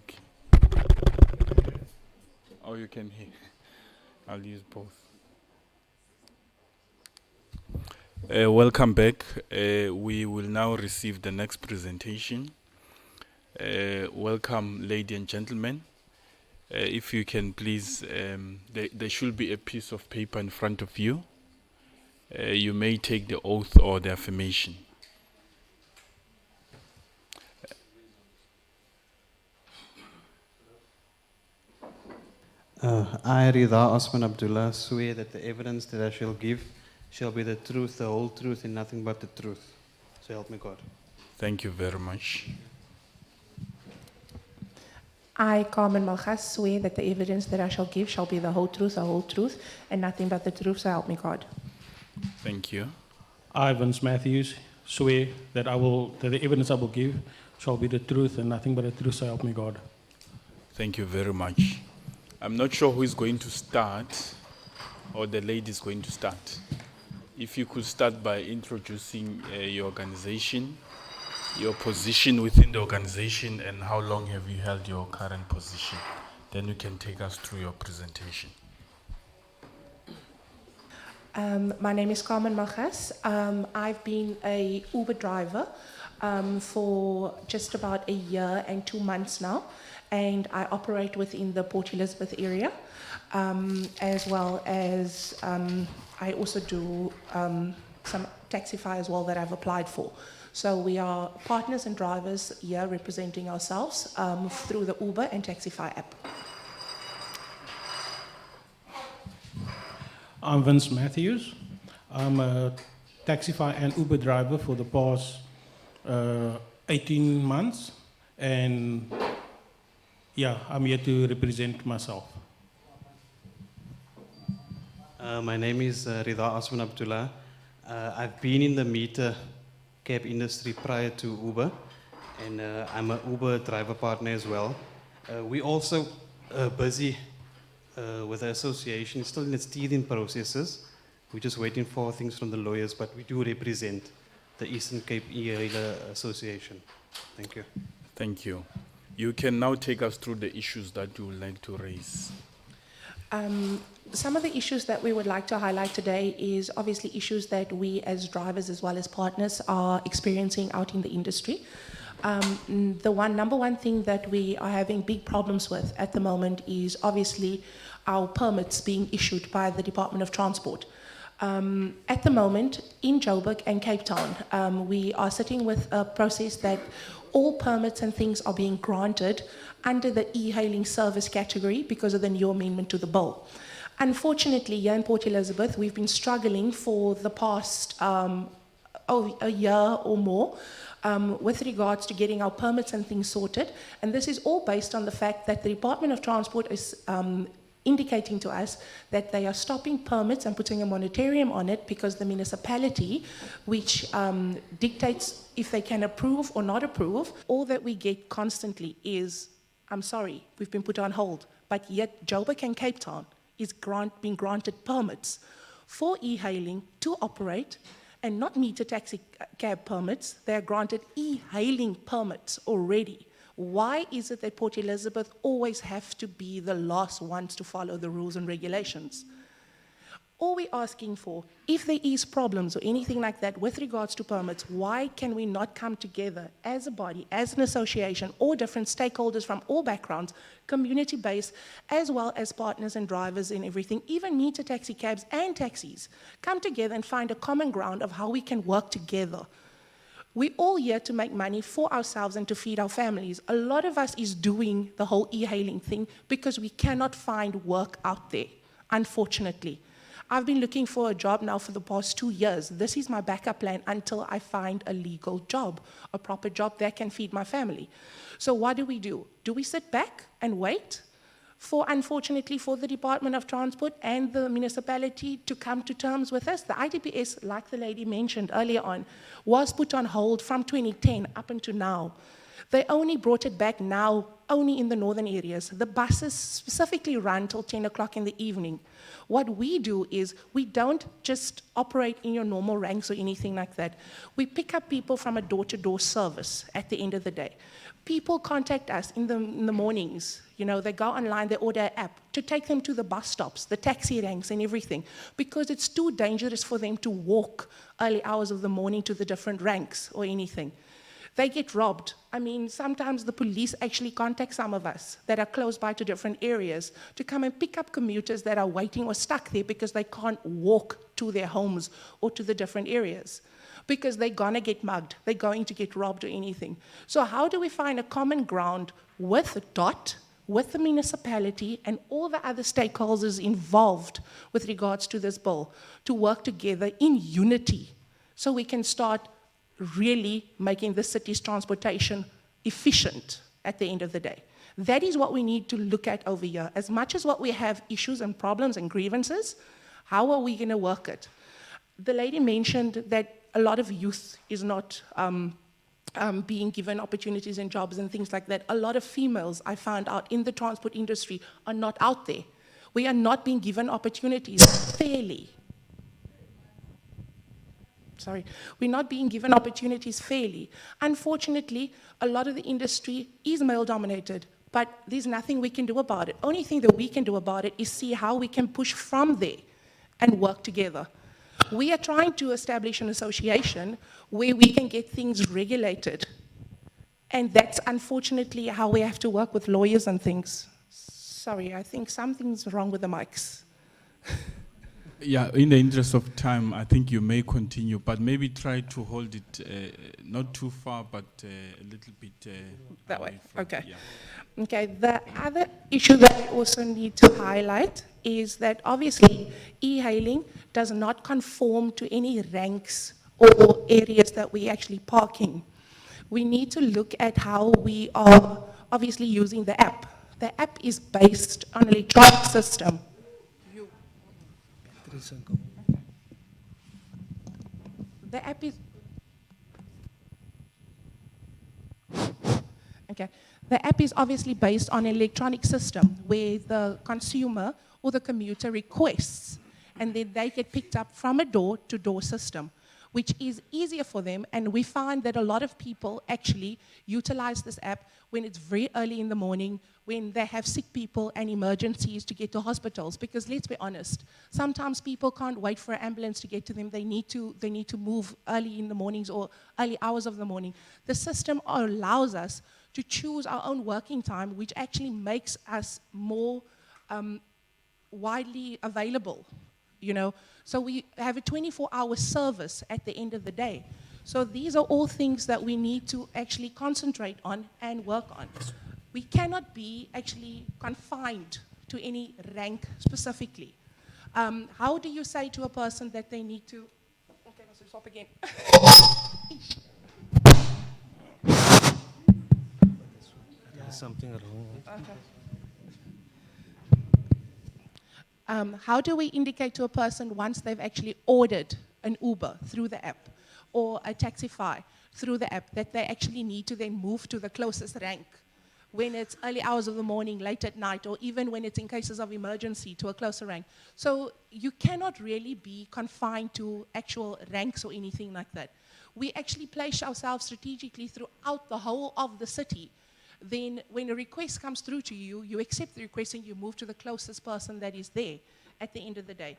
okay. Oh, you can hear. I'll use both. Welcome back. We will now receive the next presentation. Welcome, ladies and gentlemen. If you can please, there should be a piece of paper in front of you. You may take the oath or the affirmation. I, Rida Osman Abdullah, swear that the evidence that I shall give shall be the truth, the whole truth, and nothing but the truth. So help me God. Thank you very much. I, Carmen Malgas, swear that the evidence that I shall give shall be the whole truth, and nothing but the truth, so help me God. Thank you. I, Vince Matthews, swear that the evidence I will give shall be the truth and nothing but the truth, so help me God. Thank you very much. I'm not sure who is going to start, or the lady is going to start. If you could start by introducing your organization, your position within the organization, and how long have you held your current position? Then you can take us through your presentation. My name is Carmen Malgas. I've been a Uber driver for just about a year and 2 months now, and I operate within the Port Elizabeth area, as well as I also do some Taxify as well that I've applied for. So we are partners and drivers here representing ourselves through the Uber and Taxify app. I'm Vince Matthews. I'm a Taxify and Uber driver for the past 18 months. And yeah, I'm here to represent myself. My name is Rida Osman Abdullah. I've been in the meter cab industry prior to Uber, and I'm an Uber driver partner as well. We're also busy with the association, still in its teething processes. We're just waiting for things from the lawyers, but we do represent the Eastern Cape E-Hailer Association. Thank you. Thank you. You can now take us through the issues that you would like to raise. Some of the issues that we would like to highlight today is obviously issues that we as drivers as well as partners are experiencing out in the industry. Number one thing that we are having big problems with at the moment is obviously our permits being issued by the Department of Transport. At the moment, in Joburg and Cape Town, we are sitting with a process that all permits and things are being granted under the e-hailing service category because of the new amendment to the bill. Unfortunately, here in Port Elizabeth, we've been struggling for the past a year or more with regards to getting our permits and things sorted. And this is all based on the fact that the Department of Transport is indicating to us that they are stopping permits and putting a moratorium on it because the municipality, which dictates if they can approve or not approve, all that we get constantly is, I'm sorry, we've been put on hold. But yet Joburg and Cape Town is being granted permits for e-hailing to operate, and not meter taxi cab permits. They are granted e-hailing permits already. Why is it that Port Elizabeth always have to be the last ones to follow the rules and regulations? All we're asking for, if there is problems or anything like that with regards to permits, why can we not come together as a body, as an association, or different stakeholders from all backgrounds, community-based, as well as partners and drivers and everything, even meter taxi cabs and taxis, come together and find a common ground of how we can work together. We're all here to make money for ourselves and to feed our families. A lot of us is doing the whole e-hailing thing because we cannot find work out there, unfortunately. I've been looking for a job now for the past 2 years. This is my backup plan until I find a legal job, a proper job that can feed my family. So what do? Do we sit back and wait for, unfortunately, for the Department of Transport and the municipality to come to terms with us? The IDPS, like the lady mentioned earlier on, was put on hold from 2010 up until now. They only brought it back now only in the northern areas. The buses specifically run till 10 o'clock in the evening. What we do is we don't just operate in your normal ranks or anything like that. We pick up people from a door-to-door service at the end of the day. People contact us in the mornings. You know, they go online, they order an app to take them to the bus stops, the taxi ranks and everything, because it's too dangerous for them to walk early hours of the morning to the different ranks or anything. They get robbed. I mean, sometimes the police actually contact some of us that are close by to different areas to come and pick up commuters that are waiting or stuck there because they can't walk to their homes or to the different areas, because they're gonna get mugged, they're going to get robbed or anything. So how do we find a common ground with DOT, with the municipality and all the other stakeholders involved with regards to this bill to work together in unity so we can start really making the city's transportation efficient at the end of the day? That is what we need to look at over here. As much as what we have issues and problems and grievances, how are we going to work it? The lady mentioned that a lot of youth is not being given opportunities and jobs and things like that. A lot of females, I found out, in the transport industry are not out there. We are not being given opportunities fairly. Sorry, we're not being given opportunities fairly. Unfortunately, a lot of the industry is male-dominated, but there's nothing we can do about it. Only thing that we can do about it is see how we can push from there and work together. We are trying to establish an association where we can get things regulated. And that's unfortunately how we have to work with lawyers and things. Sorry, I think something's wrong with the mics. Yeah, in the interest of time, I think you may continue, but maybe try to hold it not too far, but a little bit that way. from, Okay. yeah. Okay. The other issue that we also need to highlight is that obviously e-hailing does not conform to any ranks or areas that we actually parking. We need to look at how we are obviously using the app. The app is based on an electronic system. The app is okay. The app is obviously based on an electronic system where the consumer or the commuter requests, and then they get picked up from a door-to-door system, which is easier for them. And we find that a lot of people actually utilize this app when it's very early in the morning, when they have sick people and emergencies to get to hospitals. Because let's be honest, sometimes people can't wait for an ambulance to get to them. They need to move early in the mornings or early hours of the morning. The system allows us to choose our own working time, which actually makes us more widely available. You know, so we have a 24-hour service at the end of the day. So these are all things that we need to actually concentrate on and work on. We cannot be actually confined to any rank specifically. How do you say to a person that they need to... Okay, let's stop again. There's something wrong. Okay. How do we indicate to a person once they've actually ordered an Uber through the app or a Taxify through the app that they actually need to then move to the closest rank when it's early hours of the morning, late at night, or even when it's in cases of emergency to a closer rank? So you cannot really be confined to actual ranks or anything like that. We actually place ourselves strategically throughout the whole of the city. Then when a request comes through to you, you accept the request and you move to the closest person that is there at the end of the day.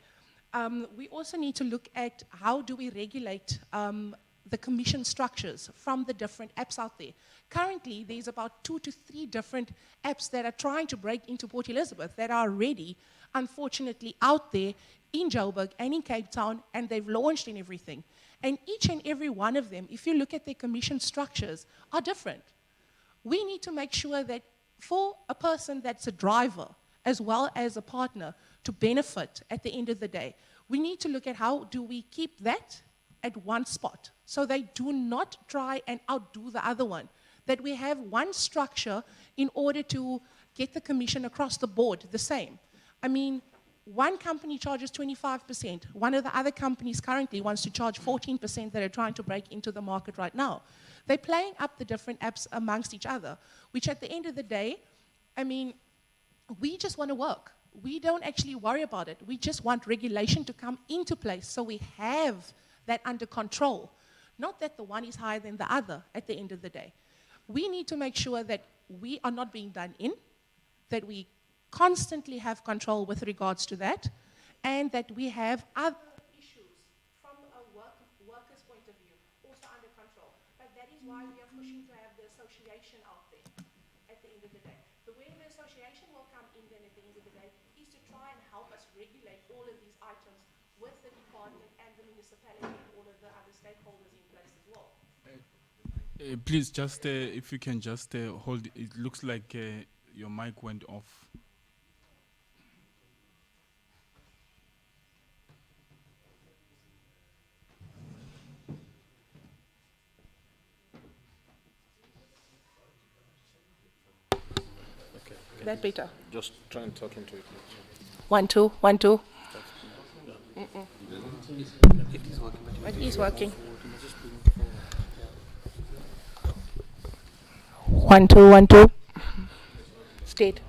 We also need to look at how do we regulate the commission structures from the different apps out there. Currently, there's about 2 to 3 different apps that are trying to break into Port Elizabeth that are already, unfortunately, out there in Joburg and in Cape Town, and they've launched and everything. And each and every one of them, if you look at their commission structures, are different. We need to make sure that for a person that's a driver, as well as a partner, to benefit at the end of the day, we need to look at how do we keep that at one spot so they do not try and outdo the other one. That we have one structure in order to get the commission across the board the same. I mean, one company charges 25%. One of the other companies currently wants to charge 14% that are trying to break into the market right now. They're playing up the different apps amongst each other, which at the end of the day, I mean, we just want to work. We don't actually worry about it. We just want regulation to come into place so we have that under control. Not that the one is higher than the other at the end of the day. We need to make sure that we are not being done in, that we constantly have control with regards to that, and that we have other issues from a worker's point of view also under control. But that is why we are pushing to have the association out there at the end of the day. The way the association will come in then at the end of the day is to try and help us regulate all of these items with the department and the municipality and all of the other stakeholders in place as well. Please, just if you can just hold. It looks like your mic went off. That better. Just try and talk into it. 1, 2, 1, 2. It is working. It is working. 1, 2, 1, 2. State.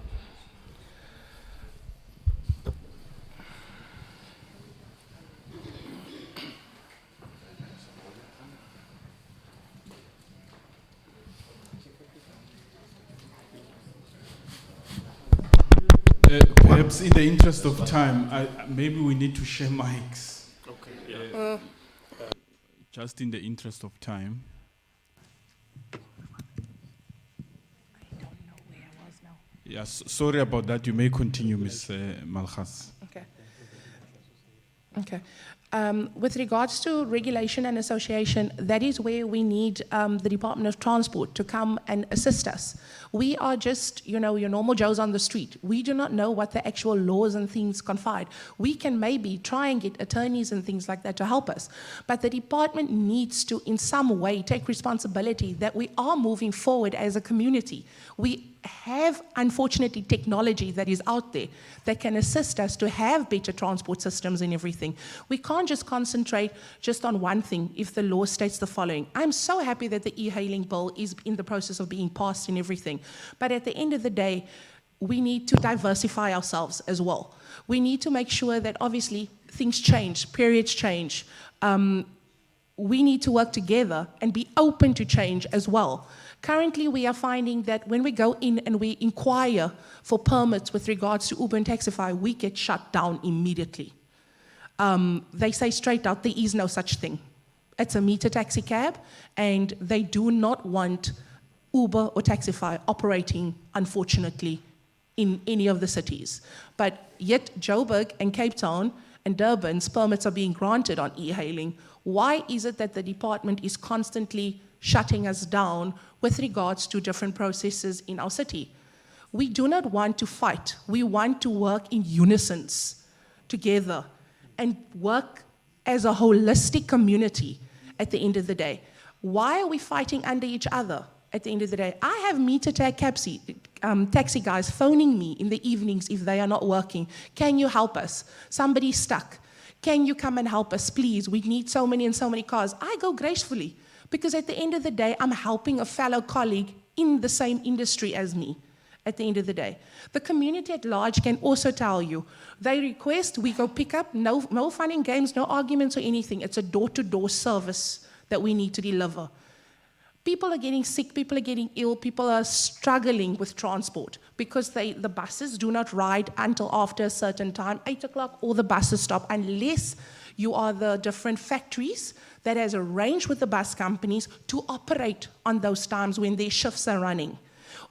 Perhaps in the interest of time, maybe we need to share mics. Okay. Yeah. Just in the interest of time. Yes, sorry about that. You may continue, Ms. Malgas. Okay. Okay. With regards to regulation and association, that is where we need the Department of Transport to come and assist us. We are just, your normal Joes on the street. We do not know what the actual laws and things confide. We can maybe try and get attorneys and things like that to help us. But the department needs to, in some way, take responsibility that we are moving forward as a community. We have, unfortunately, technology that is out there that can assist us to have better transport systems and everything. We can't just concentrate just on one thing if the law states the following. I'm so happy that the e-hailing bill is in the process of being passed and everything. But at the end of the day, we need to diversify ourselves as well. We need to make sure that obviously things change, periods change. We need to work together and be open to change as well. Currently, we are finding that when we go in and we inquire for permits with regards to Uber and Taxify, we get shut down immediately. They say straight out, there is no such thing. It's a meter taxi cab, and they do not want Uber or Taxify operating, unfortunately, in any of the cities. But yet, Joburg and Cape Town and Durban's permits are being granted on e-hailing. Why is it that the department is constantly shutting us down with regards to different processes in our city? We do not want to fight. We want to work in unison together and work as a holistic community at the end of the day. Why are we fighting under each other at the end of the day? I have meter tag taxi guys phoning me in the evenings if they are not working. Can you help us? Somebody's stuck. Can you come and help us, please? We need so many and so many cars. I go gracefully, because at the end of the day, I'm helping a fellow colleague in the same industry as me at the end of the day. The community at large can also tell you. They request, we go pick up, no fun and games, no arguments or anything. It's a door-to-door service that we need to deliver. People are getting sick, people are getting ill, people are struggling with transport because the buses do not ride until after a certain time, 8 o'clock, all the buses stop, unless you are the different factories that has arranged with the bus companies to operate on those times when their shifts are running.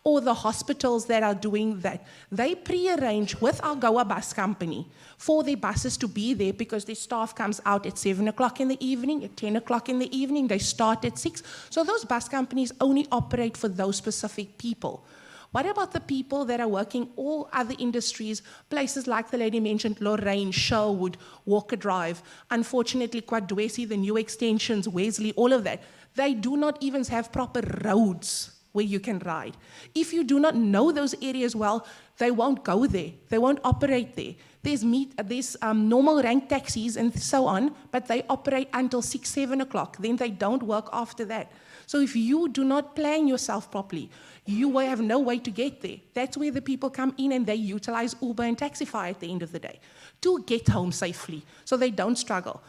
Or the hospitals that are doing that. They pre-arrange with our Goa bus company for their buses to be there because their staff comes out at 7 o'clock in the evening, at 10 o'clock in the evening, they start at 6. So those bus companies only operate for those specific people. What about the people that are working all other industries, places like the lady mentioned, Lorraine, Sherwood, Walker Drive, unfortunately Kwadwesi, the new extensions, Wesley, all of that. They do not even have proper roads where you can ride. If you do not know those areas well, they won't go there. They won't operate there. There's normal rank taxis and so on, but they operate until 6, 7 o'clock. Then they don't work after that. So if you do not plan yourself properly, you will have no way to get there. That's where the people come in and they utilize Uber and Taxify at the end of the day to get home safely so they don't struggle.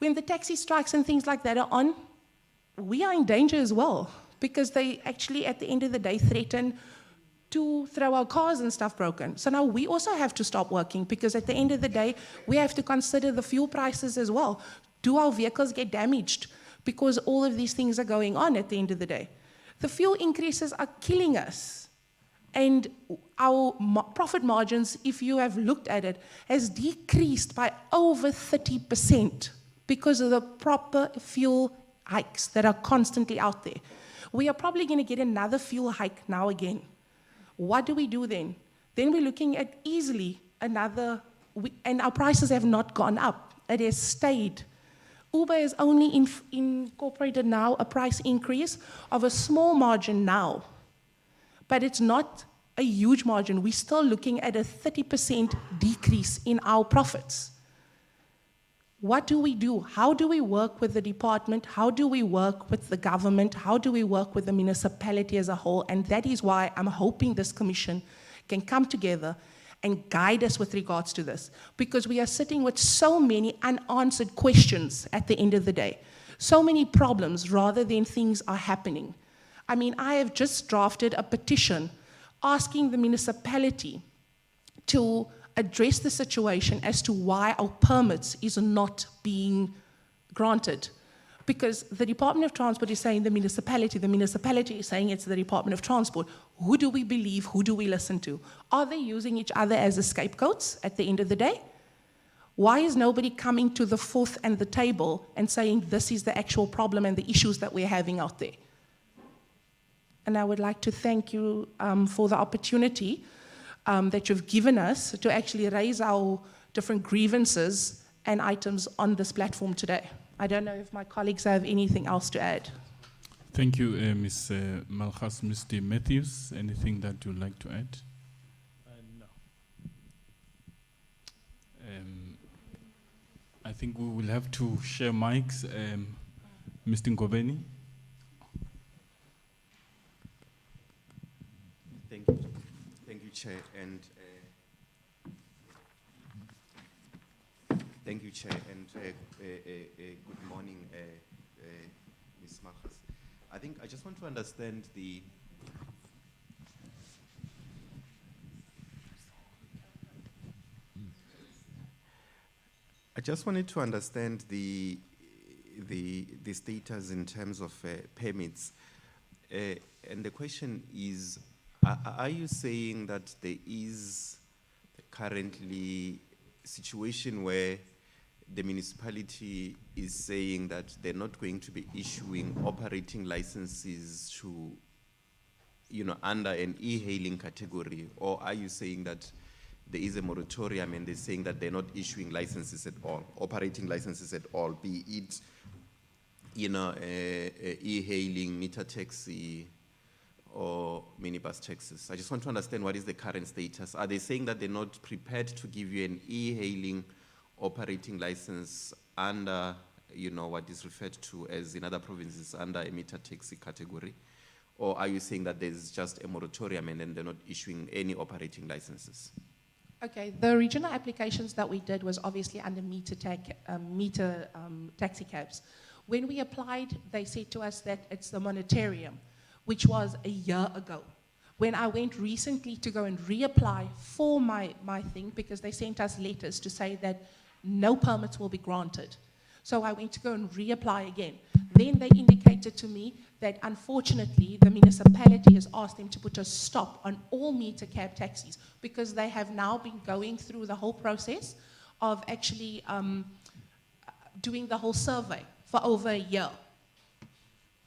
When the taxi strikes and things like that are on, we are in danger as well because they actually, at the end of the day, threaten to throw our cars and stuff broken. So now we also have to stop working because at the end of the day, we have to consider the fuel prices as well. Do our vehicles get damaged? Because all of these things are going on at the end of the day. The fuel increases are killing us. And our profit margins, if you have looked at it, has decreased by over 30% because of the proper fuel hikes that are constantly out there. We are probably going to get another fuel hike now again. What do we do then? Then we're looking at easily another, and our prices have not gone up. It has stayed. Uber has only incorporated now a price increase of a small margin now, but it's not a huge margin. We're still looking at a 30% decrease in our profits. What do we do? How do we work with the department? How do we work with the government? How do we work with the municipality as a whole? And that is why I'm hoping this commission can come together and guide us with regards to this, because we are sitting with so many unanswered questions at the end of the day, so many problems rather than things are happening. I mean, I have just drafted a petition asking the municipality to address the situation as to why our permits is not being granted. Because the Department of Transport is saying the municipality is saying it's the Department of Transport. Who do we believe? Who do we listen to? Are they using each other as scapegoats at the end of the day? Why is nobody coming to the forth and the table and saying this is the actual problem and the issues that we're having out there? And I would like to thank you for the opportunity that you've given us to actually raise our different grievances and items on this platform today. I don't know if my colleagues have anything else to add. Thank you, Ms. Malchus. Mr. Matthews, anything that you'd like to add? No. I think we will have to share mics. Mr. Ngobeni. Thank you, Chair, and thank you, Chair, and good morning, Ms. Malchus. I think I just want to understand the. I just wanted to understand the status in terms of permits, and the question is. Are you saying that there is currently a situation where the municipality is saying that they're not going to be issuing operating licenses to, under an e-hailing category? Or are you saying that there is a moratorium and they're saying that they're not issuing licenses at all, operating licenses at all, be it, e-hailing, meter taxi, or minibus taxis? I just want to understand what is the current status. Are they saying that they're not prepared to give you an e-hailing operating license under, what is referred to as in other provinces under a meter taxi category? Or are you saying that there's just a moratorium and then they're not issuing any operating licenses? Okay, the original applications that we did was obviously under meter taxi cabs. When we applied, they said to us that it's the moratorium, which was a year ago. When I went recently to go and reapply for my thing, because they sent us letters to say that no permits will be granted. So I went to go and reapply again. Then they indicated to me that unfortunately the municipality has asked them to put a stop on all meter cab taxis because they have now been going through the whole process of actually doing the whole survey for over a year.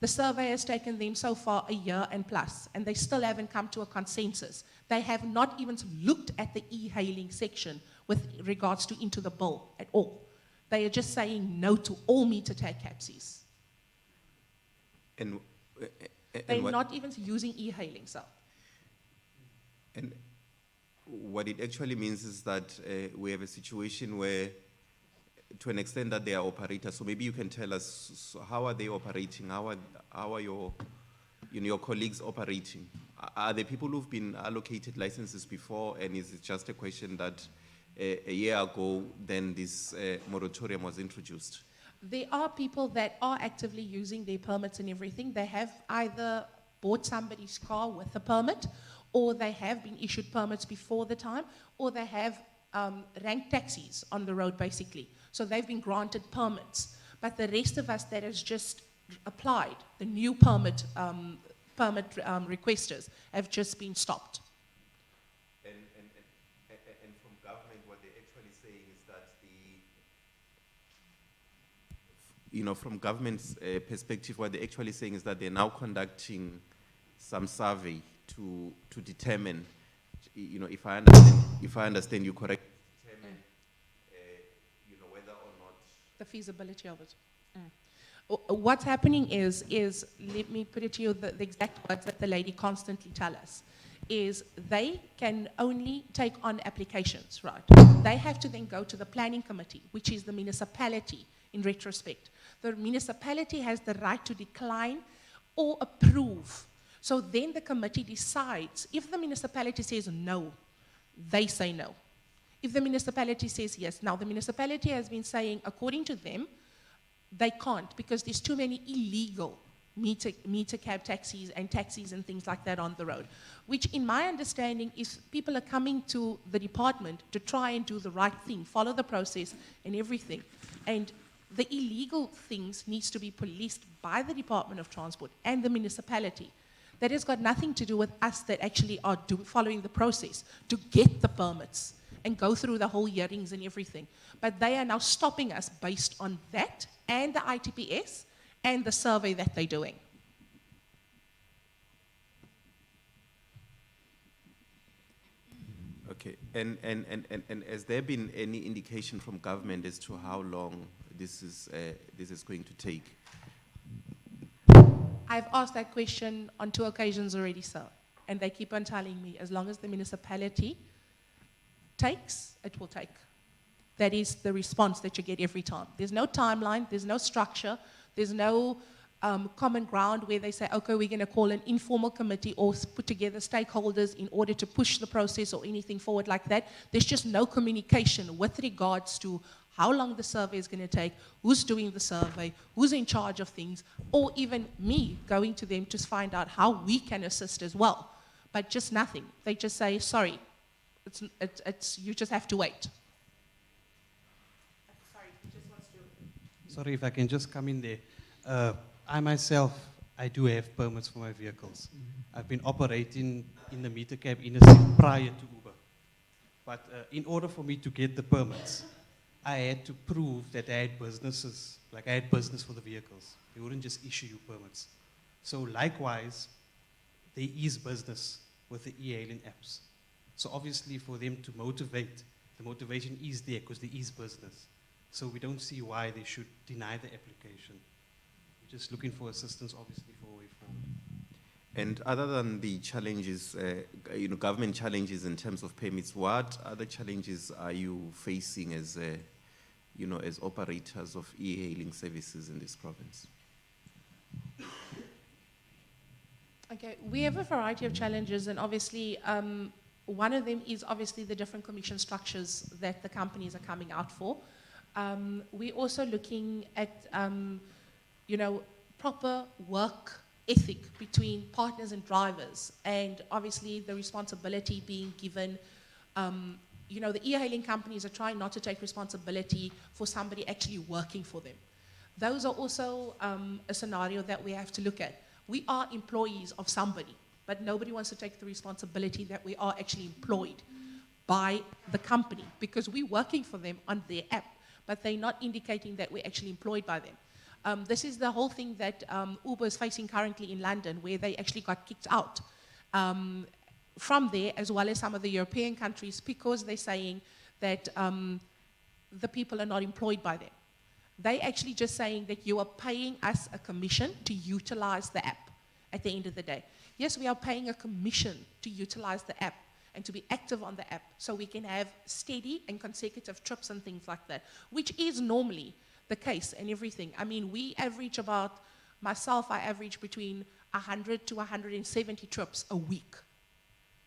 The survey has taken them so far a year and plus, and they still haven't come to a consensus. They have not even looked at the e-hailing section with regards to into the bill at all. They are just saying no to all meter tag taxis. And they're not even using e-hailing, so. And what it actually means is that we have a situation where to an extent that they are operators. So maybe you can tell us, so how are they operating? How are your, your colleagues operating? Are there people who've been allocated licenses before, and is it just a question that a year ago then this moratorium was introduced? There are people that are actively using their permits and everything. They have either bought somebody's car with a permit, or they have been issued permits before the time, or they have ranked taxis on the road, basically. So they've been granted permits. But the rest of us that has just applied, the new permit requesters, have just been stopped. And from government, what they're actually saying is that from government's perspective, what they're actually saying is that they're now conducting some survey to determine, if I understand you correctly, determine, whether or not The feasibility of it. What's happening is, let me put it to you, the exact words that the lady constantly tell us, is they can only take on applications, right? They have to then go to the planning committee, which is the municipality in retrospect. The municipality has the right to decline or approve. So then the committee decides. If the municipality says no, they say no. If the municipality says yes, now the municipality has been saying, according to them, they can't because there's too many illegal meter cab taxis and things like that on the road, which in my understanding is people are coming to the department to try and do the right thing, follow the process and everything. And the illegal things needs to be policed by the Department of Transport and the municipality. That has got nothing to do with us that actually are following the process to get the permits and go through the whole hearings and everything. But they are now stopping us based on that and the ITPS and the survey that they're doing. Okay, and has there been any indication from government as to how long this is going to take? I've asked that question on 2 occasions already, sir, and they keep on telling me as long as the municipality takes, it will take. That is the response that you get every time. There's no timeline, there's no structure, there's no common ground where they say, okay, we're going to call an informal committee or put together stakeholders in order to push the process or anything forward like that. There's just no communication with regards to how long the survey is going to take, who's doing the survey, who's in charge of things, or even me going to them to find out how we can assist as well. But just nothing. They just say, sorry, you just have to wait. Sorry if I can just come in there. I myself, I do have permits for my vehicles. I've been operating in the meter cab industry prior to Uber. But in order for me to get the permits, I had to prove that I had businesses, like I had business for the vehicles. They wouldn't just issue you permits. So likewise, there is business with the e-hailing apps. So obviously for them to motivate, the motivation is there because there is business. So we don't see why they should deny the application. We're just looking for assistance, obviously, for a way forward. And other than the challenges, government challenges in terms of permits, what other challenges are you facing as, as operators of e-hailing services in this province? Okay, we have a variety of challenges, and obviously, one of them is obviously the different commission structures that the companies are coming out for. We're also looking at, proper work ethic between partners and drivers, and obviously the responsibility being given. The e-hailing companies are trying not to take responsibility for somebody actually working for them. Those are also a scenario that we have to look at. We are employees of somebody, but nobody wants to take the responsibility that we are actually employed by the company because we're working for them on their app, but they're not indicating that we're actually employed by them. This is the whole thing that Uber is facing currently in London, where they actually got kicked out from there, as well as some of the European countries, because they're saying that the people are not employed by them. They actually just saying that you are paying us a commission to utilize the app at the end of the day. Yes, we are paying a commission to utilize the app, and to be active on the app so we can have steady and consecutive trips and things like that, which is normally the case and everything. I mean, we average about, myself, I average between 100 to 170 trips a week,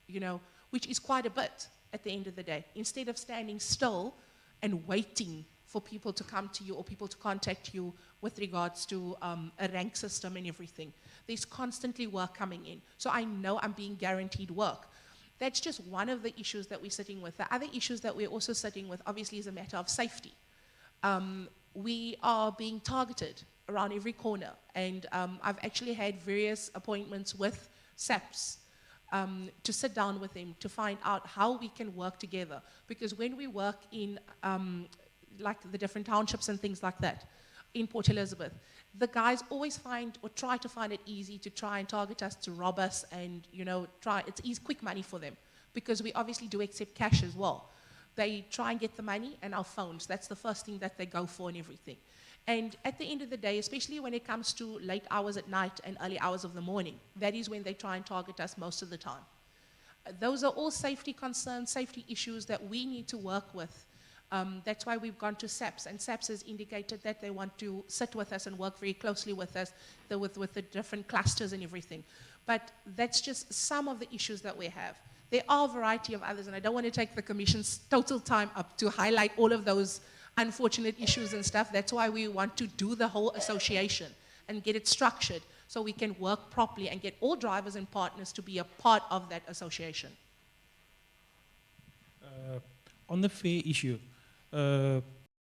you know, which is quite a bit at the end of the day. Instead of standing still and waiting for people to come to you or people to contact you with regards to a rank system and everything. There's constantly work coming in. So I know I'm being guaranteed work. That's just one of the issues that we're sitting with. The other issues that we're also sitting with, obviously, is a matter of safety. We are being targeted around every corner. And I've actually had various appointments with SAPS to sit down with them to find out how we can work together. Because when we work in like the different townships and things like that in Port Elizabeth, the guys always find or try to find it easy to try and target us, to rob us, and you know, it's easy, quick money for them, because we obviously do accept cash as well. They try and get the money and our phones. That's the first thing that they go for and everything. And at the end of the day, especially when it comes to late hours at night and early hours of the morning, that is when they try and target us most of the time. Those are all safety concerns, safety issues that we need to work with. That's why we've gone to SAPS, and SAPS has indicated that they want to sit with us and work very closely with us, with the different clusters and everything. But that's just some of the issues that we have. There are a variety of others, and I don't want to take the Commission's total time up to highlight all of those unfortunate issues and stuff. That's why we want to do the whole association and get it structured so we can work properly and get all drivers and partners to be a part of that association. On the fare issue,